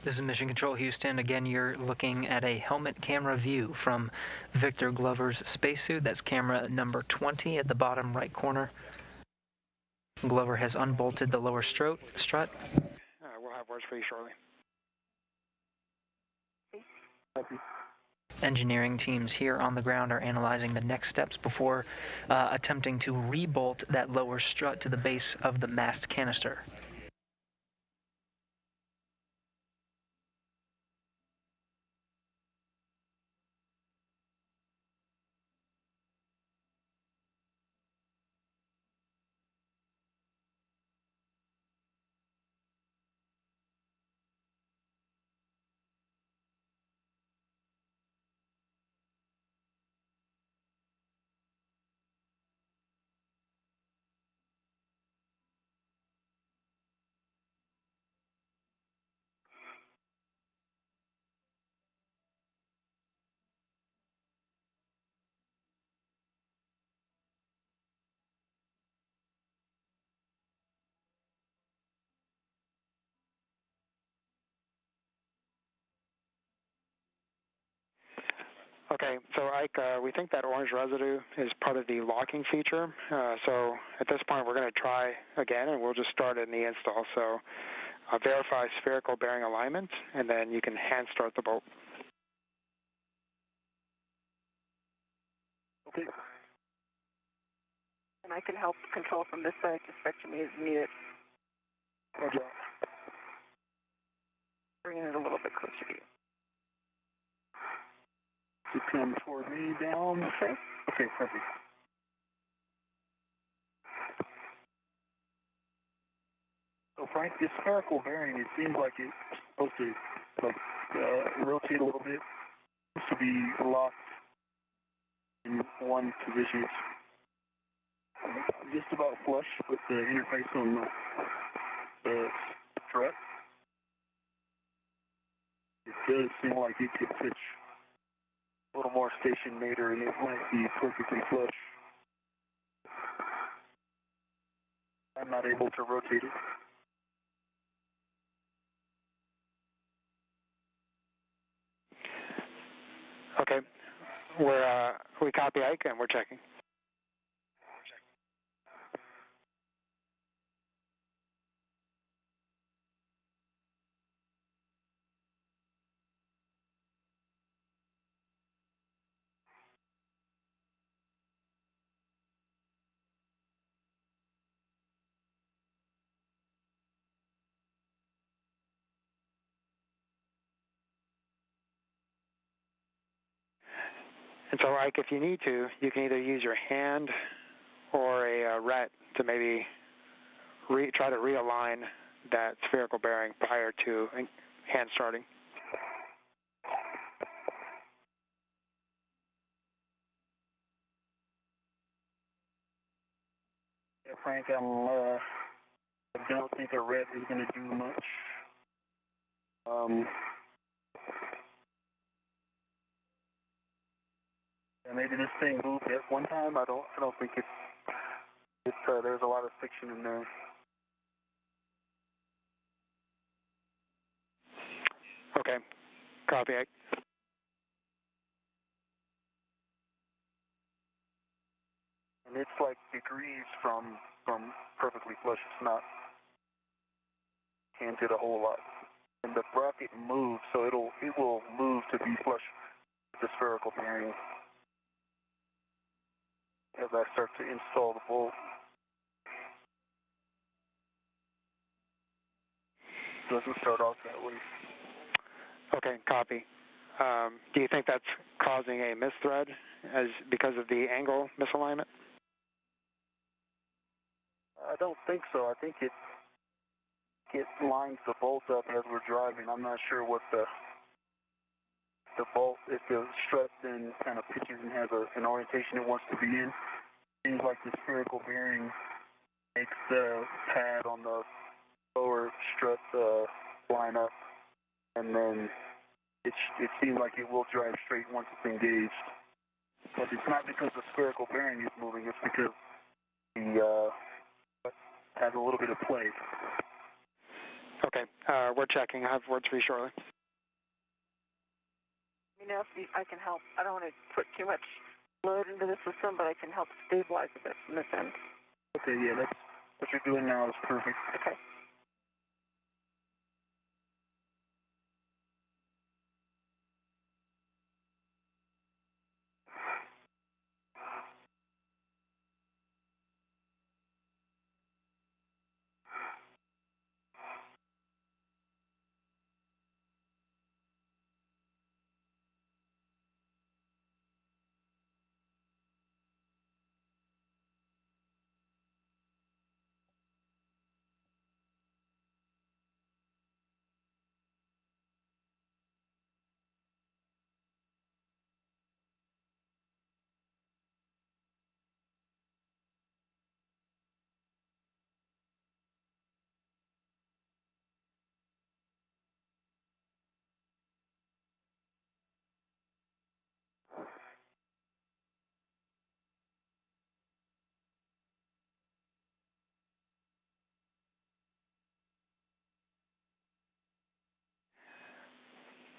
This is Mission Control Houston. Again, you're looking at a helmet camera view from Victor Glover's spacesuit. That's camera number 20 at the bottom right corner. Glover has unbolted the lower strut. We'll have words for you shortly. Engineering teams here on the ground are analyzing the next steps before attempting to rebolt that lower strut to the base of the mast canister. Okay, so Ike, we think that orange residue is part of the locking feature. So at this point, we're going to try again, and we'll just start in the install. So verify spherical bearing alignment, and then you can hand start the bolt. Okay. And I can help control from this side, just fetch me as needed. Roger. Bringing it a little bit closer to you. To come toward me down. Okay. Okay, perfect. So Frank, this spherical bearing, it seems like it's supposed to rotate a little bit. It's supposed to be locked in one position. Just about flush with the interface on the strut. It does seem like it could pitch a little more stationator and it might be perfectly flush. I'm not able to rotate it. Okay, we copy Ike, and we're checking. And so, Ike, if you need to, you can either use your hand or a ret to maybe try to realign that spherical bearing prior to hand starting. Yeah, Frank, I don't think a ret is going to do much. And maybe this thing moved at one time. I don't think it's there's a lot of friction in there. Okay, copy. And it's like degrees from perfectly flush. It's not canted a whole lot. And the bracket moves, so it will move to be flush with the spherical bearing as I start to install the bolt. Doesn't start off that way. Okay, copy. Do you think that's causing a misthread because of the angle misalignment? I don't think so. I think it lines the bolt up as we're driving. I'm not sure what the bolt, if the strut then kind of pitches and has an orientation it wants to be in. Seems like the spherical bearing makes the pad on the lower strut line up, and then it seems like it will drive straight once it's engaged. But it's not because the spherical bearing is moving, it's because the has a little bit of play. Okay, we're checking. I'll have words for you shortly. You know, if I can help. I don't want to put too much load into the system, but I can help stabilize a bit from this end. Okay, yeah, that's what you're doing now is perfect. Okay.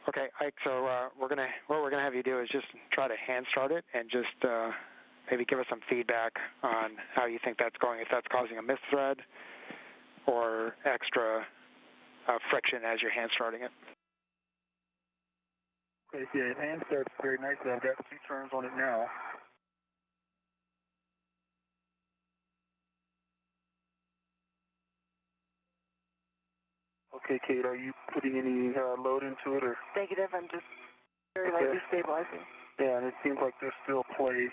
Okay, Ike. So what we're gonna have you do is just try to hand start it and just maybe give us some feedback on how you think that's going. If that's causing a misthread or extra friction as you're hand starting it. Okay, yeah, hand starts very nicely. I've got 2 turns on it now. Okay, Kate, are you putting any load into it, or? Negative. I'm just very lightly stabilizing. Yeah, and it seems like there's still play.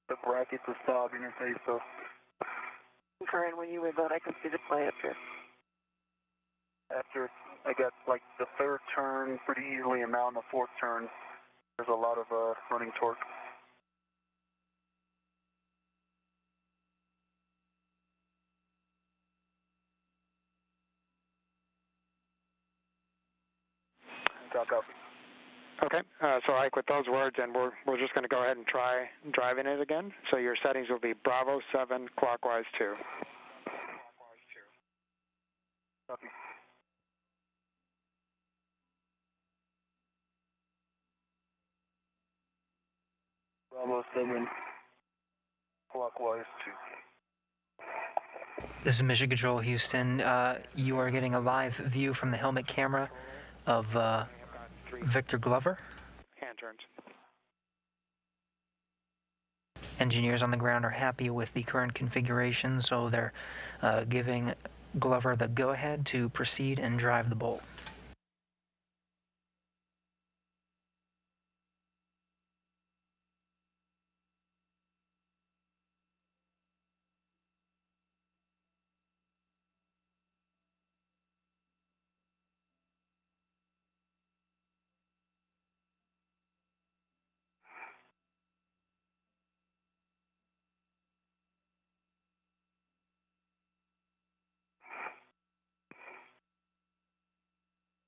The bracket's a solid interface, so. Concurrent when you would load, I can see the play up here. After I got like the 3rd turn pretty easily, and now in the 4th turn, there's a lot of running torque. Copy. Okay, so Ike, with those words, and we're just going to go ahead and try driving it again. So your settings will be Bravo 7 clockwise 2. Copy. Bravo 7 clockwise 2. This is Mission Control Houston. You are getting a live view from the helmet camera of Victor Glover. Hand turns. Engineers on the ground are happy with the current configuration, so they're giving Glover the go-ahead to proceed and drive the bolt.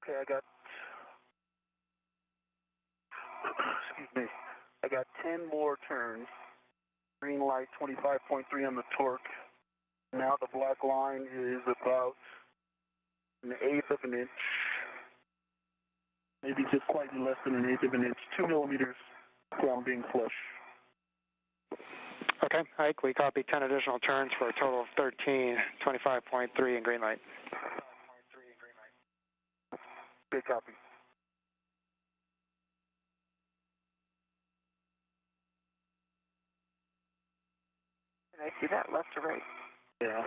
Okay, I got, excuse me, I got 10 more turns. Green light, 25.3 on the torque. Now the black line is about an eighth of an inch. Maybe just slightly less than an eighth of an inch. 2 millimeters from being flush. Okay, Ike, we copy 10 additional turns for a total of 13, 25.3 in green light. Good copy. Can I see that left or right? Yeah.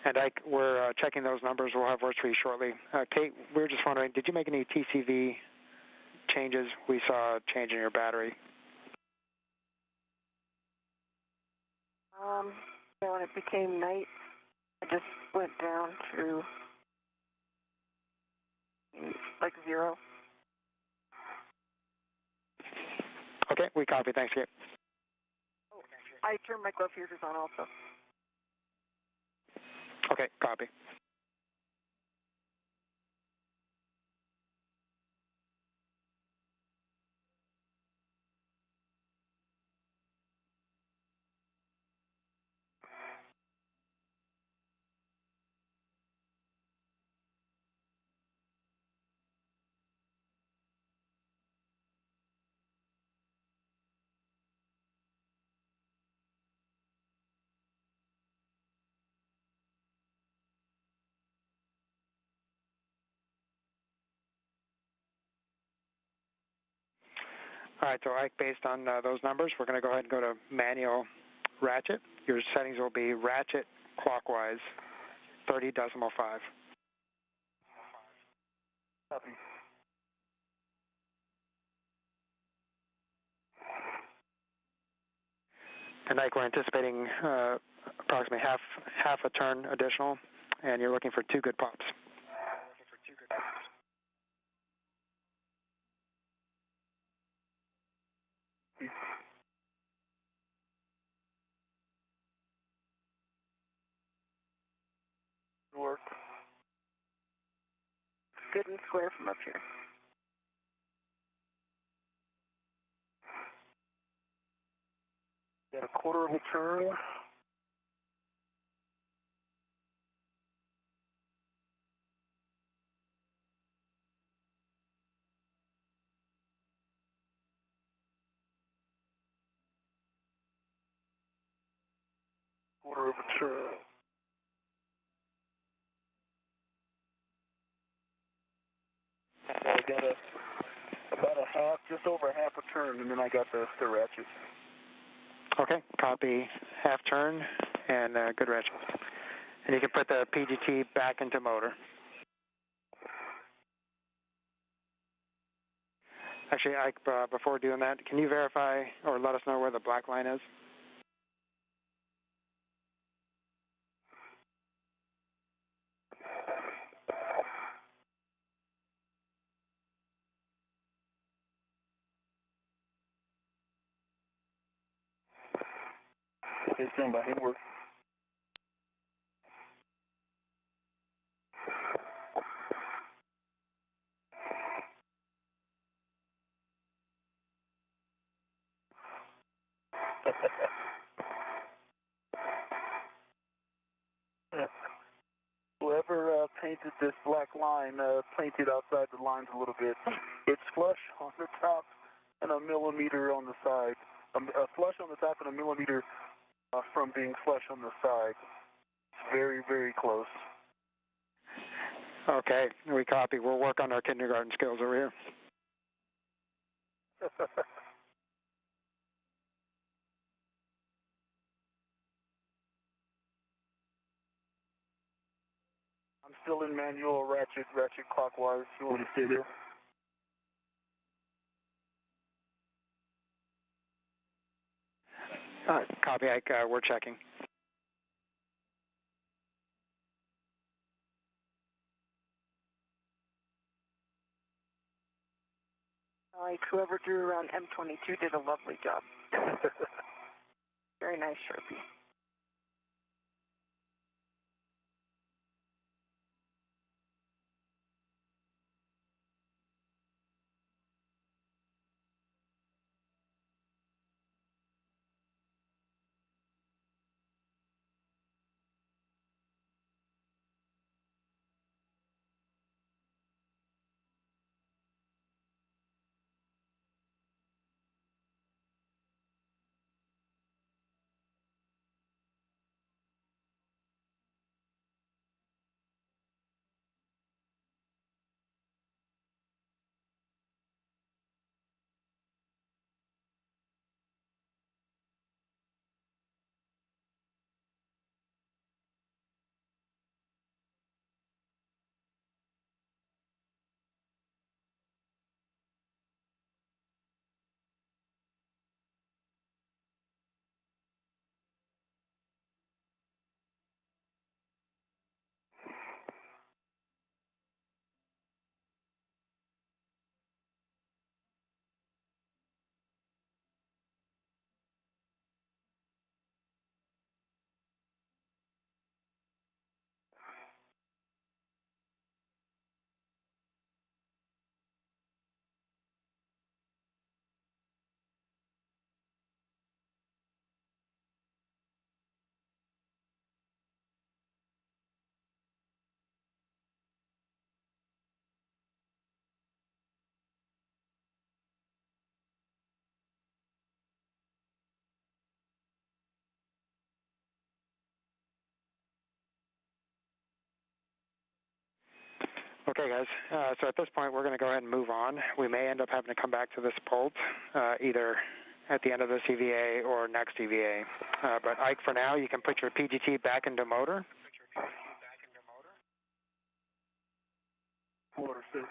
And Ike, we're checking those numbers. We'll have words for you shortly. Kate, we were just wondering, did you make any TCV changes? We saw a change in your battery. Yeah, when it became night, I just went down to like 0. Okay, we copy. Thanks, Kate. Oh, I turned my glove fuses on also. Okay, copy. All right, so Ike, based on those numbers, we're going to go ahead and go to manual ratchet. Your settings will be ratchet clockwise, 30.5. Copy. And Ike, we're anticipating approximately half a turn additional, and you're looking for 2 good pops. Work. Good and square from up here. Got a quarter of a turn. Quarter of a turn. I got about a half, just over half a turn, and then I got the ratchet. Okay, copy half turn and good ratchet. And you can put the PGT back into motor. Actually, Ike, before doing that, can you verify or let us know where the black line is? It's done by handwork. Whoever painted this black line painted outside the lines a little bit. It's flush on the top and a millimeter on the side. A flush on the top and a millimeter from being flush on the side. It's very, very close. Okay, we copy. We'll work on our kindergarten skills over here. I'm still in manual ratchet clockwise. You want me to stay there? Copy, Ike. We're checking. Like whoever drew around M22 did a lovely job. Very nice Sharpie. Okay, guys. So at this point, we're going to go ahead and move on. We may end up having to come back to this bolt either at the end of this EVA or next EVA. But Ike, for now, you can put your PGT back into motor. Motor set.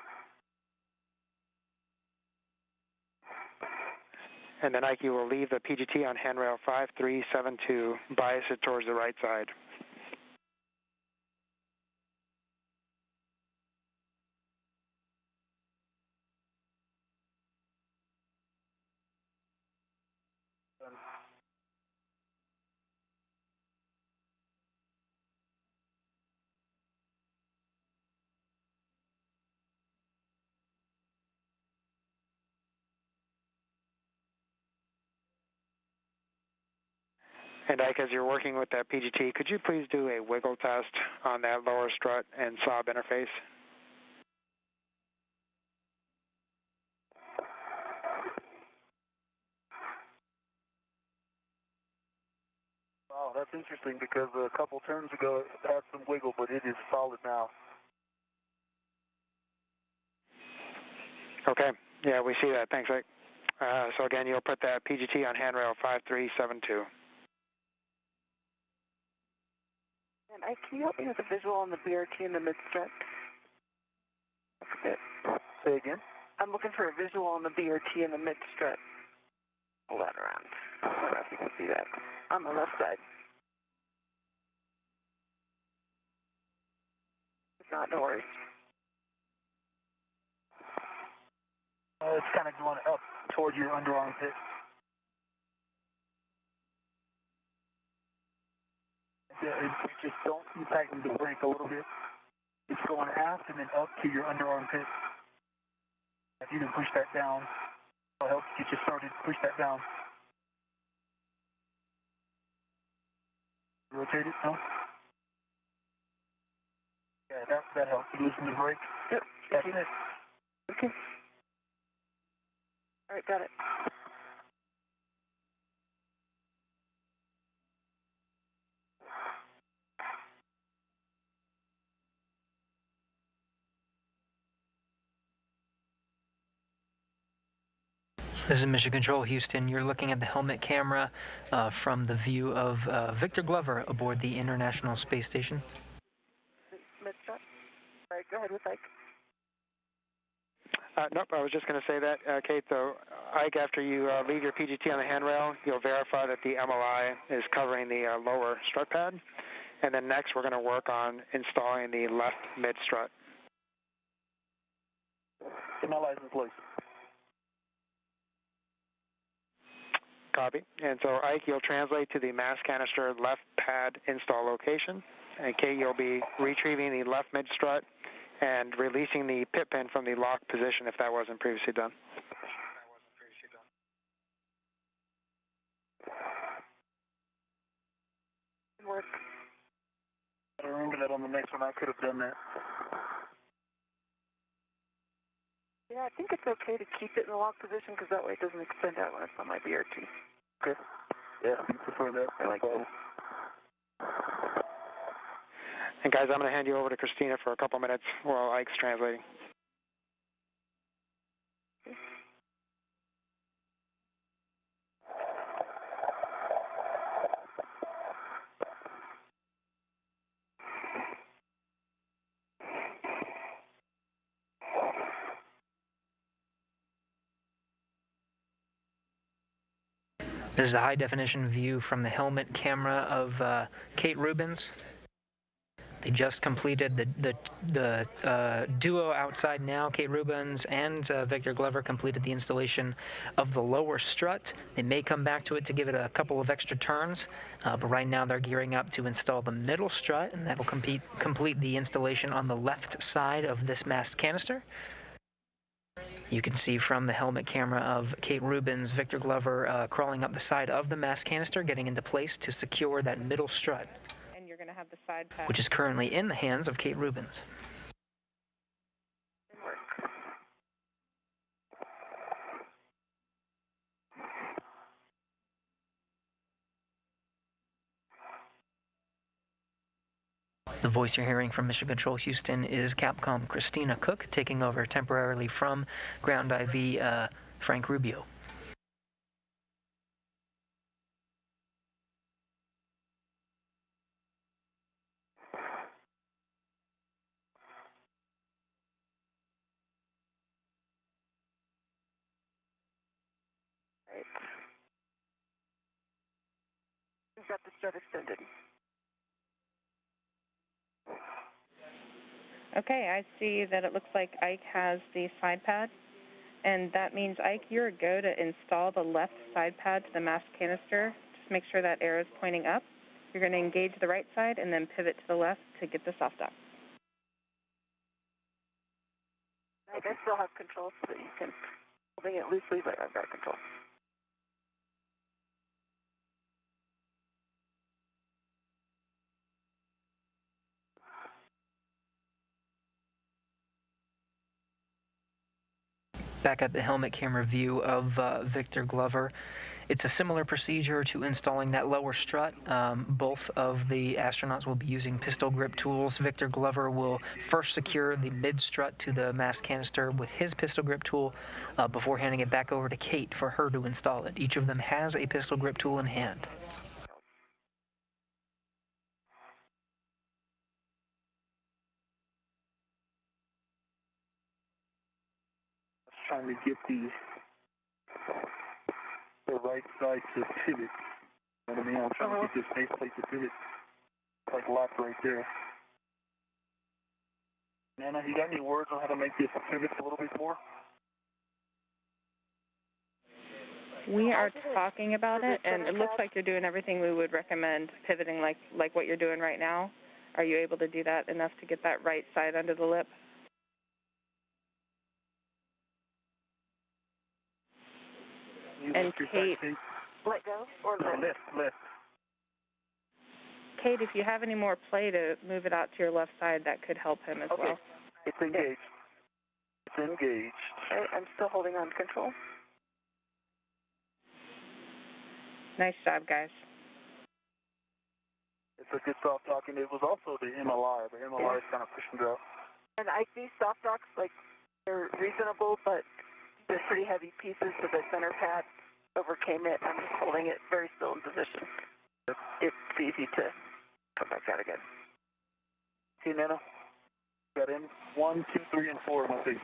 And then Ike, you will leave the PGT on handrail 5372, bias it towards the right side. And Ike, as you're working with that PGT, could you please do a wiggle test on that lower strut and sob interface? Wow, that's interesting because a couple turns ago it had some wiggle, but it is solid now. Okay. Yeah, we see that. Thanks, Ike. So again, you'll put that PGT on handrail 5372. And Ike, can you help me with a visual on the BRT in the mid-strut? Say again? I'm looking for a visual on the BRT in the mid-strut. Pull that around. I don't know if you can see that. On the left side. If not, no worries. It's kind of going up toward your underarm pit. Just don't tighten the brake a little bit. It's going aft and then up to your underarm pit. If you can push that down, it'll help get you started. Push that down. Rotate it, no? Yeah, that helps. Loosen the brake. Yep. That's it. Okay. All right, got it. This is Mission Control, Houston. You're looking at the helmet camera from the view of Victor Glover aboard the International Space Station. Mid-strut? All right, go ahead with Ike. Nope, I was just going to say that, Kate, though. Ike, after you leave your PGT on the handrail, you'll verify that the MLI is covering the lower strut pad. And then next, we're going to work on installing the left mid-strut. MLI is in place. Copy. And so, Ike, you'll translate to the mass canister left pad install location. And Kate, you'll be retrieving the left mid-strut and releasing the pit pin from the lock position if that wasn't previously done. Good work. I remember that on the next one I could have done that. Yeah, I think it's okay to keep it in the lock position because that way it doesn't extend out when it's on my BRT. Okay. Yeah, you prefer that. I like that. And guys, I'm going to hand you over to Christina for a couple minutes while Ike's translating. This is a high-definition view from the helmet camera of Kate Rubins. They just completed the duo outside now. Kate Rubins and Victor Glover completed the installation of the lower strut. They may come back to it to give it a couple of extra turns, but right now they're gearing up to install the middle strut, and that'll complete the installation on the left side of this mast canister. You can see from the helmet camera of Kate Rubins, Victor Glover crawling up the side of the mast canister, getting into place to secure that middle strut, and you're going to have the side pass, which is currently in the hands of Kate Rubins. The voice you're hearing from Mission Control Houston is Capcom Christina Cook, taking over temporarily from Ground IV Frank Rubio. Right. We've got the strut extended. Okay, I see that it looks like Ike has the side pad, and that means, Ike, you're a go to install the left side pad to the mast canister. Just make sure that arrow is pointing up. You're going to engage the right side and then pivot to the left to get the soft dock. I still have control so that you can, holding it loosely, but I've got control. Back at the helmet camera view of Victor Glover, it's a similar procedure to installing that lower strut. Both of the astronauts will be using pistol grip tools. Victor Glover will first secure the mid strut to the mast canister with his pistol grip tool before handing it back over to Kate for her to install it. Each of them has a pistol grip tool in hand. Trying to get the right side to pivot. You know what I mean? I'm trying to get this base plate to pivot. Like locked right there. Nana, you got any words on how to make this pivot a little bit more? We are talking about it, and it looks like you're doing everything we would recommend, pivoting like what you're doing right now. Are you able to do that enough to get that right side under the lip? And Kate, let go or lift. Kate, if you have any more play to move it out to your left side, that could help him as well. It's engaged. It's engaged. Okay, I'm still holding on to control. Nice job, guys. It's a good soft dock, and it was also the MLI. The MLI is kind of pushing it out. And I see soft docks, like, they're reasonable, but they're pretty heavy pieces, so the center pad overcame it. I'm just holding it very still in position. It's easy to come back out again. See, Nana? Got in 1, 2, 3, and 4 of my feet.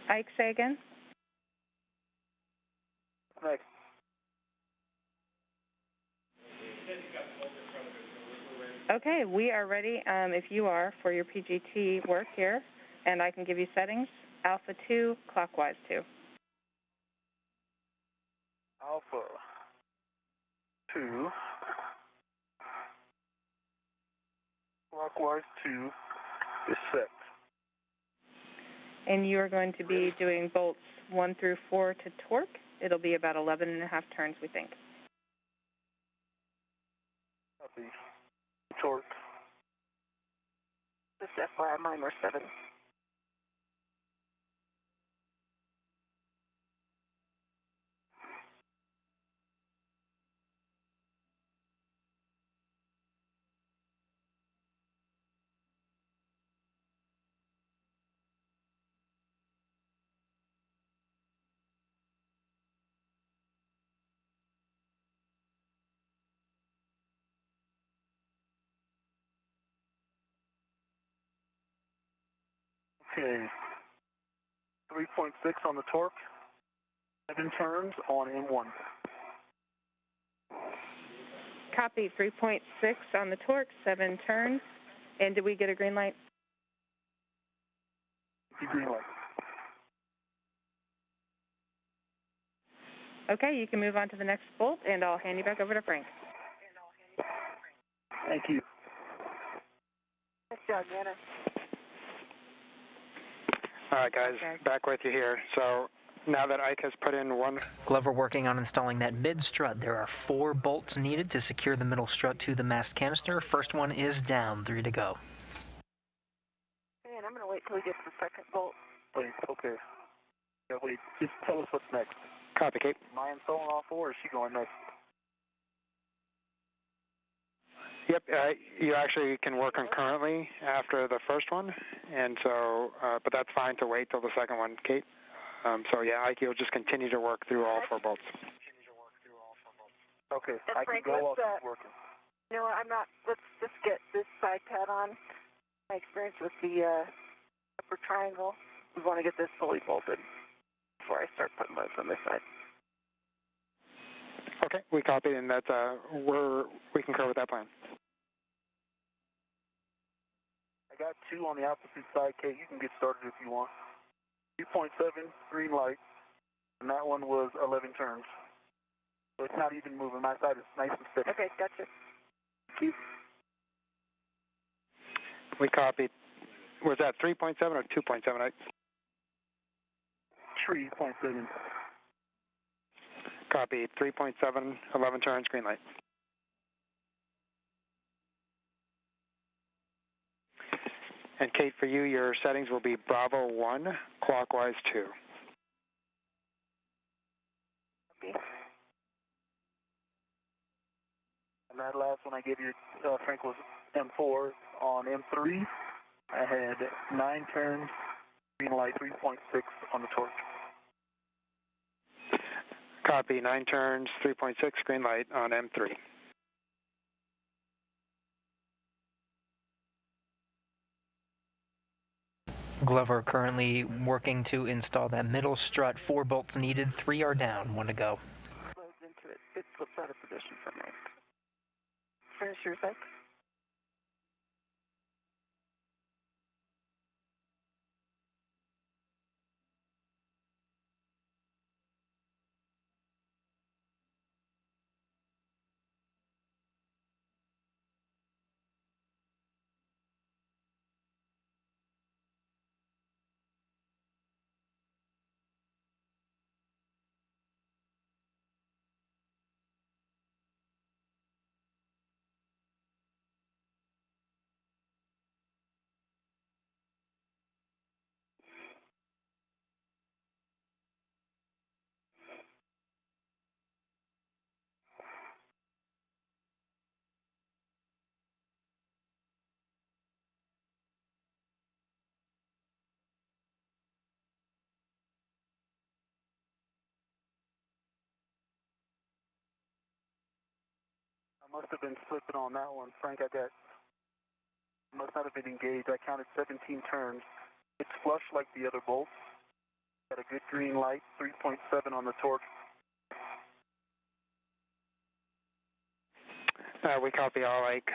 Ike, say again? Next. Okay, we are ready, if you are, for your PGT work here, and I can give you settings. Alpha 2, clockwise 2. Alpha 2, clockwise 2 is set. And you are going to be doing bolts 1 through 4 to torque. It'll be about 11.5 turns, we think. Copy. Torque. Just FYI, mine were 7. Okay. 3.6 on the torque. 7 turns on M1. Copy, 3.6 on the torque, 7 turns. And did we get a green light? Green light. Okay, you can move on to the next bolt, and I'll hand you back over to Frank. Thank you. Nice job, Nana. All right, guys, back with you here. So now that Ike has put in one... Glover working on installing that mid strut. There are 4 bolts needed to secure the middle strut to the mast canister. First one is down, 3 to go. Okay, and I'm going to wait till we get to the second bolt. Wait, okay. Yeah, wait, just tell us what's next. Copy, Kate. Am I installing all 4, or is she going next? Yep, you actually can work concurrently after the first one, and so, but that's fine to wait till the second one, Kate. So yeah, Ike, you'll just continue to work through all 4 bolts. Okay, And I Frank, can go while let's, she's working. you know what, let's just get this side pad on. My experience with the upper triangle, we want to get this fully bolted before I start putting loads on this side. Okay, we copy, and that's, we concur with that plan. I got 2 on the opposite side, Kate. You can get started if you want. 2.7, green light, and that one was 11 turns. So it's not even moving. My side is nice and steady. Okay, gotcha. Thank you. We copied. Was that 3.7 or 2.7? 3.7. Copy. 3.7, 11 turns, green light. And Kate, for you, your settings will be Bravo 1, clockwise 2. Okay. And that last one I gave you, Frank, was M4. On M3, I had 9 turns, green light, 3.6 on the torque. Copy. 9 turns, 3.6, green light on M3. Glover currently working to install that middle strut. 4 bolts needed, 3 are down, 1 to go. Loads into it. It slips out of position for me. Finish your side. I must have been slipping on that one, Frank. Must not have been engaged. I counted 17 turns. It's flush like the other bolts. Got a good green light, 3.7 on the torque. We copy all, like,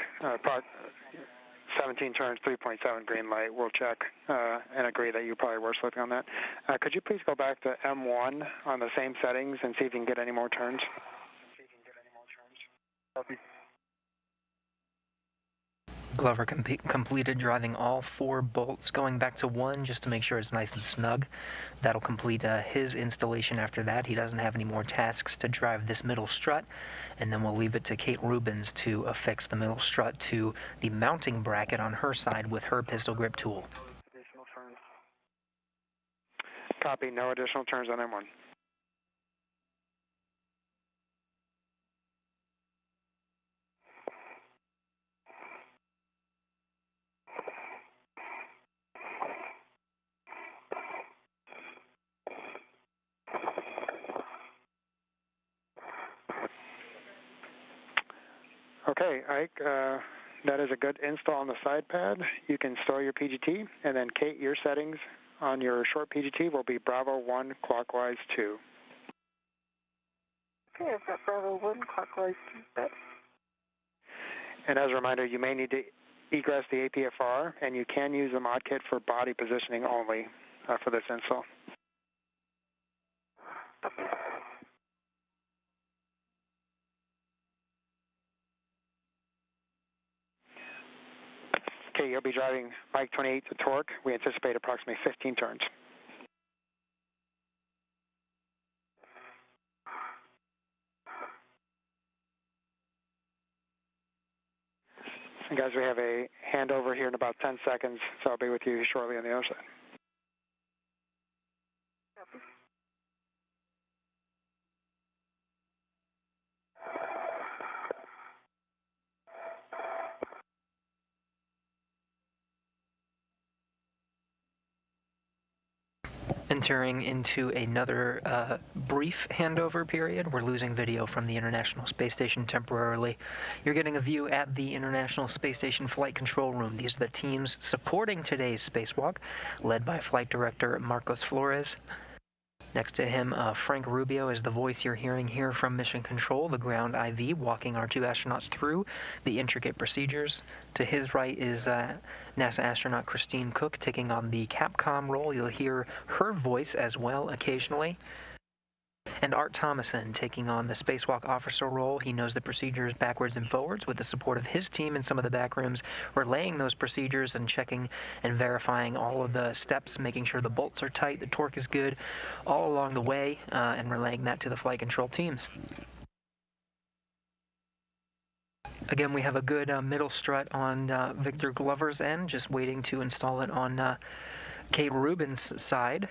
17 turns, 3.7 green light. We'll check and agree that you probably were slipping on that. Could you please go back to M1 on the same settings and see if you can get any more turns? Copy. Glover completed driving all 4 bolts, going back to 1 just to make sure it's nice and snug. That'll complete his installation after that. He doesn't have any more tasks to drive this middle strut, and then we'll leave it to Kate Rubins to affix the middle strut to the mounting bracket on her side with her pistol grip tool. Additional turns. Copy. No additional turns on M1. Okay, Ike, that is a good install on the side pad. You can store your PGT, and then Kate, your settings on your short PGT will be Bravo 1, clockwise 2. Okay, I've got Bravo 1, clockwise 2 steps. And as a reminder, you may need to egress the APFR, and you can use the mod kit for body positioning only for this install. Okay, you'll be driving Mike 28 to torque. We anticipate approximately 15 turns. And guys, we have a handover here in about 10 seconds, so I'll be with you shortly on the other side. Entering into another brief handover period. We're losing video from the International Space Station temporarily. You're getting a view at the International Space Station Flight Control Room. These are the teams supporting today's spacewalk, led by Flight Director Marcos Flores. Next to him, Frank Rubio is the voice you're hearing here from Mission Control, the ground IV, walking our two astronauts through the intricate procedures. To his right is NASA astronaut Christine Cook taking on the Capcom role. You'll hear her voice as well occasionally. And Art Thomason taking on the spacewalk officer role. He knows the procedures backwards and forwards with the support of his team in some of the back rooms, relaying those procedures and checking and verifying all of the steps, making sure the bolts are tight, the torque is good, all along the way, and relaying that to the flight control teams. Again, we have a good middle strut on Victor Glover's end, just waiting to install it on Kate Rubins' side.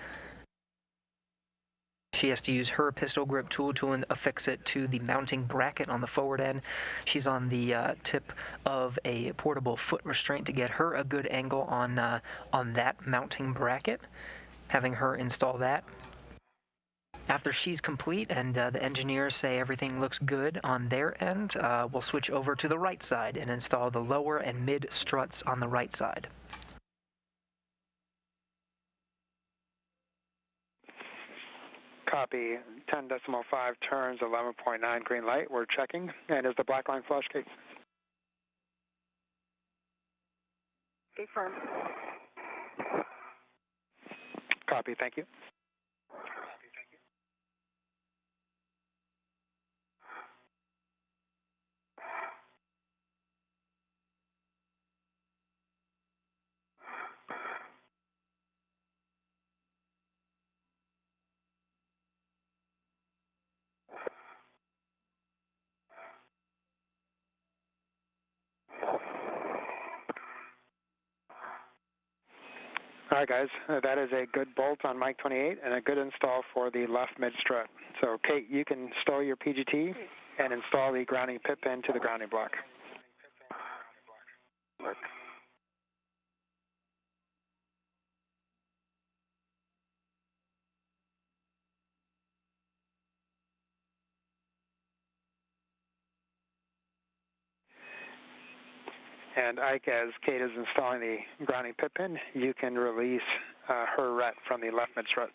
She has to use her pistol grip tool to affix it to the mounting bracket on the forward end. She's on the tip of a portable foot restraint to get her a good angle on that mounting bracket, having her install that. After she's complete and the engineers say everything looks good on their end, we'll switch over to the right side and install the lower and mid struts on the right side. Copy. 10.5 turns, 11.9 green light. We're checking. And is the black line flush, Kate? Confirm. Copy. Thank you. All right, guys, that is a good bolt on Mike 28 and a good install for the left mid strut. So, Kate, you can stow your PGT and install the grounding pit pin to the grounding block. Work. And Ike, as Kate is installing the grounding pit pin, you can release her ret from the left mid strut.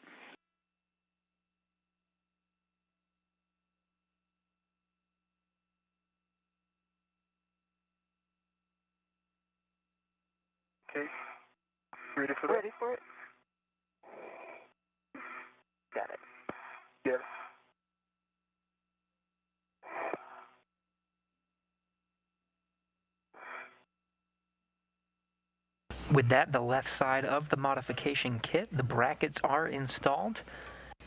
Okay. Ready for that? Ready for it? Got it. Yes. With that, the left side of the modification kit, the brackets are installed.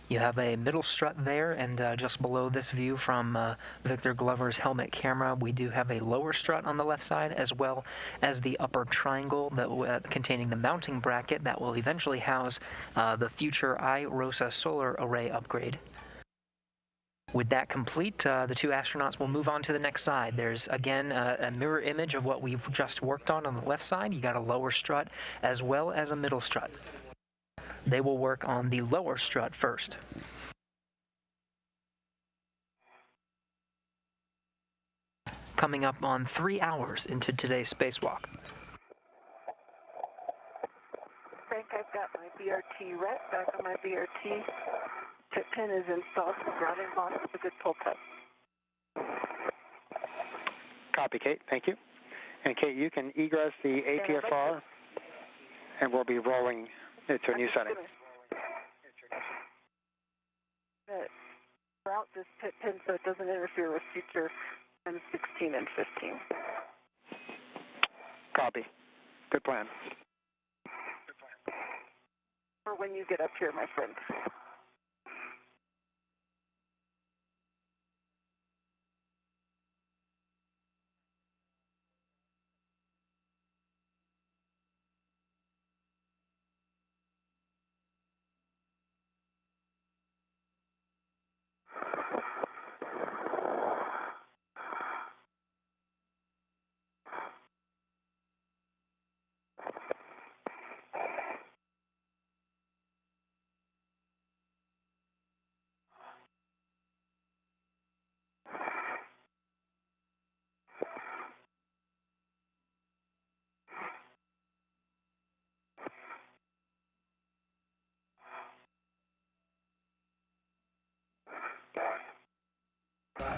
You have a middle strut there, and just below this view from Victor Glover's helmet camera, we do have a lower strut on the left side, as well as the upper triangle that containing the mounting bracket that will eventually house the future iROSA solar array upgrade. With that complete, the two astronauts will move on to the next side. There's, again, a mirror image of what we've just worked on the left side. You got a lower strut as well as a middle strut. They will work on the lower strut first. Coming up on 3 hours into today's spacewalk. Frank, I've got my BRT ret back on my BRT. Pit pin is installed in the grounding block with a good pull tab. Copy, Kate. Thank you. And Kate, you can egress the ATFR, and we'll be rolling it to a new setting. Route this pit pin so it doesn't interfere with future M16 and 15. Copy. Good plan. For when you get up here, my friend.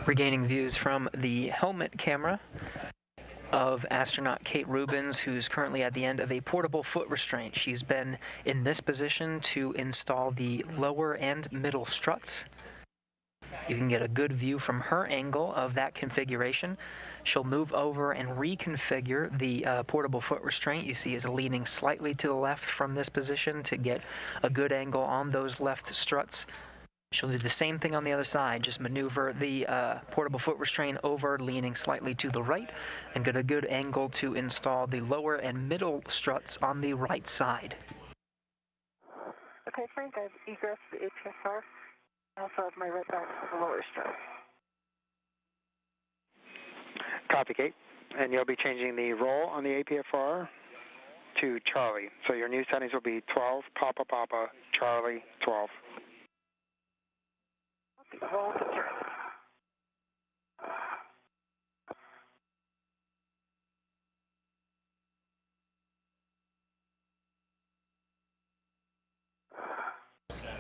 Regaining views from the helmet camera of astronaut Kate Rubins, who's currently at the end of a portable foot restraint. She's been in this position to install the lower and middle struts. You can get a good view from her angle of that configuration. She'll move over and reconfigure the portable foot restraint. You see is leaning slightly to the left from this position to get a good angle on those left struts. She'll do the same thing on the other side, just maneuver the portable foot restraint over, leaning slightly to the right, and get a good angle to install the lower and middle struts on the right side. Okay, Frank, I've egressed the HSR. I also have my red back for the lower strut. Copy, Kate. And you'll be changing the roll on the APFR to Charlie. So your new settings will be 12, Papa Papa, Charlie, 12. Roll to Charlie.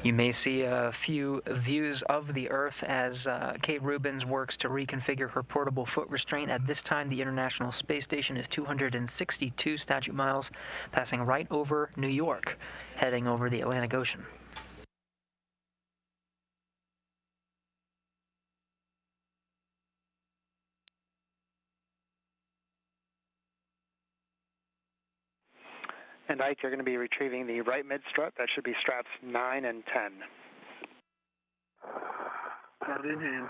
You may see a few views of the Earth as Kate Rubins works to reconfigure her portable foot restraint. At this time, the International Space Station is 262 statute miles, passing right over New York, heading over the Atlantic Ocean. And Ike, you're going to be retrieving the right mid strut. That should be straps 9 and 10. Got it in hand.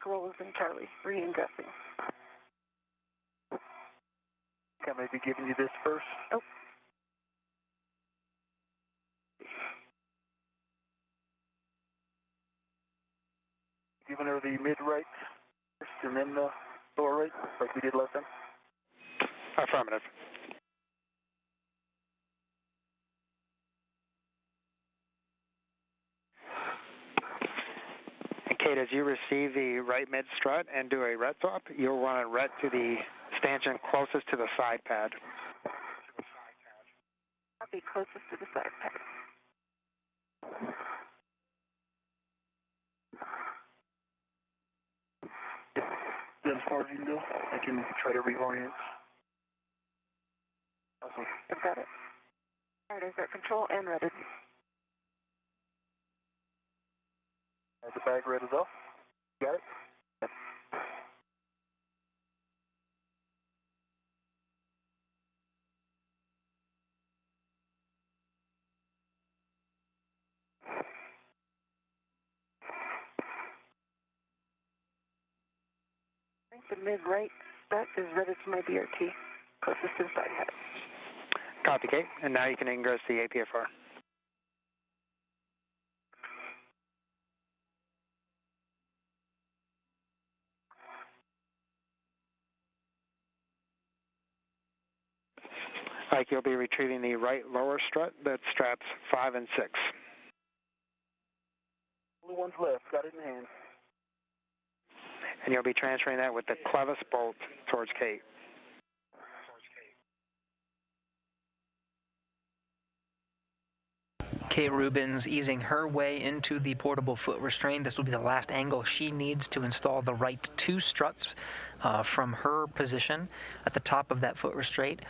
Roll is in Charlie, re-ingressing. Can I be giving you this first? Oh. Giving her the mid-right first and then the lower right, like we did last time? Affirmative. And Kate, as you receive the right mid strut and do a ret swap, you'll run a ret to the stanchion closest to the side pad. I'll be closest to the side pad. Then as far as you can go, I can try to reorient. Awesome. I've got it. All right, I've got control and redded. Has the bag red as well? Got it? Yep. I think the mid-right strut is redded to my BRT, closest to the side pad. Copy, Kate. And now you can ingress the APFR. Ike, you'll be retrieving the right lower strut. That's straps 5 and 6. Only one's left. Got it in hand. And you'll be transferring that with the clevis bolt towards Kate. Kate Rubins easing her way into the portable foot restraint. This will be the last angle she needs to install the right two struts from her position at the top of that foot restraint.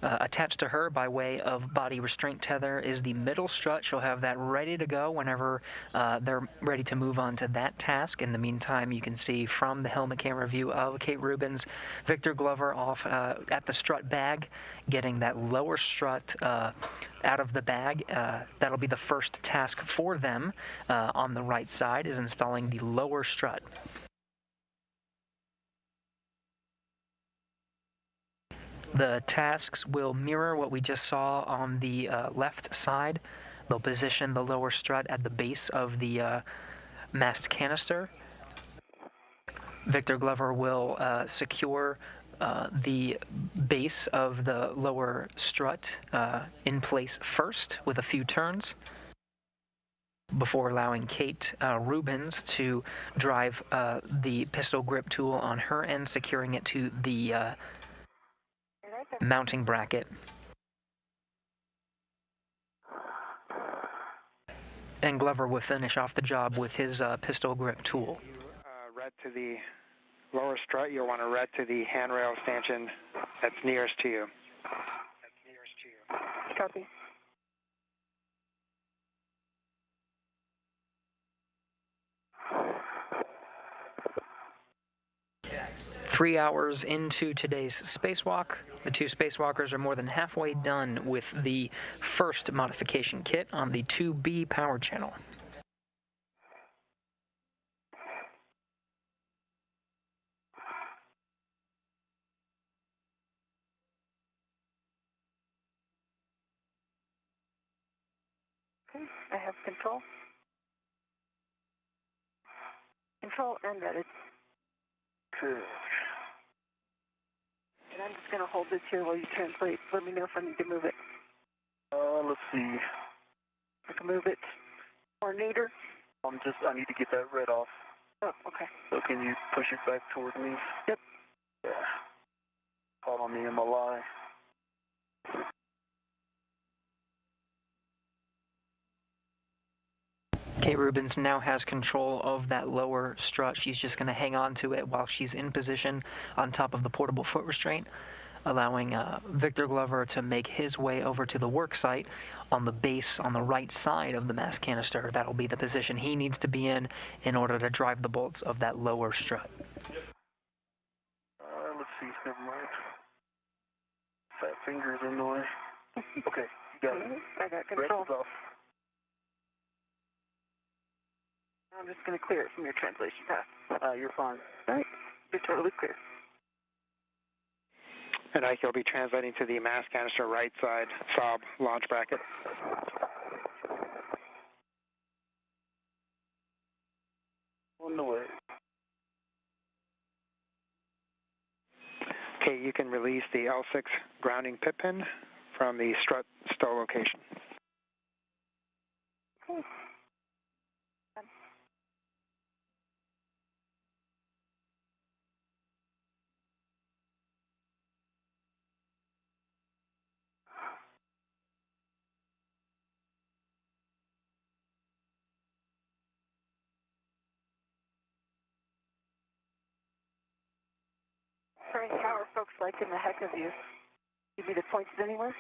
Attached to her by way of body restraint tether is the middle strut. She'll have that ready to go whenever they're ready to move on to that task. In the meantime, you can see from the helmet camera view of Kate Rubins, Victor Glover off at the strut bag, getting that lower strut out of the bag. That'll be the first task for them on the right side, is installing the lower strut. The tasks will mirror what we just saw on the left side. They'll position the lower strut at the base of the mast canister. Victor Glover will secure the base of the lower strut in place first with a few turns before allowing Kate Rubins to drive the pistol grip tool on her end, securing it to the mounting bracket. And Glover will finish off the job with his pistol grip tool. to the lower strut, you'll want to ret to the handrail stanchion that's nearest to you. Copy. Three hours into today's spacewalk, the two spacewalkers are more than halfway done with the first modification kit on the 2B power channel. Okay, I have control. Control and edit. Good. And I'm just going to hold this here while you translate. Let me know if I need to move it. Let's see. I can move it. Or neater. I need to get that red off. Oh, okay. So can you push it back towards me? Yep. Yeah. Caught on me in my lie. Kate Rubins now has control of that lower strut. She's just going to hang on to it while she's in position on top of the portable foot restraint, allowing Victor Glover to make his way over to the work site on the base on the right side of the mass canister. That'll be the position he needs to be in order to drive the bolts of that lower strut. Let's see. Never mind. Fat fingers in the way. Okay, you got it. I got control. Red is off. I'm just going to clear it from your translation path. You're fine. All right. You're totally clear. And Ike, you'll be translating to the mass canister right side fob launch bracket. On the way. Okay, you can release the L6 grounding pit pin from the strut stow location. Okay. Frank, how are folks liking the heck of you? Give me the points anywhere?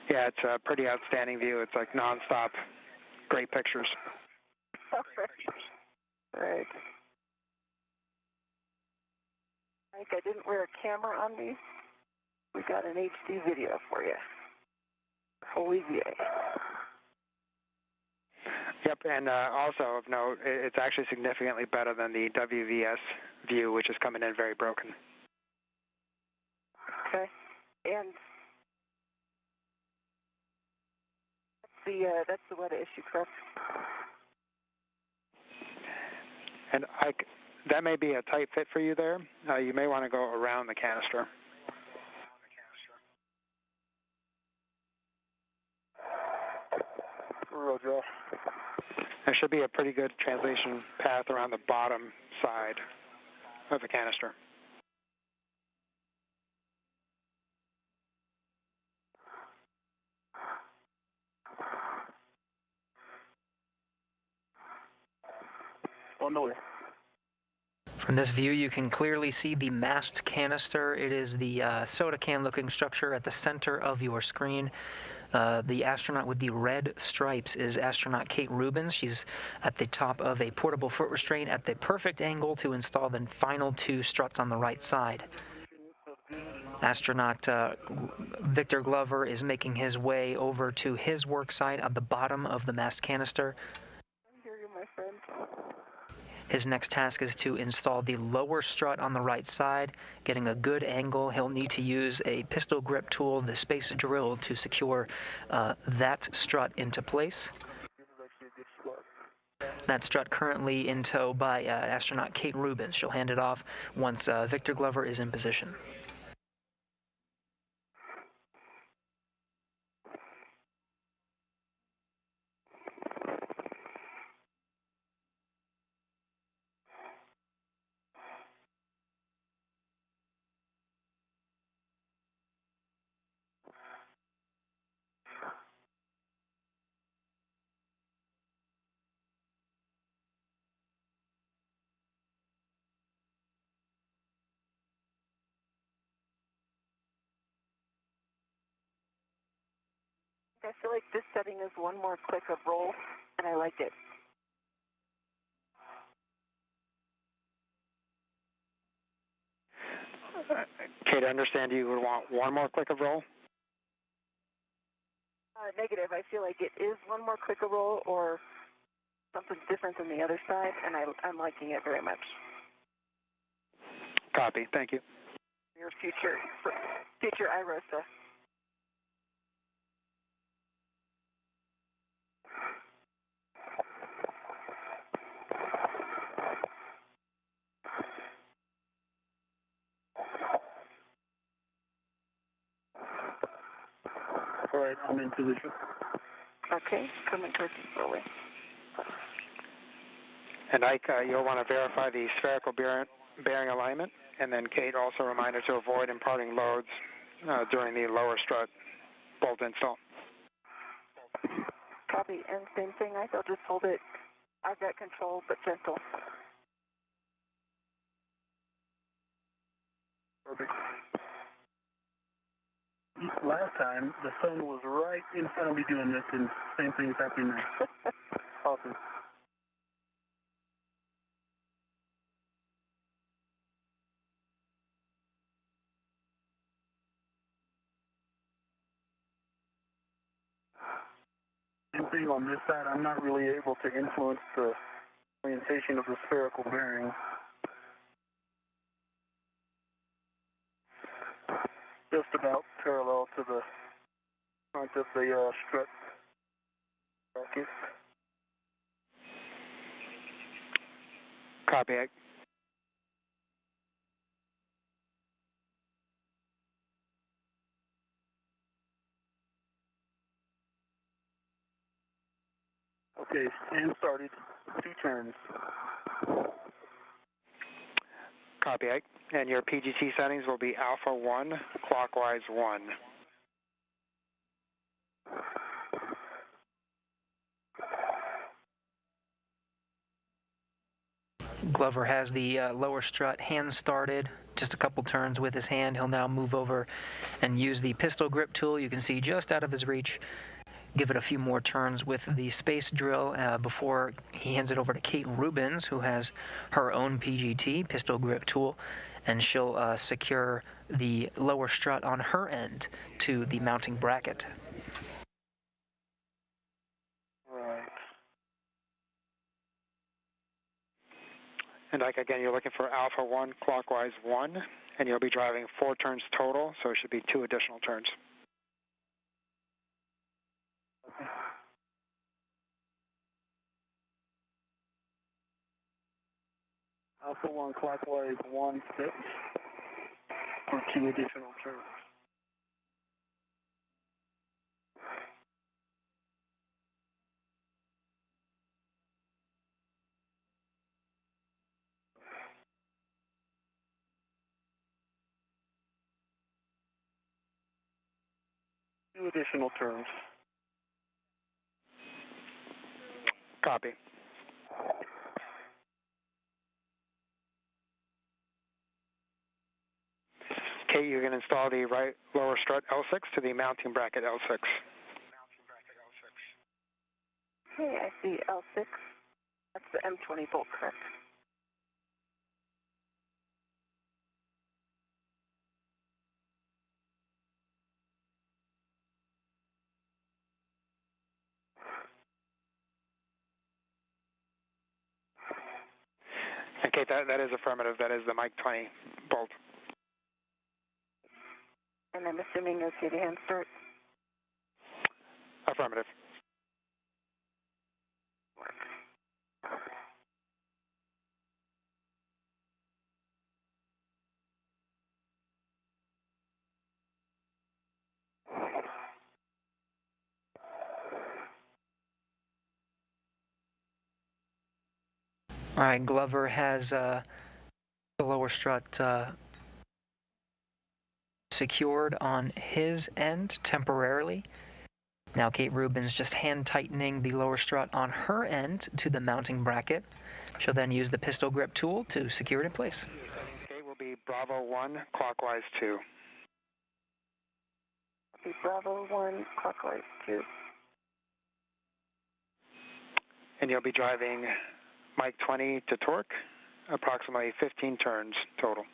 Yeah, it's a pretty outstanding view. It's like nonstop, great pictures. Right. Frank, I didn't wear a camera on me. We got an HD video for you. Holy VA. Yep, and also of note, it's actually significantly better than the WVS view, which is coming in very broken. Okay. And that's the WETA issue, correct? And that may be a tight fit for you there. You may want to go around the canister. Roger. There should be a pretty good translation path around the bottom side of the canister. On the way. From this view, you can clearly see the mast canister. It is the soda can looking structure at the center of your screen. The astronaut with the red stripes is astronaut Kate Rubins. She's at the top of a portable foot restraint at the perfect angle to install the final two struts on the right side. Astronaut Victor Glover is making his way over to his work site at the bottom of the mast canister. I hear you, my friend. His next task is to install the lower strut on the right side. Getting a good angle, he'll need to use a pistol grip tool, the space drill, to secure that strut into place. That strut currently in tow by astronaut Kate Rubins. She'll hand it off once Victor Glover is in position. I feel like this setting is one more click of roll, and I like it. Kate, I understand you would want one more click of roll? Negative. I feel like it is one more click of roll or something different than the other side, and I'm liking it very much. Copy. Thank you. Your future iRosa. All right, I'm in position. Okay, coming towards you slowly. And Ike, you'll want to verify the spherical bearing alignment, and then Kate, also a reminder to avoid imparting loads during the lower strut bolt install. Copy, and same thing, Ike, I'll just hold it. I've got control, but gentle. Perfect. Last time, the sun was right in front of me doing this, and same thing's happening now. Awesome. Same thing on this side, I'm not really able to influence the orientation of the spherical bearing. Just about parallel to the front of the strut bracket. Copy, Ike. Okay, and started. 2 turns. Copy, Ike. And your PGT settings will be alpha 1, clockwise 1. Glover has the lower strut hand started, just a couple turns with his hand. He'll now move over and use the pistol grip tool. You can see just out of his reach. Give it a few more turns with the space drill before he hands it over to Kate Rubins, who has her own PGT, pistol grip tool, and she'll secure the lower strut on her end to the mounting bracket. Right. And Ike, again, you're looking for alpha 1, clockwise 1, and you'll be driving 4 turns total, so it should be 2 additional turns. Alpha 1 clockwise 1 steps for 2 additional turns. Two additional turns. Copy. Kate, you can install the right lower strut L6 to the mounting bracket L6. Okay, I see L6. That's the M20 bolt, correct? And Kate, that is affirmative. That is the Mike 20 bolt. And I'm assuming okay to hand start? Affirmative. All right, Glover has the lower strut secured on his end temporarily. Now Kate Rubins just hand tightening the lower strut on her end to the mounting bracket. She'll then use the pistol grip tool to secure it in place. Kate will be Bravo 1, clockwise 2. Bravo 1, clockwise 2. and you'll be driving Mike 20 to torque, approximately 15 turns total.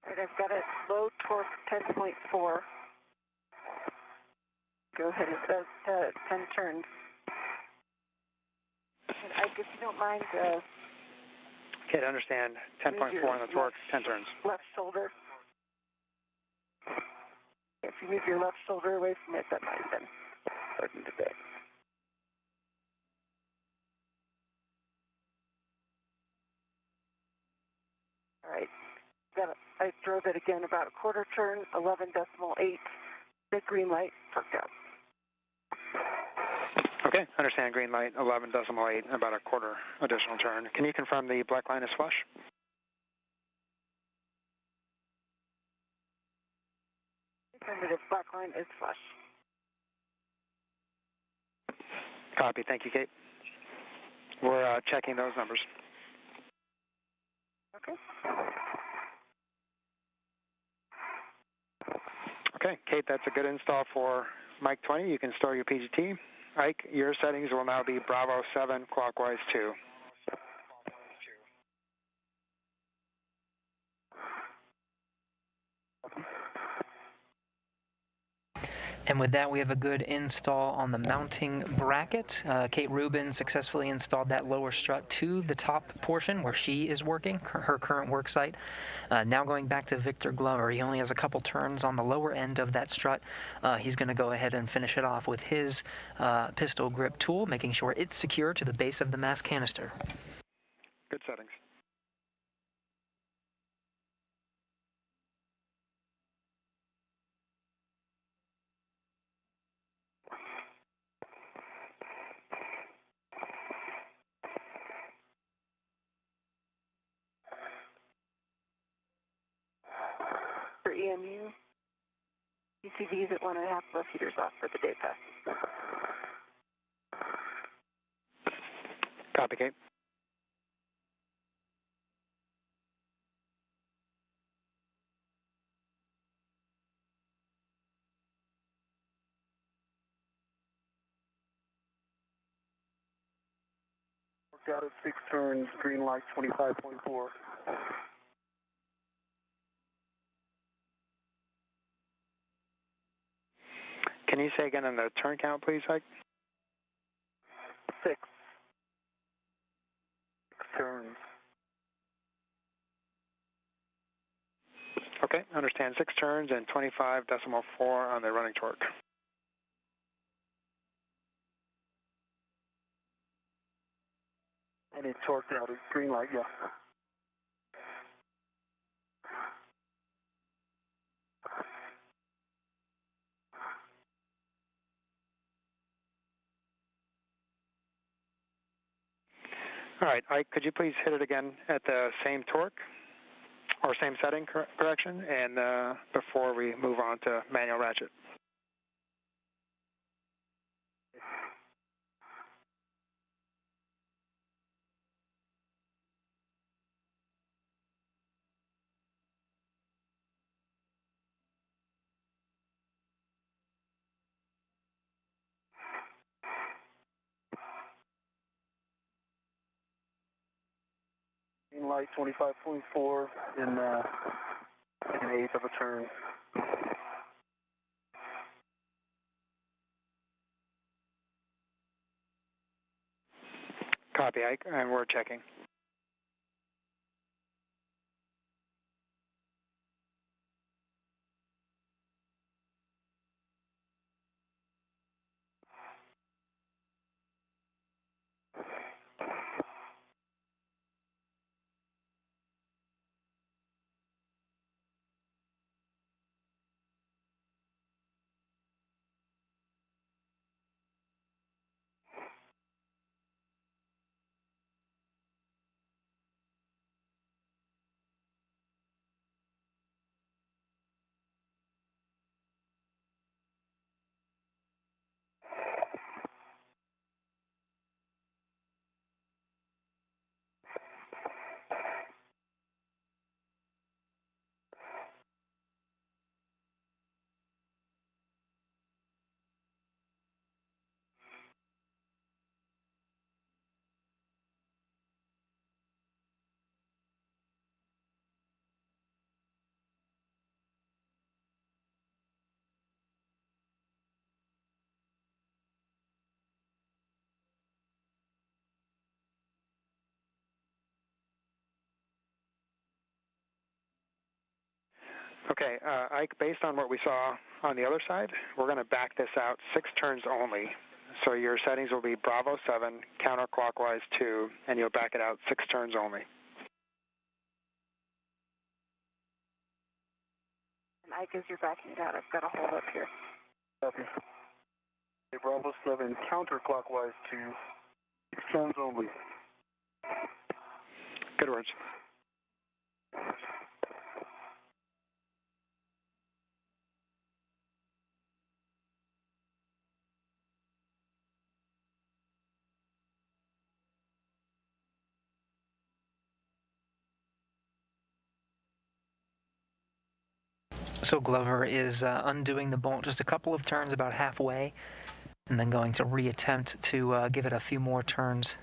Right, I've got a low torque 10.4. Go ahead, it says 10 turns. And I guess you don't mind. Okay, to understand, 10.4 on the torque, 10 turns. Left shoulder. If you move your left shoulder away from it, that might have been starting to bit. All right. I drove it again about a quarter turn, 11.8. The green light, torqued out. Okay, understand green light, 11.8, about a quarter additional turn. Can you confirm the black line is flush? Affirmative, black line is flush. Copy, thank you, Kate. We're checking those numbers. Okay. Okay, Kate, that's a good install for Mike 20. You can store your PGT. Ike, your settings will now be Bravo 7, clockwise 2. And with that, we have a good install on the mounting bracket. Kate Rubins successfully installed that lower strut to the top portion where she is working, her current work site. Now going back to Victor Glover, he only has a couple turns on the lower end of that strut. He's going to go ahead and finish it off with his pistol grip tool, making sure it's secure to the base of the mass canister. Good settings. For EMU, PCVs at 1.5 plus heaters off for the day pass. Copy, Kate. Worked out at 6 turns, green light 25.4. Can you say again on the turn count, please, Ike? 6 turns. Okay, understand 6 turns and 25.4 on the running torque. And it torqued out at green light, yeah. All right, Ike, could you please hit it again at the same torque or same setting, correction, and before we move on to manual ratchet? Green light 25.4 in an eighth of a turn. Copy, Ike, and we're checking. Okay, Ike, based on what we saw on the other side, we're going to back this out 6 turns only. So your settings will be Bravo 7, counterclockwise 2, and you'll back it out 6 turns only. And Ike, as you're backing it out, I've got a hold up here. Copy. Okay, Bravo 7, counterclockwise 2, 6 turns only. Good words. So Glover is undoing the bolt just a couple of turns, about halfway, and then going to reattempt to give it a few more turns.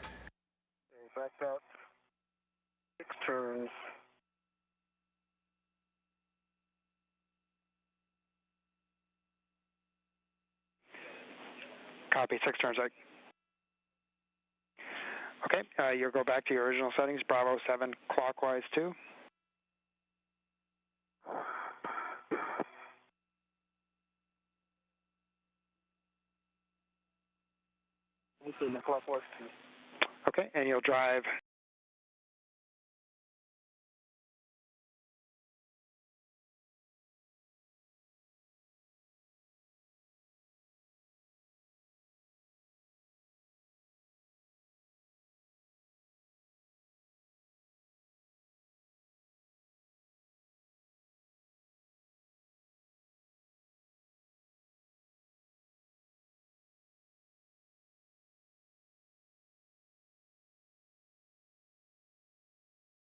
Okay, backed out 6 turns. Copy, 6 turns, Ike. Okay, you'll go back to your original settings, Bravo 7, clockwise 2. Also, clockwise 2. Okay, and you'll drive